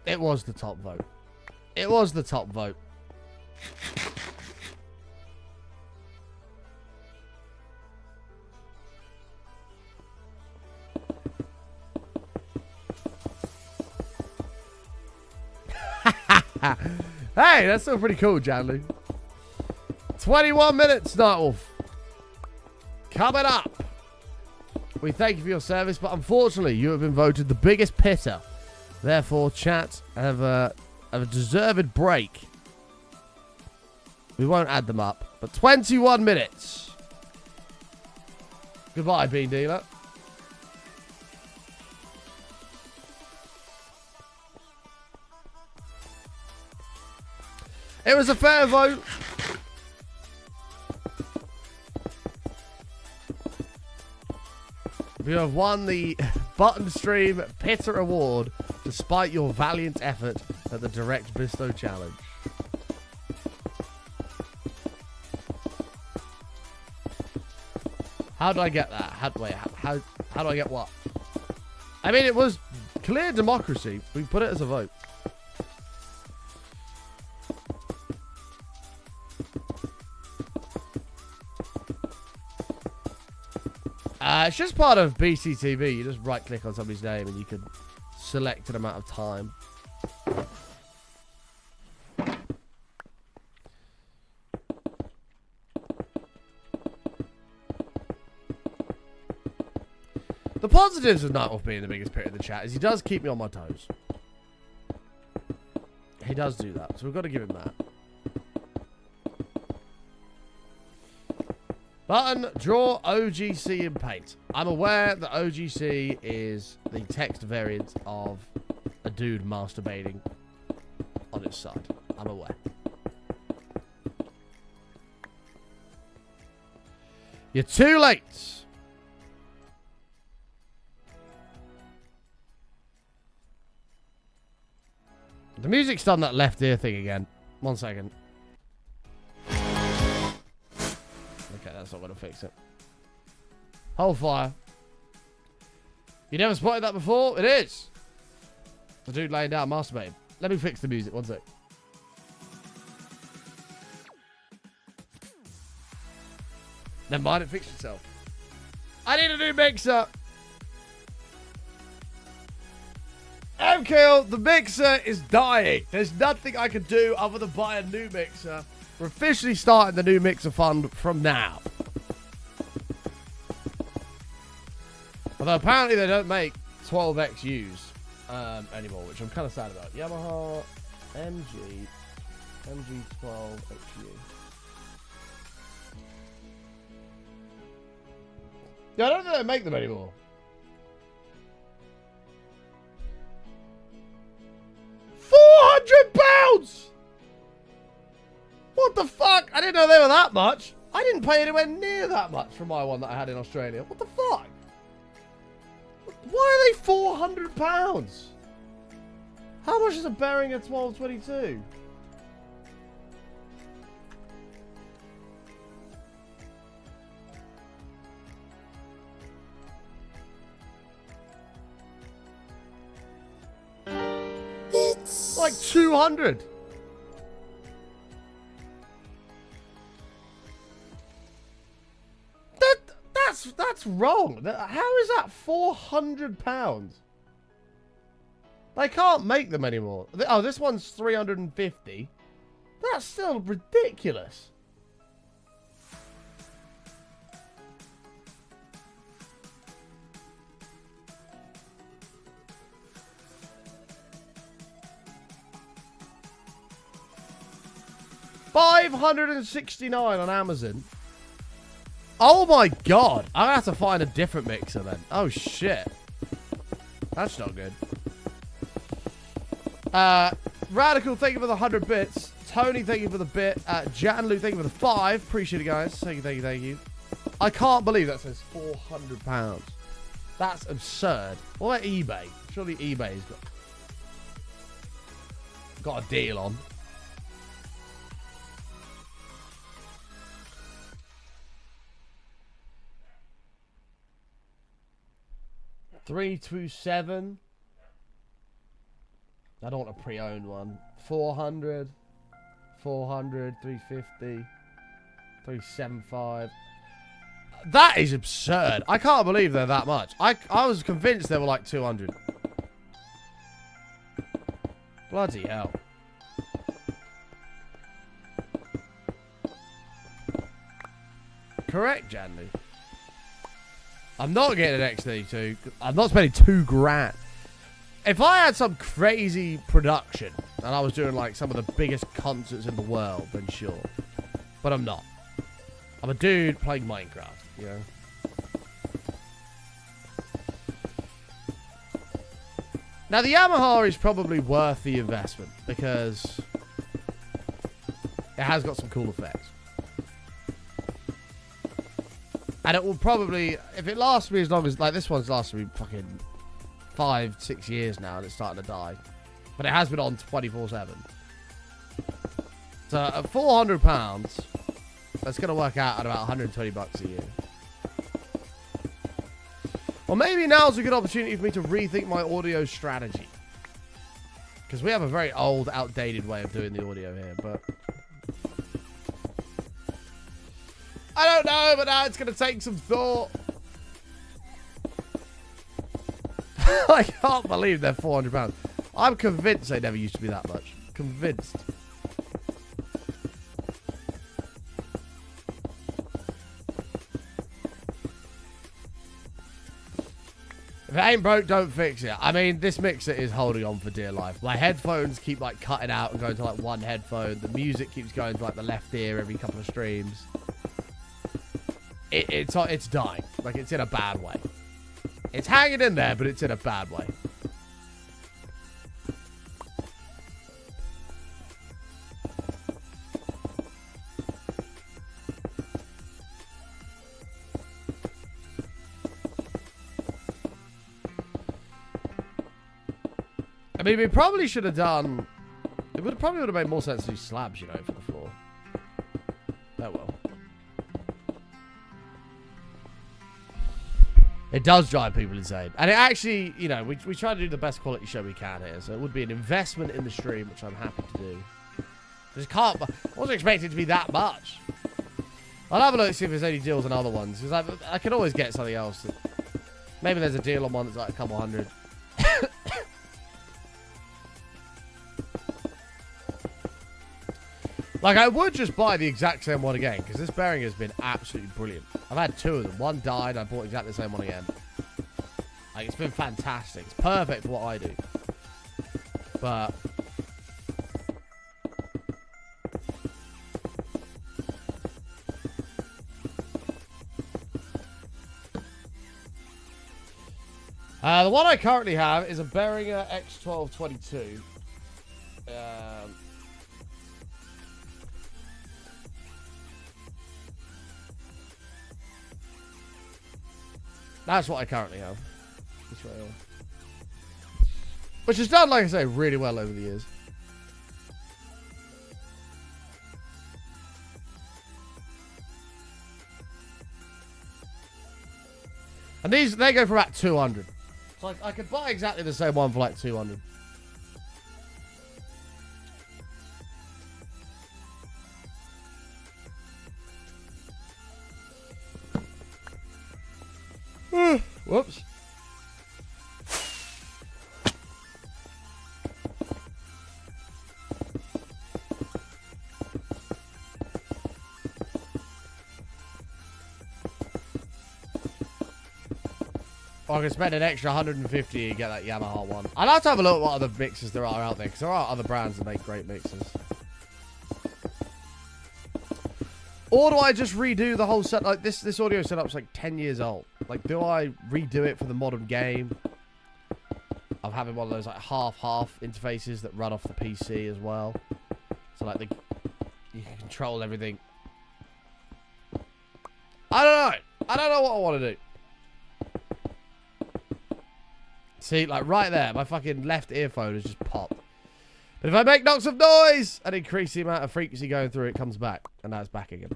It was the top vote. It was the top vote. Hey, that's still pretty cool, Janley. 21 minutes, Nightwolf. Coming up. We thank you for your service, but unfortunately, you have been voted the biggest pitter. Therefore, chat have a deserved break. We won't add them up, but 21 minutes. Goodbye, Bean Dealer. It was a fair vote. You have won the Button Stream Pitter Award despite your valiant effort at the Direct Bestow Challenge. How do I get that? How do I get what? I mean, it was clear democracy. We put it as a vote. It's just part of BCTV. You just right-click on somebody's name and you can select an amount of time. The positives of Nightwolf being the biggest pitter in the chat is he does keep me on my toes. He does do that, so we've got to give him that. Button, draw OGC in paint. I'm aware that OGC is the text variant of a dude masturbating on its side. I'm aware. You're too late. The music's done that left ear thing again. 1 second. Okay, that's not going to fix it. Hold fire. You never spotted that before? It is. The dude laying down masturbating. Let me fix the music. 1 sec. Never mind, it fixed itself. I need a new mixer. MKL, the mixer is dying. There's nothing I can do other than buy a new mixer. We're officially starting the new mixer fund from now. Although apparently they don't make 12XUs anymore, which I'm kind of sad about. Yamaha MG12XU. Yeah, I don't think they make them anymore. £400! What the fuck? I didn't know they were that much. I didn't pay anywhere near that much for my one that I had in Australia. What the fuck? Why are they £400? How much is a bearing at 1222? Like 200. That's wrong. How is that £400? They can't make them anymore. Oh, this one's 350. That's still ridiculous. $569 on Amazon. Oh my god. I'm gonna have to find a different mixer then. Oh shit. That's not good. Radical, thank you for the 100 bits. Tony, thank you for the bit. Janlu, thank you for the 5. Appreciate it, guys. Thank you, thank you, thank you. I can't believe that says £400. That's absurd. What about eBay? Surely eBay's got a deal on. $327. I don't want a pre-owned one. 400, 400, 350, 375. That is absurd. I can't believe they're that much. I was convinced they were like 200. Bloody hell. Correct, Janley. I'm not getting an X32. I'm not spending $2,000. If I had some crazy production and I was doing like some of the biggest concerts in the world, then sure. But I'm not. I'm a dude playing Minecraft, you know. Now the Yamaha is probably worth the investment because it has got some cool effects. And it will probably, if it lasts me as long as, like this one's lasted me fucking 5-6 years now and it's starting to die. But it has been on 24/7. So at £400, that's going to work out at about $120 a year. Well, maybe now's a good opportunity for me to rethink my audio strategy. Because we have a very old, outdated way of doing the audio here, but I don't know, but now it's going to take some thought. I can't believe they're £400. I'm convinced they never used to be that much. Convinced. If it ain't broke, don't fix it. I mean, this mixer is holding on for dear life. My headphones keep like cutting out and going to like one headphone. The music keeps going to like the left ear every couple of streams. It's dying. Like, it's in a bad way. It's hanging in there, but it's in a bad way. I mean, we probably should have done... It probably would have made more sense to do slabs, you know, for the floor. Oh well. It does drive people insane. And it actually, you know, we try to do the best quality show we can here. So it would be an investment in the stream, which I'm happy to do. Just can't... I wasn't expecting it to be that much. I'll have a look to see if there's any deals on other ones. Because I can always get something else. Maybe there's a deal on one that's like a couple hundred. Like, I would just buy the exact same one again, because this bearing has been absolutely brilliant. I've had two of them. One died, I bought exactly the same one again. Like, it's been fantastic. It's perfect for what I do. But... the one I currently have is a Behringer X1222. That's what I currently have. Which has done, like I say, really well over the years. And these, they go for about 200. So I could buy exactly the same one for like 200. Whoops. I can spend an extra 150 and get that Yamaha one. I'd like to have a look at what other mixers there are out there, because there are other brands that make great mixers. Or do I just redo the whole set? Like, this audio setup's like 10 years old. Like, do I redo it for the modern game? I'm having one of those like half-half interfaces that run off the PC as well. So like you can control everything. I don't know. I don't know what I want to do. See, like right there, my fucking left earphone has just popped. But if I make knocks of noise and increase the amount of frequency going through, it comes back. And now it's back again.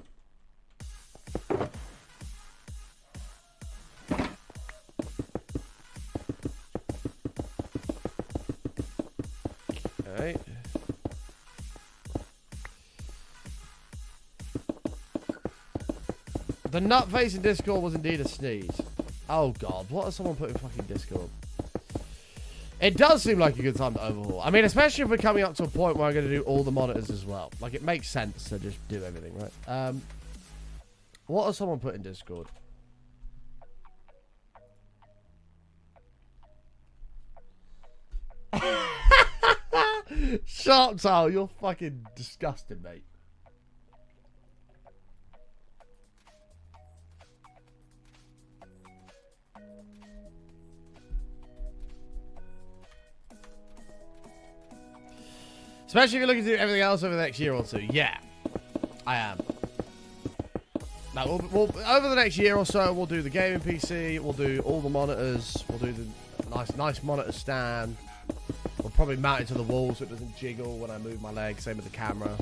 Okay. The nut face in Discord was indeed a sneeze. Oh god, what has someone put in fucking Discord? It does seem like a good time to overhaul. I mean, especially if we're coming up to a point where I'm going to do all the monitors as well. Like, it makes sense to just do everything, right? What has someone put in Discord? Sharp Tile, you're fucking disgusting, mate. Especially if you're looking to do everything else over the next year or two. Yeah, I am. Now, we'll over the next year or so, we'll do the gaming PC. We'll do all the monitors. We'll do the nice monitor stand. We'll probably mount it to the wall so it doesn't jiggle when I move my leg. Same with the camera.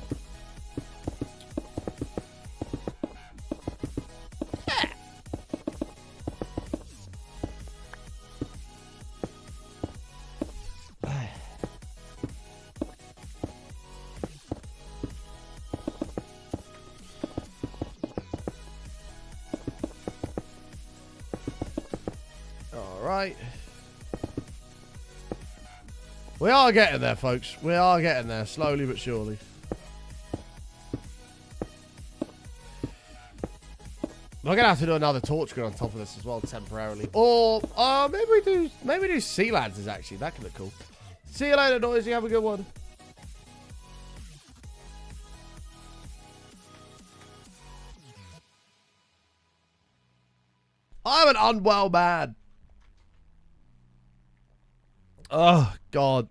We are getting there, folks. We are getting there, slowly but surely. We're gonna have to do another torch grid on top of this as well, temporarily. Or maybe we do sea lanterns actually. That could look cool. See you later, Noisy. Have a good one. I'm an unwell man. Oh, God.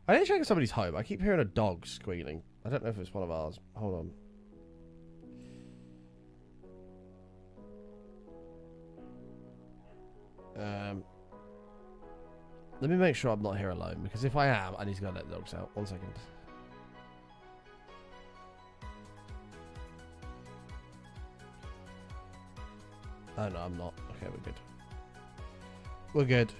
I need to check if somebody's home. I keep hearing a dog squealing. I don't know if it's one of ours. Hold on. Let me make sure I'm not here alone, because if I am, I need to go let the dogs out. 1 second. Oh, no, I'm not. Okay, we're good. We're good.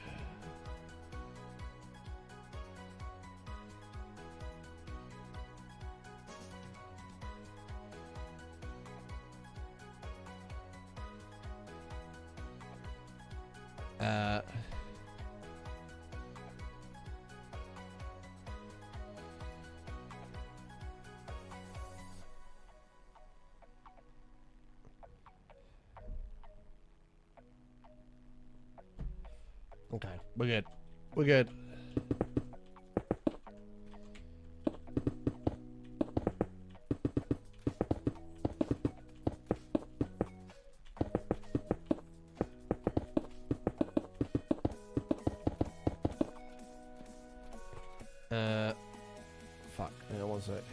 Okay, we're good. We're good. Fuck. Hang on 1 sec.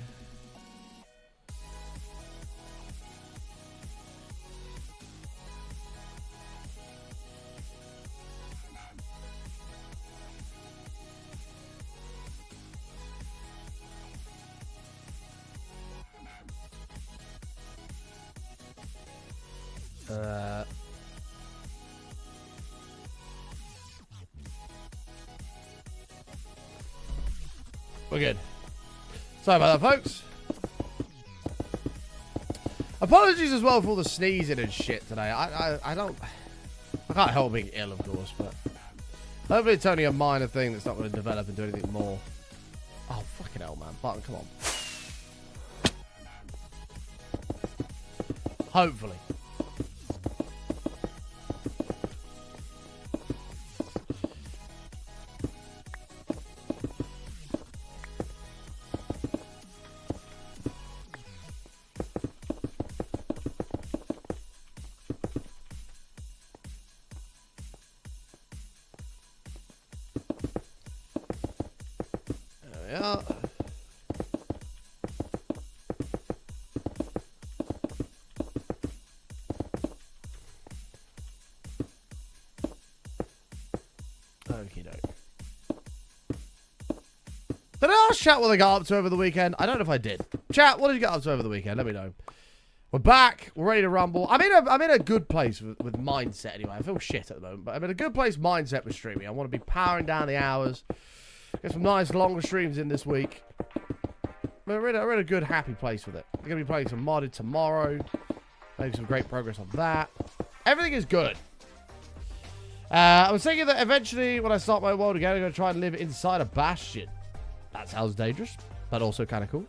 We're good. Sorry about that, folks. Apologies as well for all the sneezing and shit today. I can't help being ill, of course, but hopefully it's only a minor thing that's not going to develop into anything more. Oh, fucking hell, man. Button, come on. Hopefully. Yeah. Okie doke. Did I ask chat what they got up to over the weekend? I don't know if I did. Chat, what did you get up to over the weekend? Let me know. We're back. We're ready to rumble. I'm in a good place with mindset anyway. I feel shit at the moment, but I'm in a good place mindset with streaming. I want to be powering down the hours. Get some nice longer streams in this week. We're in a good, happy place with it. We're going to be playing some modded tomorrow. Making some great progress on that. Everything is good. I was thinking that eventually, when I start my world again, I'm going to try and live inside a bastion. That sounds dangerous, but also kind of cool.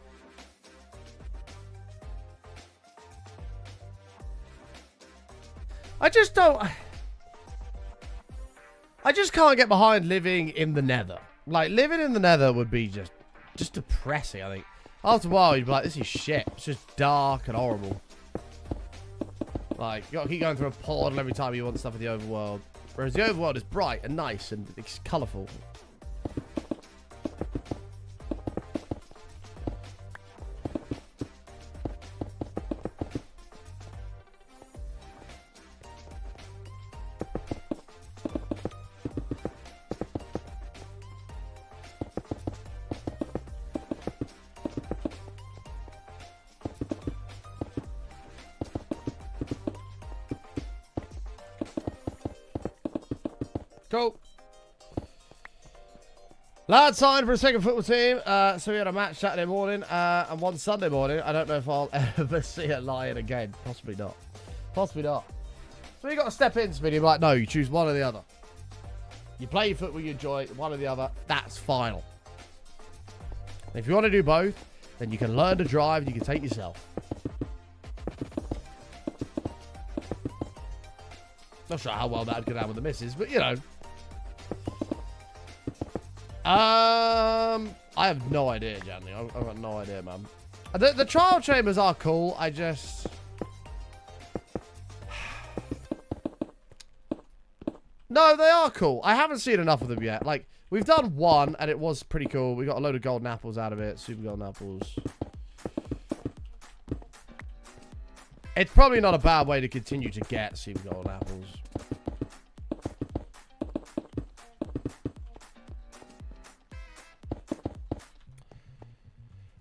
I just can't get behind living in the nether. Like, living in the nether would be just depressing, I think. After a while, you'd be like, this is shit. It's just dark and horrible. Like, you gotta keep going through a portal every time you want stuff in the overworld. Whereas the overworld is bright and nice and it's colourful. Cool. Lad signed for a second football team, so we had a match Saturday morning and one Sunday morning. I don't know if I'll ever see a lion again. Possibly not. Possibly not. So you got to step in, Speedy, and be like, no, you choose one or the other. You play your football, you enjoy one or the other. That's final. If you want to do both, then you can learn to drive and you can take yourself. Not sure how well that would go down with the missus, but you know. I have no idea, Janley. I've got no idea, man. The trial chambers are cool. I just... No, they are cool. I haven't seen enough of them yet. Like, we've done one, and it was pretty cool. We got a load of golden apples out of it. Super golden apples. It's probably not a bad way to continue to get super golden apples.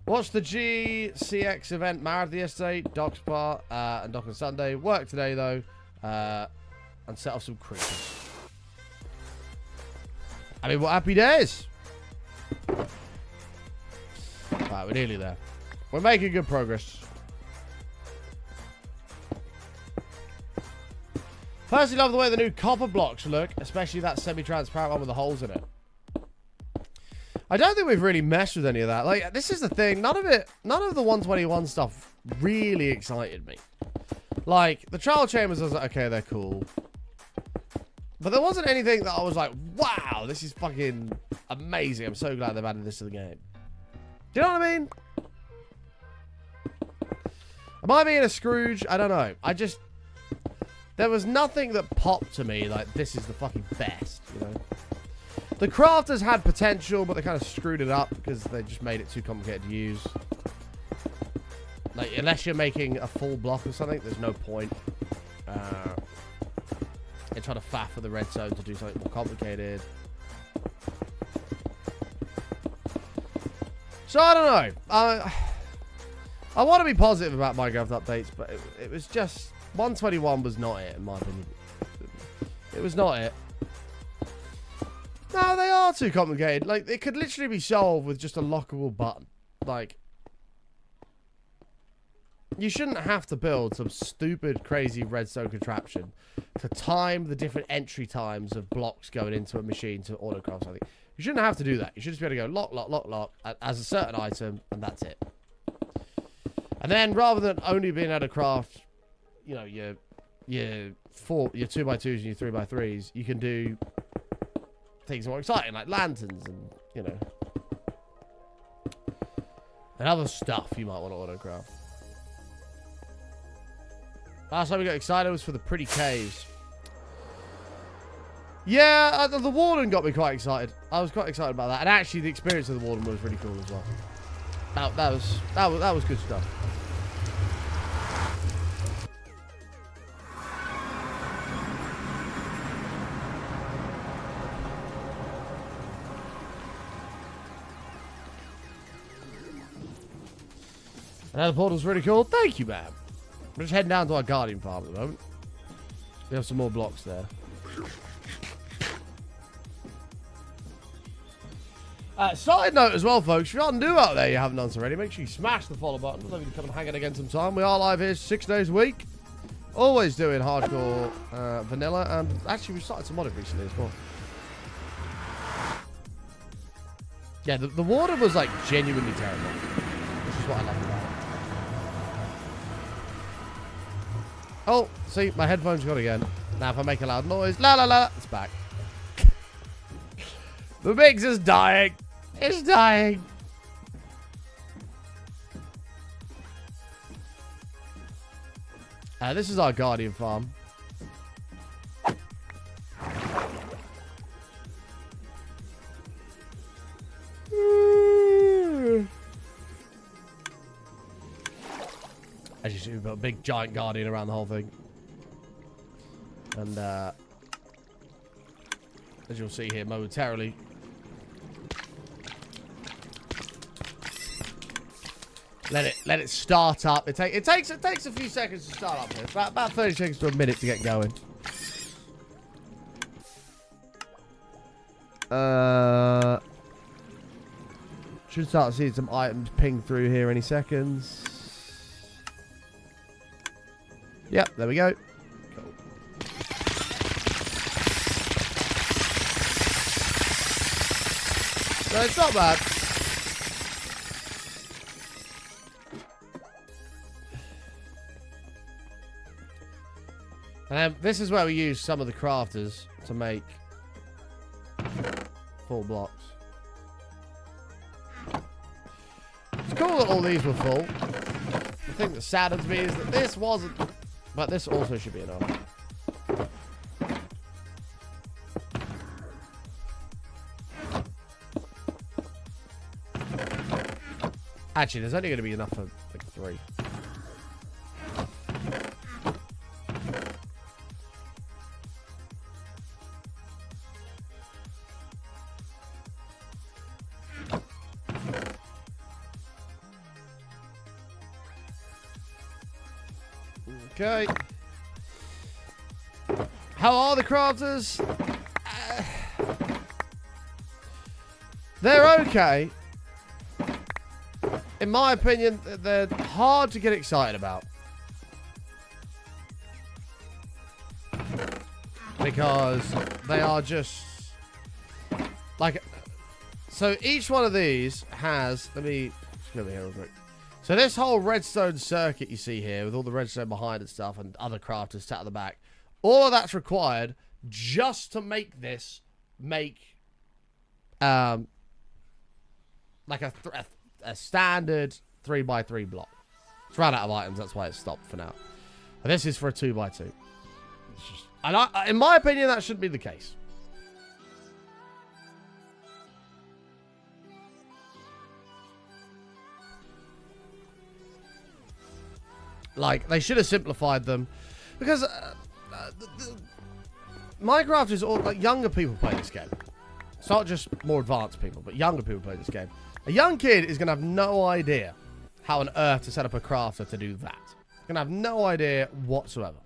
Watched the GCX event marathon yesterday. Doc's part and Doc on Sunday. Work today though, and set off some creatures. I mean, what happy days? Right, we're nearly there. We're making good progress. Personally, love the way the new copper blocks look, especially that semi-transparent one with the holes in it. I don't think we've really messed with any of that. Like, this is the thing. None of the 121 stuff really excited me. Like, the trial chambers, I was like, okay, they're cool. But there wasn't anything that I was like, wow, this is fucking amazing. I'm so glad they've added this to the game. Do you know what I mean? Am I being a Scrooge? I don't know. There was nothing that popped to me like, this is the fucking best, you know? The crafters had potential, but they kind of screwed it up because they just made it too complicated to use. Like, unless you're making a full block or something, there's no point. They try to faff with the red zone to do something more complicated. So, I don't know. I want to be positive about Minecraft updates, but it was just... 121 was not it, in my opinion. It was not it. No, they are too complicated. Like, it could literally be solved with just a lockable button. Like, you shouldn't have to build some stupid, crazy redstone contraption to time the different entry times of blocks going into a machine to autocraft something. You shouldn't have to do that. You should just be able to go lock, lock, lock, lock as a certain item, and that's it. And then, rather than only being able to craft, you know, your 2x2s and your 3x3s, you can do things more exciting, like lanterns and, you know, and other stuff you might want to autocraft. Last time we got excited was for the pretty caves. Yeah, the warden got me quite excited. I was quite excited about that, and actually the experience of the warden was really cool as well. That was good stuff. And the portal's really cool. Thank you, man. We're just heading down to our guardian farm at the moment. We have some more blocks there. Side note as well, folks. If you're not new out there, you haven't done so already, make sure you smash the follow button. I'd love you to come and hang out again sometime. We are live here 6 days a week. Always doing hardcore vanilla. And actually, we started some modded recently as well. Yeah, the water was like genuinely terrible. Which is what I love about it. Oh, see, my headphones gone again. Now, if I make a loud noise, la la la, it's back. The mix is dying. It's dying. This is our guardian farm. As you see, we've got a big giant guardian around the whole thing. And as you'll see here momentarily, let it start up. It takes a few seconds to start up here. It's about 30 seconds to a minute to get going. Should start seeing some items ping through here any seconds. Yep, there we go. Cool. So it's not bad. And this is where we use some of the crafters to make full blocks. It's cool that all these were full. The thing that saddens me is that this wasn't. But this also should be enough. Actually, there's only going to be enough for like 3. Okay. How are the crafters? They're okay. In my opinion, they're hard to get excited about. Because they are just... like... So each one of these has... Let me just go over here real quick. So this whole redstone circuit you see here, with all the redstone behind and stuff, and other crafters sat at the back, all of that's required just to make this like a standard 3x3 block. It's run out of items, that's why it stopped for now. And this is for a 2x2. It's just, and in my opinion, that shouldn't be the case. Like, they should have simplified them. Because Minecraft is all, like, younger people play this game. It's not just more advanced people, but younger people play this game. A young kid is going to have no idea how on earth to set up a crafter to do that. Going to have no idea whatsoever.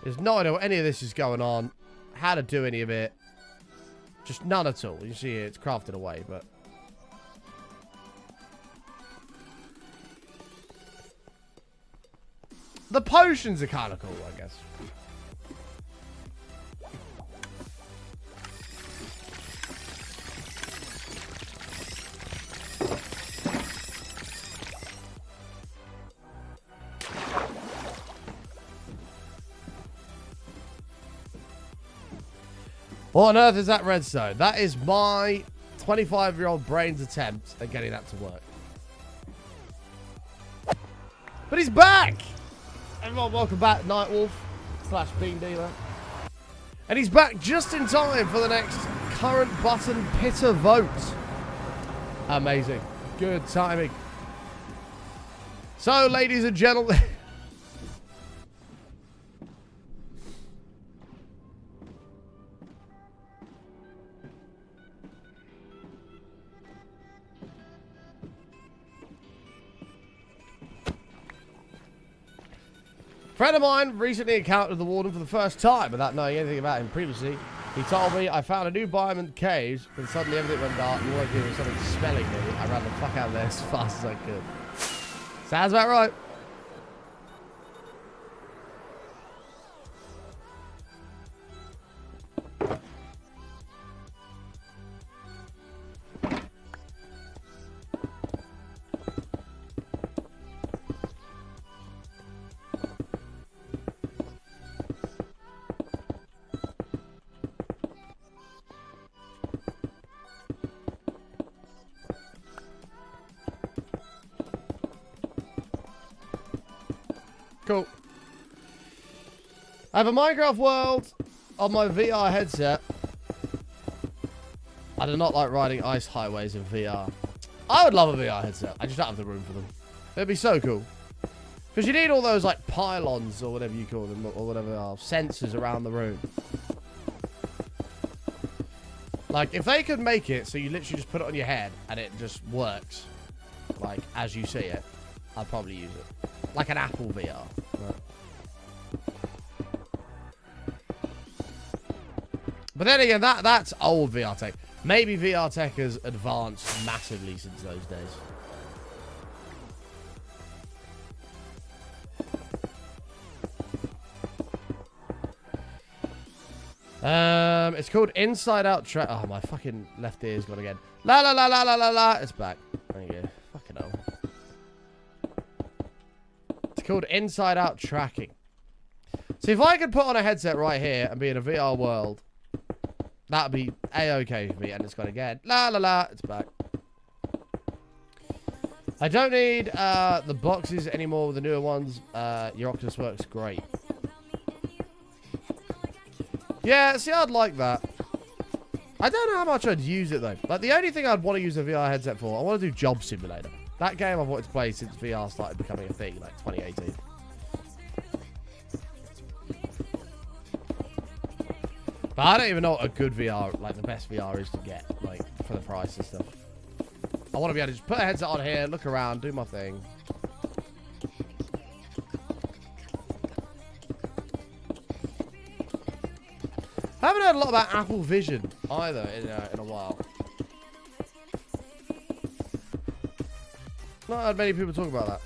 There's no idea what any of this is going on, how to do any of it. Just none at all. You see it's crafted away, but... The potions are kind of cool, I guess. What on earth is that redstone? That is my 25-year-old brain's attempt at getting that to work. But he's back! Everyone, welcome back, Nightwolf / Bean Dealer. And he's back just in time for the next current button pitter vote. Amazing. Good timing. So, ladies and gentlemen... A friend of mine recently encountered the warden for the first time without knowing anything about him previously. He told me, I found a new biome in the caves, but suddenly everything went dark and working with something smelling me. I ran the fuck out of there as fast as I could. Sounds about right. Cool. I have a Minecraft world on my VR headset. I do not like riding ice highways in VR. I would love a VR headset. I just don't have the room for them. It'd be so cool. Because you need all those like pylons or whatever you call them, or whatever are sensors around the room. Like if they could make it so you literally just put it on your head and it just works, like as you see it, I'd probably use it. Like an Apple VR. Right. But then again, that's old VR tech. Maybe VR tech has advanced massively since those days. It's called Inside Out Track. Oh, my fucking left ear's gone again. La la la la la la la. It's back. There you go. Fucking hell. It's called Inside Out Tracking. See, if I could put on a headset right here and be in a VR world, that'd be a-okay for me. And it's gone again. La la la. It's back. I don't need the boxes anymore with the newer ones. Your Octopus works great. Yeah, see, I'd like that. I don't know how much I'd use it, though. Like, the only thing I'd want to use a VR headset for, I want to do Job Simulator. That game I've wanted to play since VR started becoming a thing, like 2018. But I don't even know what a good VR, like the best VR is to get, like, for the price and stuff. I want to be able to just put a headset on here, look around, do my thing. heard a lot about Apple Vision either in a while. Not heard many people talk about that.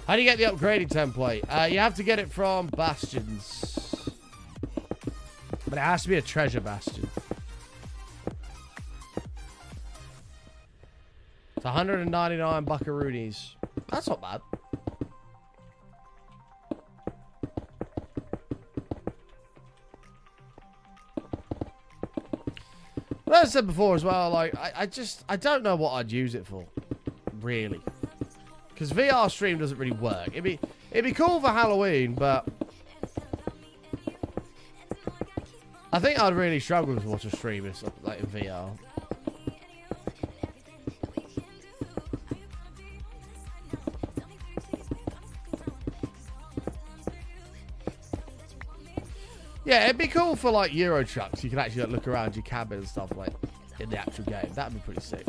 How do you get the upgrading template? You have to get it from Bastions. But it has to be a treasure bastion. It's 199 buckaroonies. That's not bad. But as I said before as well, like, I don't know what I'd use it for. Really. Because VR stream doesn't really work. It'd be cool for Halloween, but I think I'd really struggle to watch a stream if, like, in VR. Yeah, it'd be cool for, like, Euro trucks. You can actually, like, look around your cabin and stuff, like, in the actual game. That'd be pretty sick.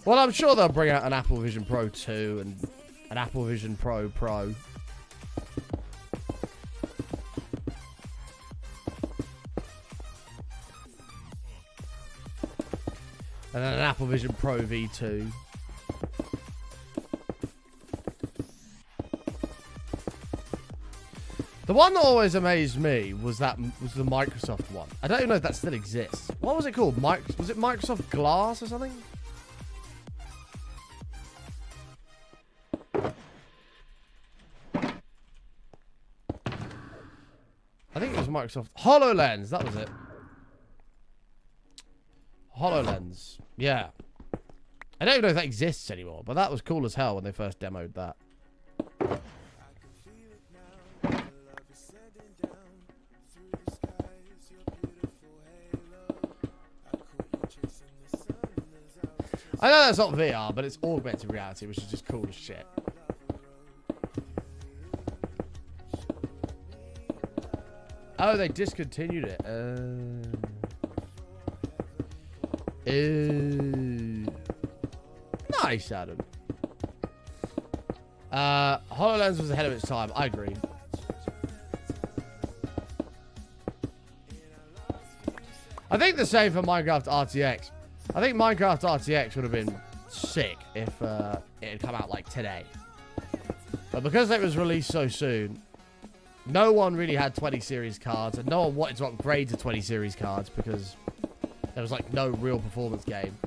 Well, I'm sure they'll bring out an Apple Vision Pro 2 and an Apple Vision Pro Pro. And then an Apple Vision Pro V2. The one that always amazed me was the Microsoft one. I don't even know if that still exists. What was it called? Was it Microsoft Glass or something? I think it was Microsoft HoloLens. That was it. HoloLens. Yeah. I don't even know if that exists anymore, but that was cool as hell when they first demoed that. I know that's not VR, but it's augmented reality, which is just cool as shit. Oh, they discontinued it. Nice, Adam. HoloLens was ahead of its time. I agree. I think the same for Minecraft RTX. I think Minecraft RTX would have been sick if it had come out like today. But because it was released so soon, no one really had 20 series cards, and no one wanted to upgrade to 20 series cards because there was like no real performance game.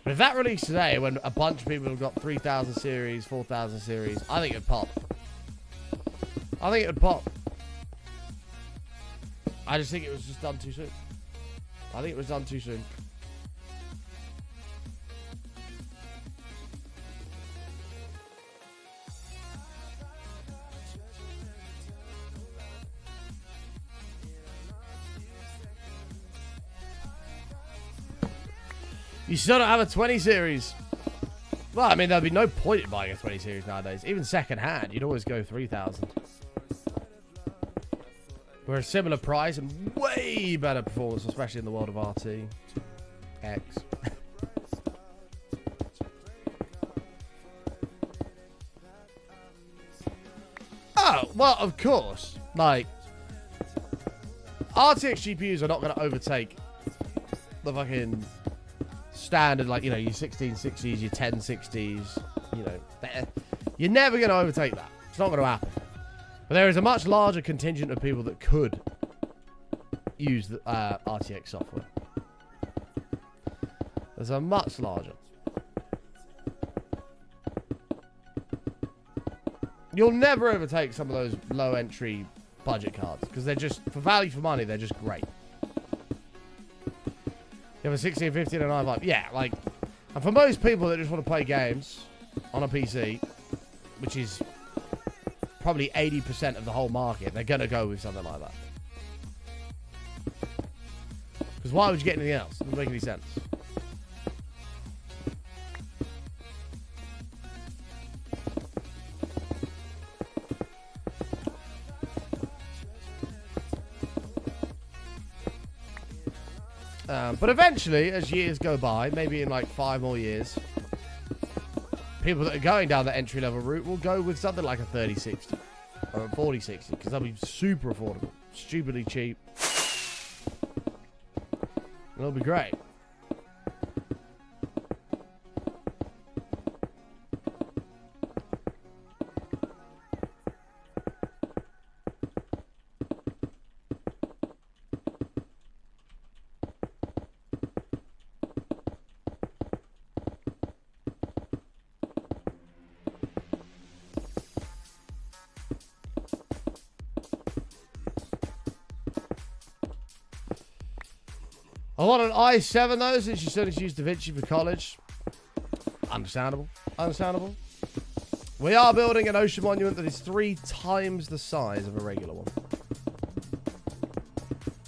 But if that released today, when a bunch of people have got 3000 series, 4000 series, I think it'd pop. I think it would pop. I just think it was just done too soon. I think it was done too soon. You still don't have a 20 series. Well, I mean, there'd be no point in buying a 20 series nowadays. Even second hand, you'd always go 3000. We're a similar price and way better performance, especially in the world of RT. X. Oh, well, of course. Like, RTX GPUs are not going to overtake the fucking standard, like, you know, your 1660s, your 1060s. You know, you're never going to overtake that. It's not going to happen. But there is a much larger contingent of people that could use the RTX software. There's a much larger. You'll never overtake some of those low entry budget cards because they're just, for value for money, they're just great. You have a 1650 and a 95. Yeah, like, and for most people that just want to play games on a PC, which is probably 80% of the whole market, they're going to go with something like that. Because Because why would you get anything else? It doesn't make any sense. But eventually, as years go by, maybe in like 5 more years, people that are going down the entry-level route will go with something like a 3060 or a 4060 because they'll be super affordable, stupidly cheap. It'll be great. I want an i7 though, since you started to use DaVinci for college. Understandable. Understandable. We are building an ocean monument that is 3 times the size of a regular one.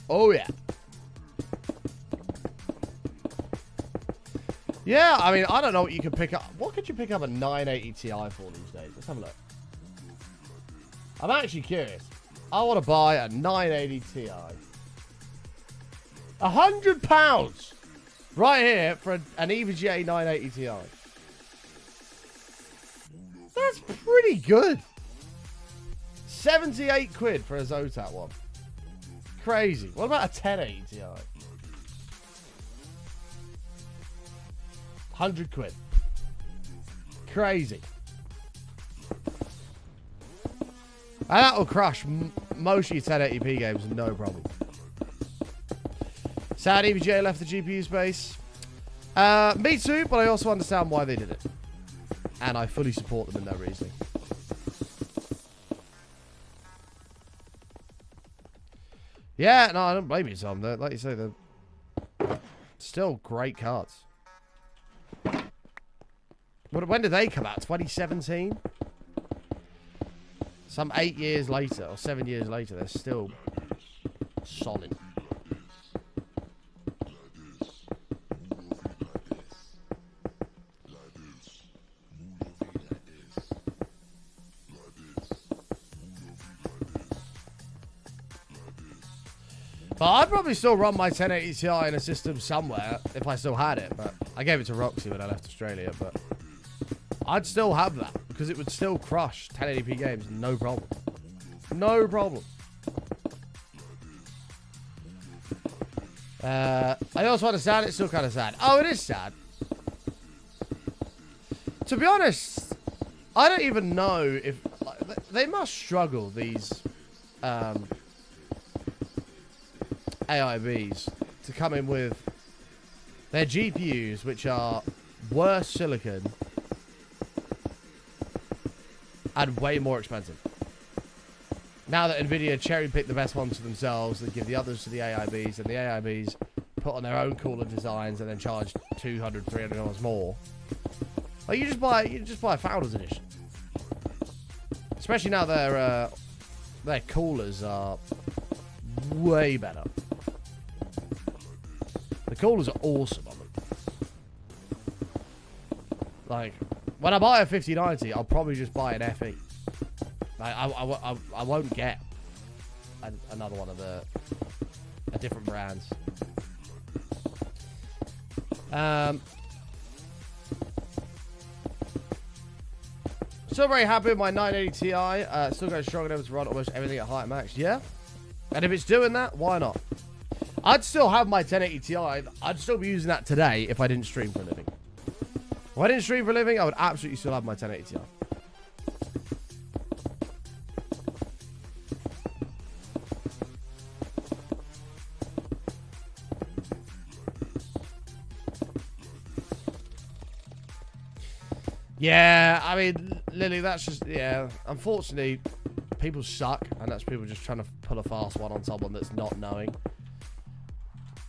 Oh yeah. Yeah, I mean, I don't know what you could pick up. What could you pick up a 980 Ti for these days? Let's have a look. I'm actually curious. I want to buy a 980 Ti. £100 right here for an EVGA 980 Ti. That's pretty good. 78 quid for a Zotac one. Crazy. What about a 1080 Ti? 100 quid. Crazy. And that will crush most of your 1080p games, no problem. Sad EVGA left the GPU space. Me too, but I also understand why they did it. And I fully support them in their reasoning. Yeah, no, I don't blame you, Tom. They're, like you say, they're still great cards. When did they come out? 2017? Some 8 years later, or 7 years later, they're still solid. But I'd probably still run my 1080 Ti in a system somewhere if I still had it. But I gave it to Roxy when I left Australia. But I'd still have that because it would still crush 1080p games, no problem. No problem. I also understand it's still kind of sad. Oh, it is sad. To be honest, I don't even know if like, they must struggle, these AIBs, to come in with their GPUs, which are worse silicon and way more expensive. Now that NVIDIA cherry-picked the best ones for themselves, they give the others to the AIBs, and the AIBs put on their own cooler designs and then charge $200, $300 more. Like, you just buy a Founders Edition. Especially now their coolers are way better. The coolers are awesome on them. Like, when I buy a 5090, I'll probably just buy an FE. Like, I won't get another one of a different brands. Still very happy with my 980 Ti. Still going strong enough to run almost everything at height max. Yeah. And if it's doing that, why not? I'd still have my 1080 Ti. I'd still be using that today if I didn't stream for a living. If I didn't stream for a living, I would absolutely still have my 1080 Ti. Yeah, I mean, Lily, that's just, yeah. Unfortunately, people suck, and that's people just trying to pull a fast one on someone that's not knowing.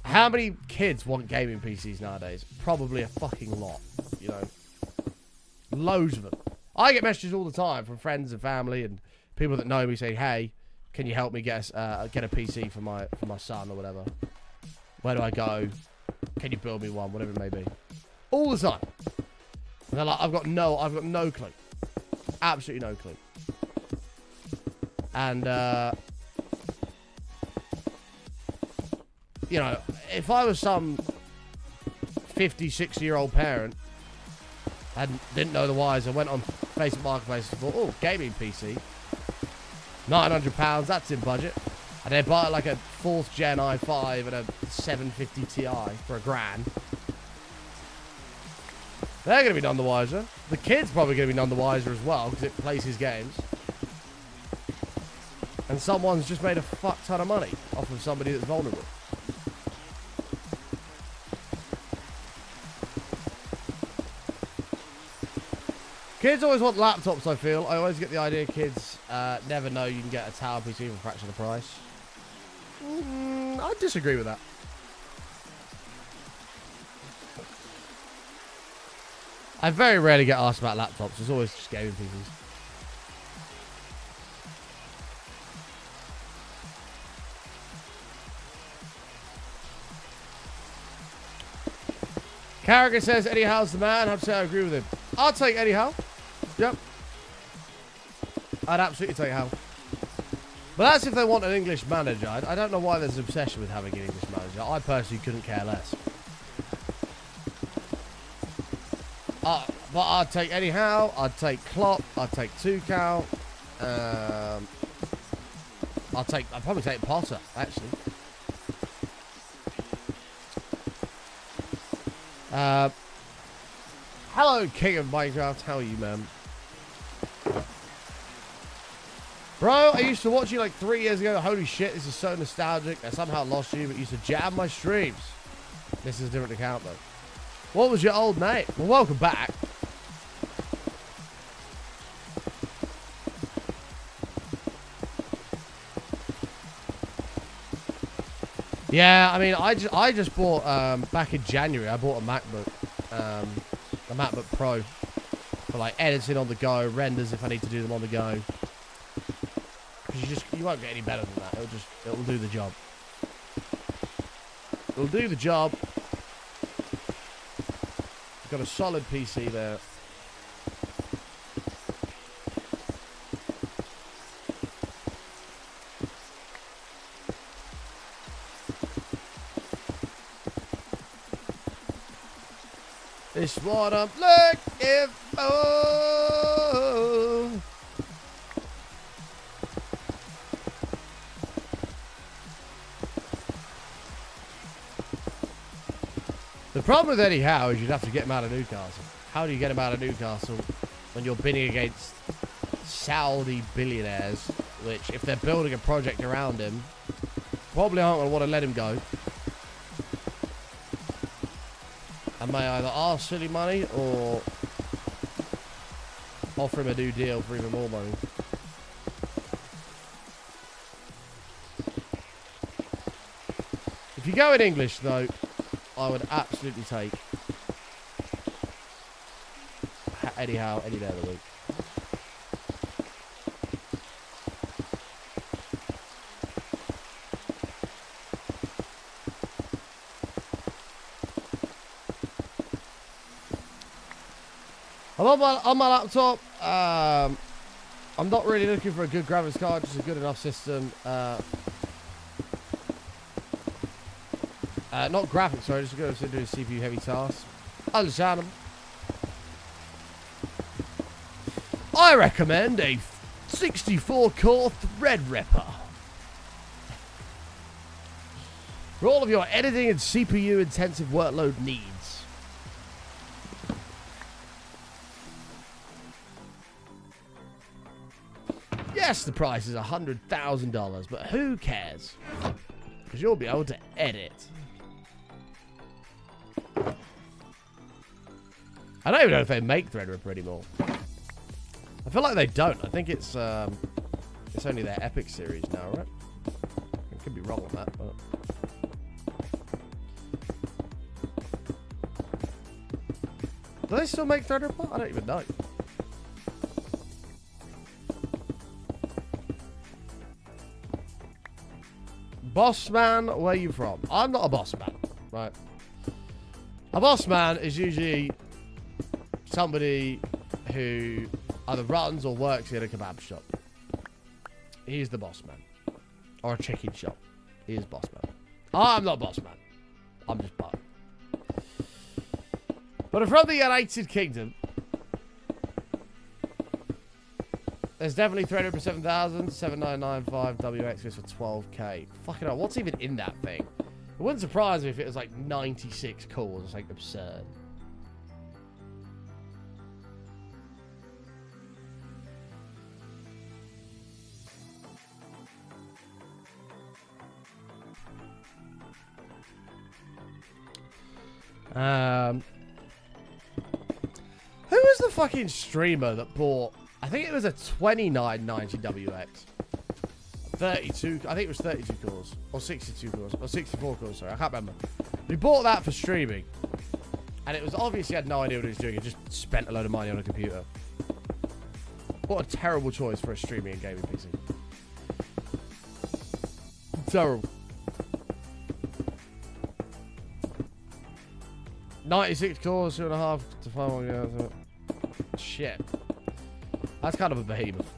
How many kids want gaming PCs nowadays? Probably a fucking lot, you know. Loads of them. I get messages all the time from friends and family and people that know me saying, hey, can you help me get a PC for my son or whatever? Where do I go? Can you build me one? Whatever it may be. All the time. And they're like, I've got no clue. Absolutely no clue. And, you know, if I was some 50, 60-year-old parent and didn't know the whys, I went on Facebook Marketplace and thought, oh, gaming PC. £900, that's in budget. And they buy like a 4th gen i5 and a 750 Ti for $1,000. They're going to be none the wiser. The kid's probably going to be none the wiser as well because it plays his games. And someone's just made a fuck ton of money off of somebody that's vulnerable. Kids always want laptops, I feel. I always get the idea kids never know you can get a tower PC for a fraction of the price. I disagree with that. I very rarely get asked about laptops. It's always just gaming PCs. Carragher says Eddie Howe's the man. I'd say I agree with him. I'll take Eddie Howe. Yep. I'd absolutely take Howe. But that's if they want an English manager. I don't know why there's an obsession with having an English manager. I personally couldn't care less. But I'd take Eddie Howe. I'd take Klopp. I'd take Tuchel. I'd probably take Potter, actually. Hello, King of Minecraft. How are you, man? Bro, I used to watch you like 3 years ago. Holy shit, this is so nostalgic. I somehow lost you, but used to jam my streams. This is a different account, though. What was your old name? Well, welcome back. Yeah, I mean, I just bought, back in January, I bought a MacBook Pro for like editing on the go, renders if I need to do them on the go. Because you won't get any better than that. It'll do the job. It'll do the job. Got a solid PC there. It's what I'm looking for. The problem with Eddie Howe is you'd have to get him out of Newcastle. How do you get him out of Newcastle when you're bidding against Saudi billionaires, which, if they're building a project around him, probably aren't going to want to let him go? And may either ask silly money or offer him a new deal for even more money. If you go in English, though, I would absolutely take Eddie Howe any day of the week. I'm on my laptop. I'm not really looking for a good graphics card, just a good enough system. Not graphics, sorry, just go to do CPU heavy tasks. Understandable. I recommend a 64-core Threadripper for all of your editing and CPU-intensive workload needs. Yes, the price is $100,000, but who cares? Because you'll be able to edit. I don't even know if they make Threadripper anymore. I feel like they don't. I think it's only their Epic series now, right? I could be wrong on that, but... Do they still make Threadripper? I don't even know. Boss man, where you from? I'm not a boss man, right? A boss man is usually somebody who either runs or works in a kebab shop. He's the boss man. Or a chicken shop. He is boss man. I'm not boss man. I'm just part. But from the United Kingdom, there's definitely 307,000, 7995 WX goes for 12k. Fucking hell, what's even in that thing? It wouldn't surprise me if it was like 96 calls or something absurd. Who was the fucking streamer that bought, I think it was a 2990 WX. 32, I think it was 32 cores. Or 62 cores. Or 64 cores, sorry. I can't remember. He bought that for streaming. And it was obvious he had no idea what he was doing. He just spent a load of money on a computer. What a terrible choice for a streaming and gaming PC. Terrible. 96 cores, 2.5 to 5. Yeah, shit. That's kind of a behemoth.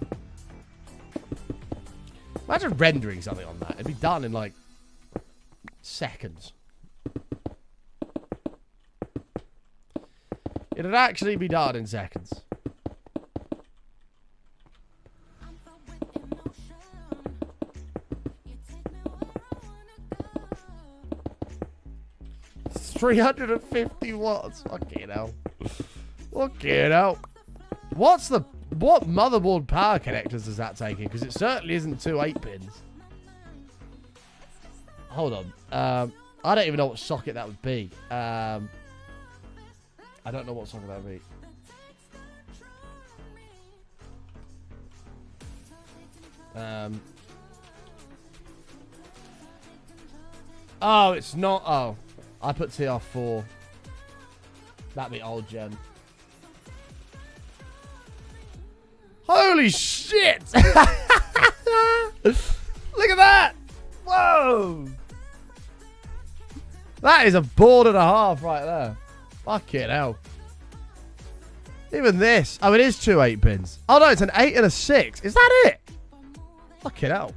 Imagine rendering something on that. It'd be done in like seconds. It'd actually be done in seconds. It's 350 watts. Fucking hell. Fucking hell. What motherboard power connectors is that taking? Because it certainly isn't two 8-pins. Hold on. I don't even know what socket that would be. I don't know what socket that would be. Oh, it's not. Oh, I put TR4. That'd be old gen. Holy shit! Look at that! Whoa! That is a board and a half right there. Fucking hell. Even this. Oh, it is two 8-pins. Oh, no, it's an 8 and a 6. Is that it? Fucking hell.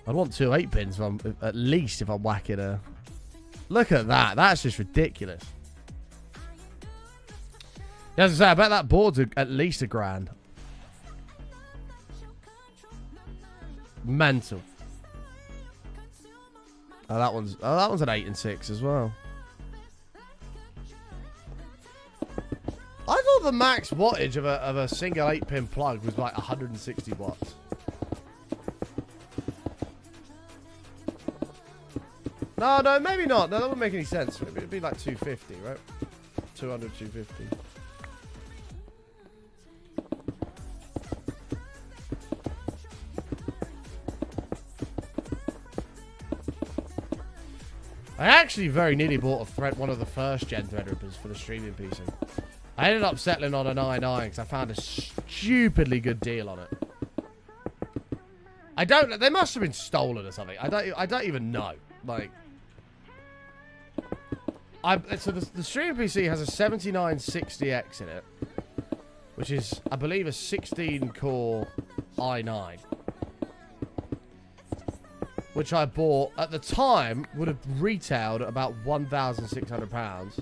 I'd want two 8-pins at least if I'm whacking a... Look at that. That's just ridiculous. As I say, I bet that board's at least $1,000. Mental. Oh, that one's an 8 and 6 as well. I thought the max wattage of a single 8-pin plug was like 160 watts. No, maybe not. No, that wouldn't make any sense. It'd be like 250, right? 200, 250. I actually very nearly bought one of the first gen Threadrippers for the streaming PC. I ended up settling on an i9 because I found a stupidly good deal on it. They must have been stolen or something. I don't even know. Like, so the streaming PC has a 7960X in it, which is, I believe, a 16-core i9. Which I bought, at the time, would have retailed at about £1,600.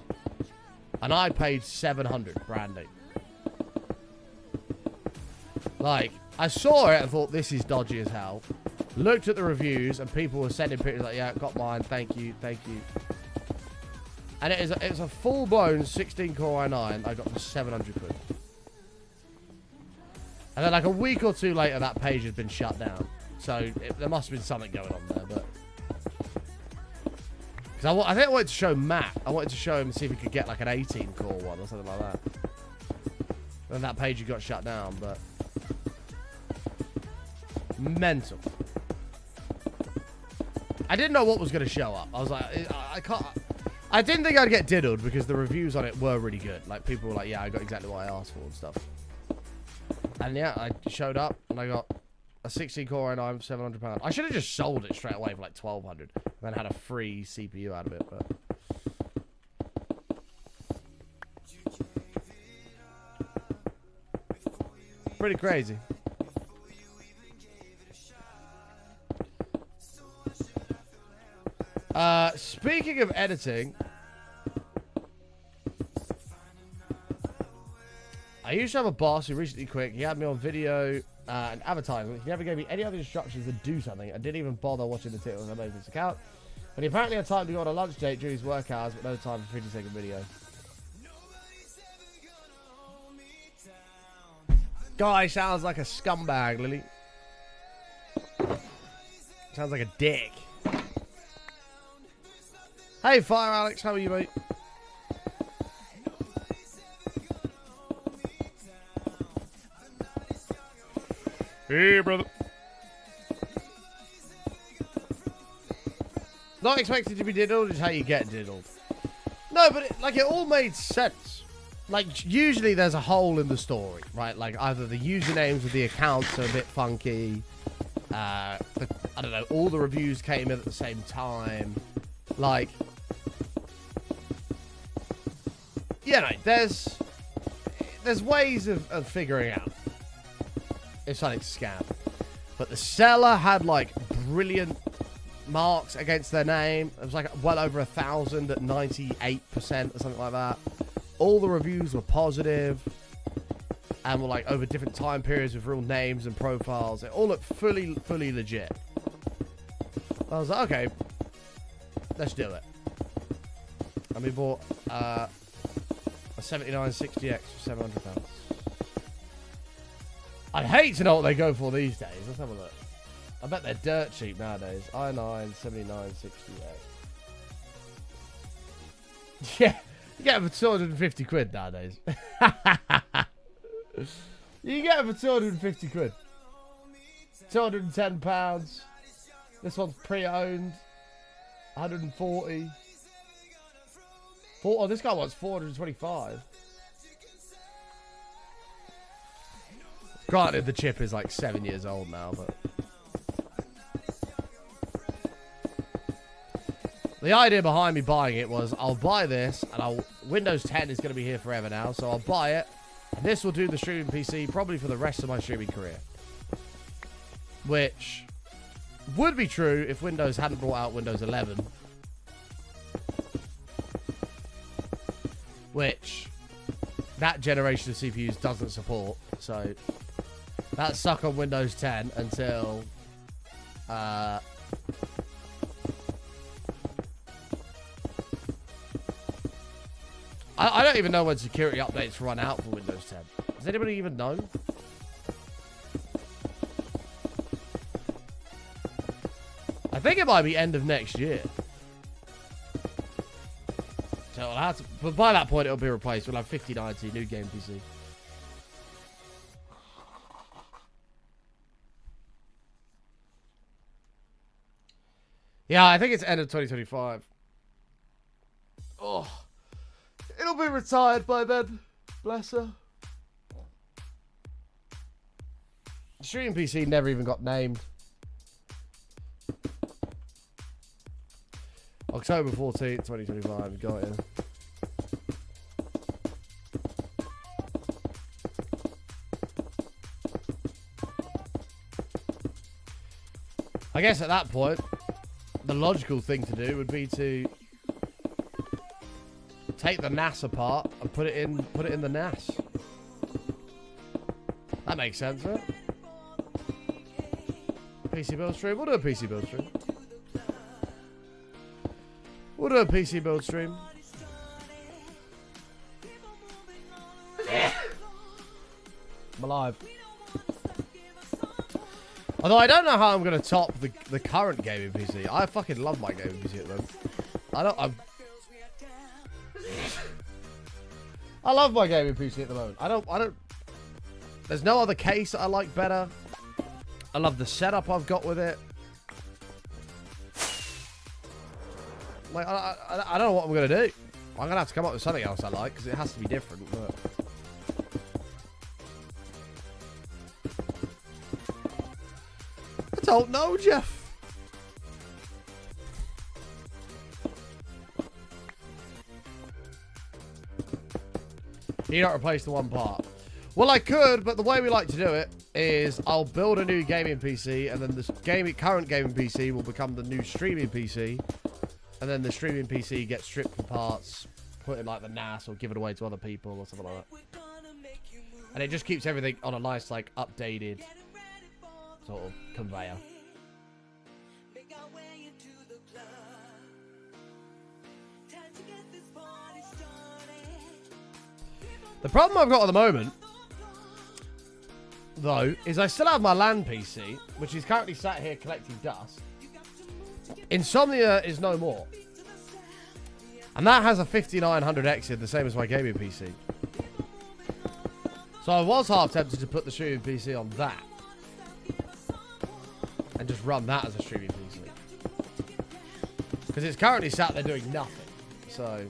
And I paid $700 brand new. Like, I saw it and thought, this is dodgy as hell. Looked at the reviews and people were sending pictures like, yeah, got mine, thank you, thank you. And it was a full-blown 16-core i9 I got for 700 quid. And then like a week or two later, that page had been shut down. So there must have been something going on there, but because I think I wanted to show Matt. I wanted to show him and see if he could get like an 18-core one or something like that. And that page got shut down, but mental. I didn't know what was going to show up. I was like, I can't. I didn't think I'd get diddled because the reviews on it were really good. Like people were like, yeah, I got exactly what I asked for and stuff. And yeah, I showed up and I got a 16-core i9 for £700. I should have just sold it straight away for like 1,200 and then had a free CPU out of it, but... Pretty crazy. Speaking of editing, I used to have a boss who recently quit. He had me on video and advertising. He never gave me any other instructions to do something. I didn't even bother watching the title on his account. But he apparently had time to go on a lunch date during his work hours, but no time for a 50-second video. Guy sounds like a scumbag, Lily. Sounds like a dick. Hey, Fire Alex, how are you, mate? Hey, brother. Not expected to be diddled is how you get diddled. No, but it all made sense. Like, usually there's a hole in the story, right? Like, either the usernames of the accounts are a bit funky. I don't know, all the reviews came in at the same time. Like, you know, there's ways of figuring out if something's a scam. But the seller had, like, brilliant marks against their name. It was, like, well over 1,000 at 98% or something like that. All the reviews were positive and were like over different time periods with real names and profiles. It all looked fully legit. I was like, okay, let's do it. And we bought a 7960X for £700. I'd hate to know what they go for these days. Let's have a look. I bet they're dirt cheap nowadays. i9 7960X. Yeah. You get them for 250 quid nowadays. You get them for 250 quid. £210. This one's pre-owned. 140. Oh, this guy wants 425. Granted, the chip is like 7 years old now, but... The idea behind me buying it was I'll buy this and Windows 10 is going to be here forever now, so I'll buy it and this will do the streaming PC probably for the rest of my streaming career. Which would be true if Windows hadn't brought out Windows 11. Which that generation of CPUs doesn't support, so that's stuck on Windows 10 until... I don't even know when security updates run out for Windows 10. Does anybody even know? I think it might be end of next year. So I'll have to, but by that point it'll be replaced. We'll have 5090 new game PC. Yeah, I think it's end of 2025. Oh. It'll be retired by then. Bless her. The streaming PC never even got named. October 14th, 2025. Got it. I guess at that point, the logical thing to do would be to take the NAS apart and put it in the NAS. That makes sense, right? PC build stream. We'll do a PC build stream. We'll do a PC build stream. I'm alive. Although I don't know how I'm going to top the current gaming PC. I fucking love my gaming PC at the moment. I love my gaming PC at the moment. I don't... There's no other case that I like better. I love the setup I've got with it. Like, I don't know what I'm going to do. I'm going to have to come up with something else I like, because it has to be different, but... don't know, Jeff. You don't replace the one part. Well, I could, but the way we like to do it is I'll build a new gaming PC, and then this current gaming PC will become the new streaming PC, and then the streaming PC gets stripped for parts, put in like the NAS, or give it away to other people or something like that. And it just keeps everything on a nice, like, updated sort of conveyor. The problem I've got at the moment, though, is I still have my LAN PC, which is currently sat here collecting dust. Insomnia is no more. And that has a 5900X in, the same as my gaming PC. So I was half tempted to put the streaming PC on that. And just run that as a streaming PC. Because it's currently sat there doing nothing. So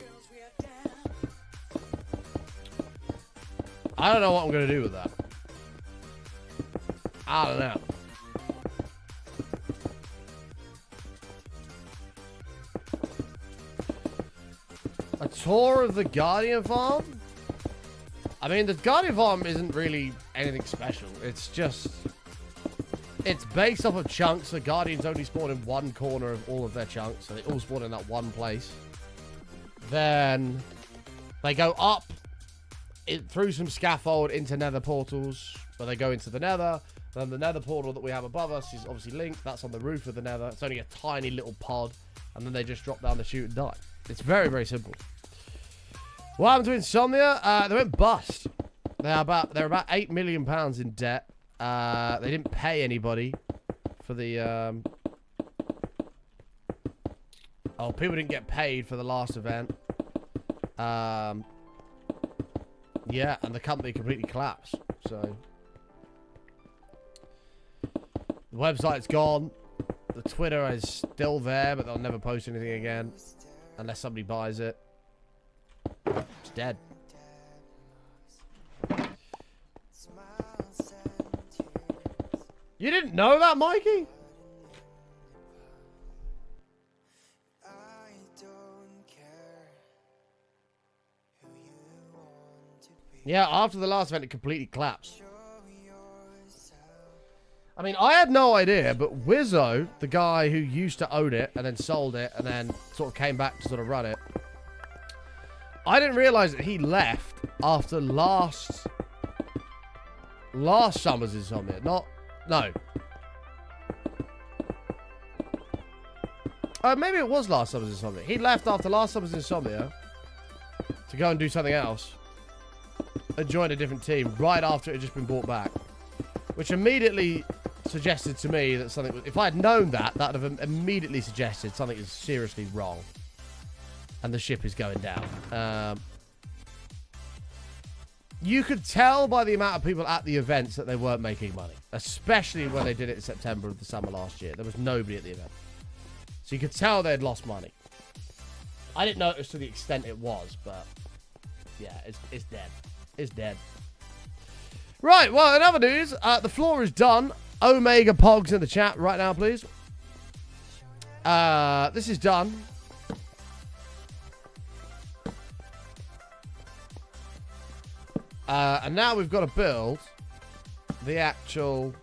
I don't know what I'm going to do with that. I don't know. A tour of the Guardian Farm? I mean, the Guardian Farm isn't really anything special. It's just... It's based off of chunks. The Guardians only spawn in one corner of all of their chunks. So they all spawn in that one place. Then they go up through some scaffold into nether portals, where they go into the nether. Then the nether portal that we have above us is obviously linked. That's on the roof of the nether. It's only a tiny little pod, and then they just drop down the chute and die. It's very, very simple. What happened to Insomnia? They went bust. They're about £8 million in debt. They didn't pay anybody for the oh, people didn't get paid for the last event. Yeah, and the company completely collapsed. So the website's gone. The Twitter is still there, but they'll never post anything again unless somebody buys it. It's dead. You didn't know that, Mikey? Yeah, after the last event, it completely collapsed. I mean, I had no idea, but Wizzo, the guy who used to own it and then sold it and then sort of came back to sort of run it, I didn't realize that he left after last summer's Insomnia. No. Maybe it was last summer's Insomnia. He left after last summer's Insomnia to go and do something else and join a different team right after it had just been bought back, which immediately suggested to me that something was, if I had known that would have immediately suggested something is seriously wrong and the ship is going down. You could tell by the amount of people at the events that they weren't making money, especially when they did it in September of the summer last year. There was nobody at the event, so you could tell they'd lost money. I didn't notice to the extent it was, but yeah, it's dead. It's dead. Right, well, in other news, the floor is done. Omega Pogs in the chat right now, please. This is done. And now we've got to build the actual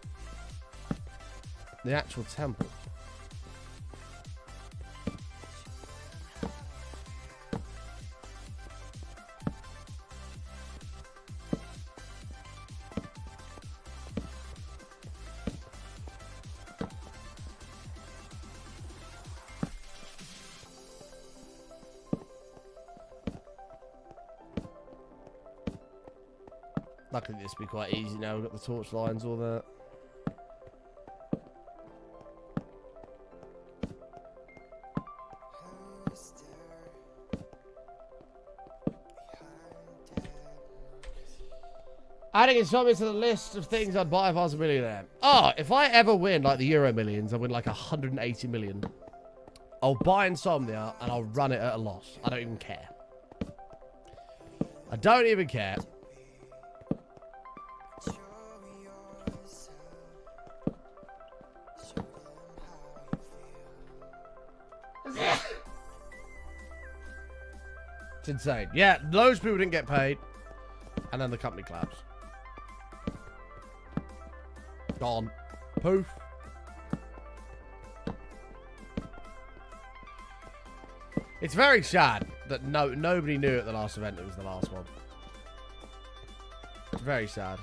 temple. Luckily this will be quite easy now. We've got the torch lines, all that. Adding Insomnia to the list of things I'd buy if I was a millionaire. Oh, if I ever win like the Euro Millions, I win like 180 million. I'll buy Insomnia and I'll run it at a loss. I don't even care. I don't even care. It's insane. Yeah, loads of people didn't get paid. And then the company collapsed. Gone. Poof. It's very sad that nobody knew at the last event it was the last one. It's very sad.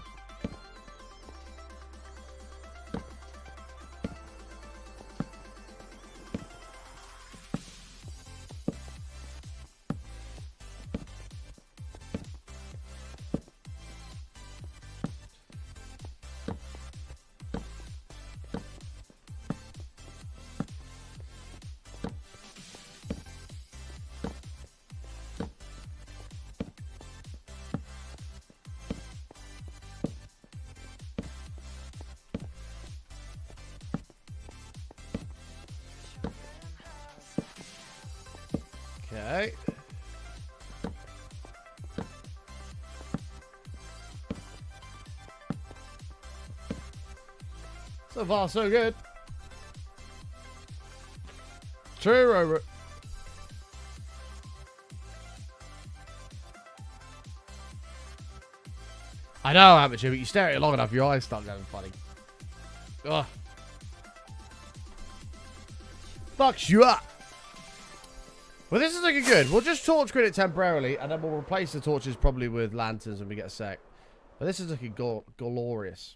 Okay. So far, so good. True, Robert. I know, amateur, but you stare at it long enough, your eyes start going funny. Ugh. Fucks you up. Well, this is looking good. We'll just torch grid it temporarily, and then we'll replace the torches probably with lanterns when we get a sec. But this is looking glorious.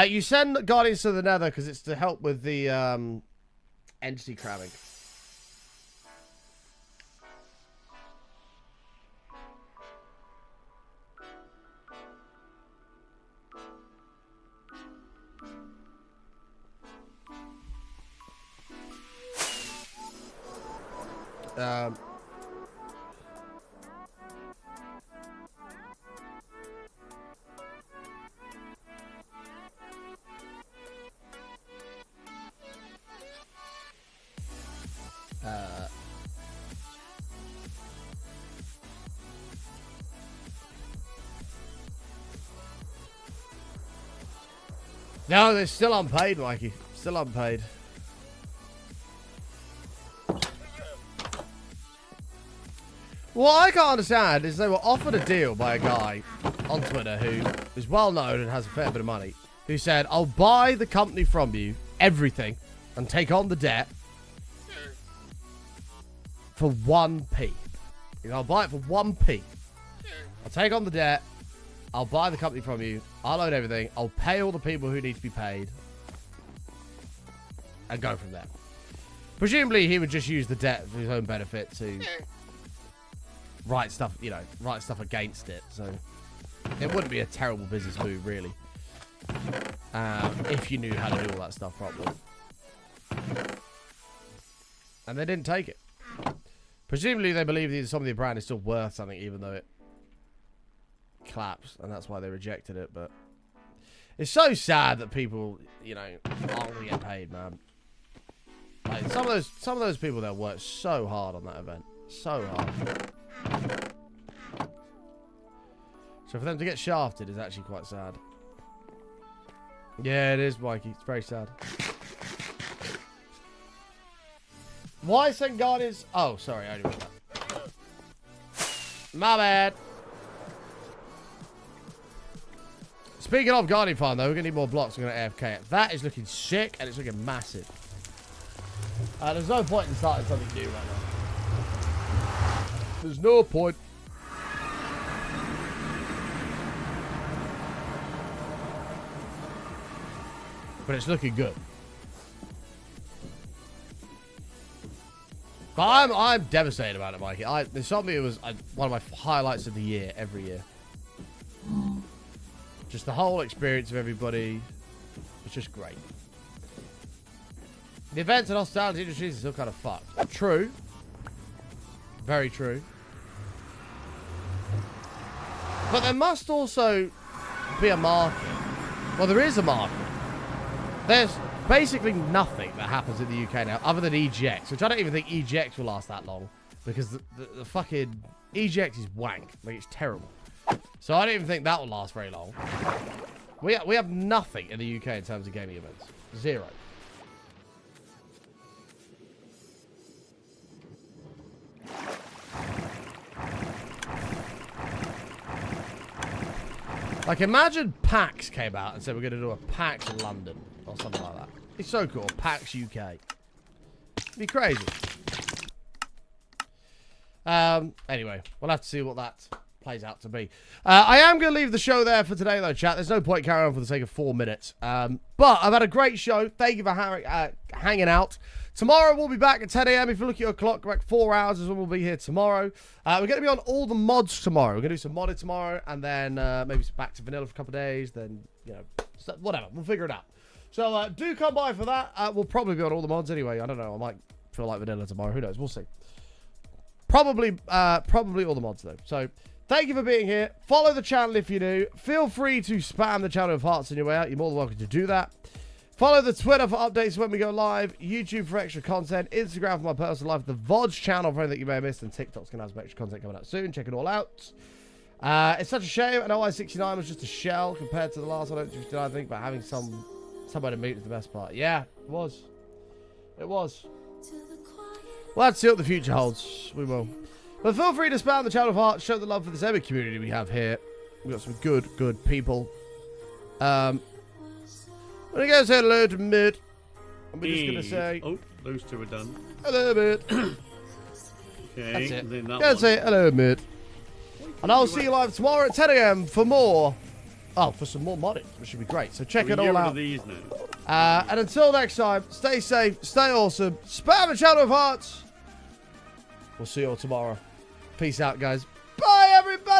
You send Guardians to the Nether because it's to help with the entity cramming. No, they're still unpaid, Mikey. Still unpaid. What I can't understand is they were offered a deal by a guy on Twitter who is well known and has a fair bit of money, who said, I'll buy the company from you, everything, and take on the debt for 1p. You know, I'll buy it for 1p. I'll take on the debt. I'll buy the company from you. I'll own everything. I'll pay all the people who need to be paid. And go from there. Presumably, he would just use the debt for his own benefit to write stuff, you know, write stuff against it. So, it wouldn't be a terrible business move, really. If you knew how to do all that stuff properly. And they didn't take it. Presumably, they believe that some of the brand is still worth something, even though it collapsed, and that's why they rejected it. But it's so sad that people, you know, aren't going to get paid, man. Like, some of those people that worked so hard on that event, so hard. So for them to get shafted is actually quite sad. Yeah, it is, Mikey. It's very sad. Why send Guardians? Oh, sorry, I only read that. My bad. Speaking of Guardian Farm, though, we're going to need more blocks. We're going to AFK it. That is looking sick, and it's looking massive. There's no point in starting something new right now. There's no point. But it's looking good. But I'm devastated about it, Mikey. There's something that was one of my highlights of the year, every year. Just the whole experience of everybody. It's just great. The events and hospitality industries are still kind of fucked. True. Very true. But there must also be a market. Well, there is a market. There's basically nothing that happens in the UK now other than EGX, which I don't even think EGX will last that long because the fucking EGX is wank. Like, it's terrible. So I don't even think that will last very long. We have nothing in the UK in terms of gaming events. Zero. Like, imagine PAX came out and said we're going to do a PAX in London or something like that. It's so cool. PAX UK. It'd be crazy. Anyway, we'll have to see what that plays out to be. I am going to leave the show there for today, though, chat. There's no point carrying on for the sake of 4 minutes. But I've had a great show. Thank you for hanging out. Tomorrow we'll be back at 10 a.m. If you look at your clock, back 4 hours is when we'll be here tomorrow. We're going to be on all the mods tomorrow. We're going to do some modded tomorrow, and then maybe back to vanilla for a couple of days. Then, you know, whatever. We'll figure it out. So do come by for that. We'll probably be on all the mods anyway. I don't know. I might feel like vanilla tomorrow. Who knows? We'll see. Probably all the mods, though. So thank you for being here. Follow the channel if you're new. Feel free to spam the channel with hearts on your way out. You're more than welcome to do that. Follow the Twitter for updates when we go live, YouTube for extra content, Instagram for my personal life, the VODs channel for anything you may have missed, and TikTok's going to have some extra content coming out soon. Check it all out. It's such a shame. I know I-69 was just a shell compared to the last one, I think, but having somebody to meet is the best part. Yeah, it was. It was. We'll have to see what the future holds. We will. But feel free to spam the channel of hearts, show the love for this epic community we have here. We've got some good people. I'm going to go say hello to Mid. And we're just going to say... Oh, those two are done. Hello, Mid. Okay. That's it. Then Go and say hello, Mid. And I'll see you live tomorrow at 10 a.m. for more... Oh, for some more modding, which should be great. So check it all out. These now. And until next time, stay safe, stay awesome. Spam the channel of hearts. We'll see you all tomorrow. Peace out, guys. Bye, everybody.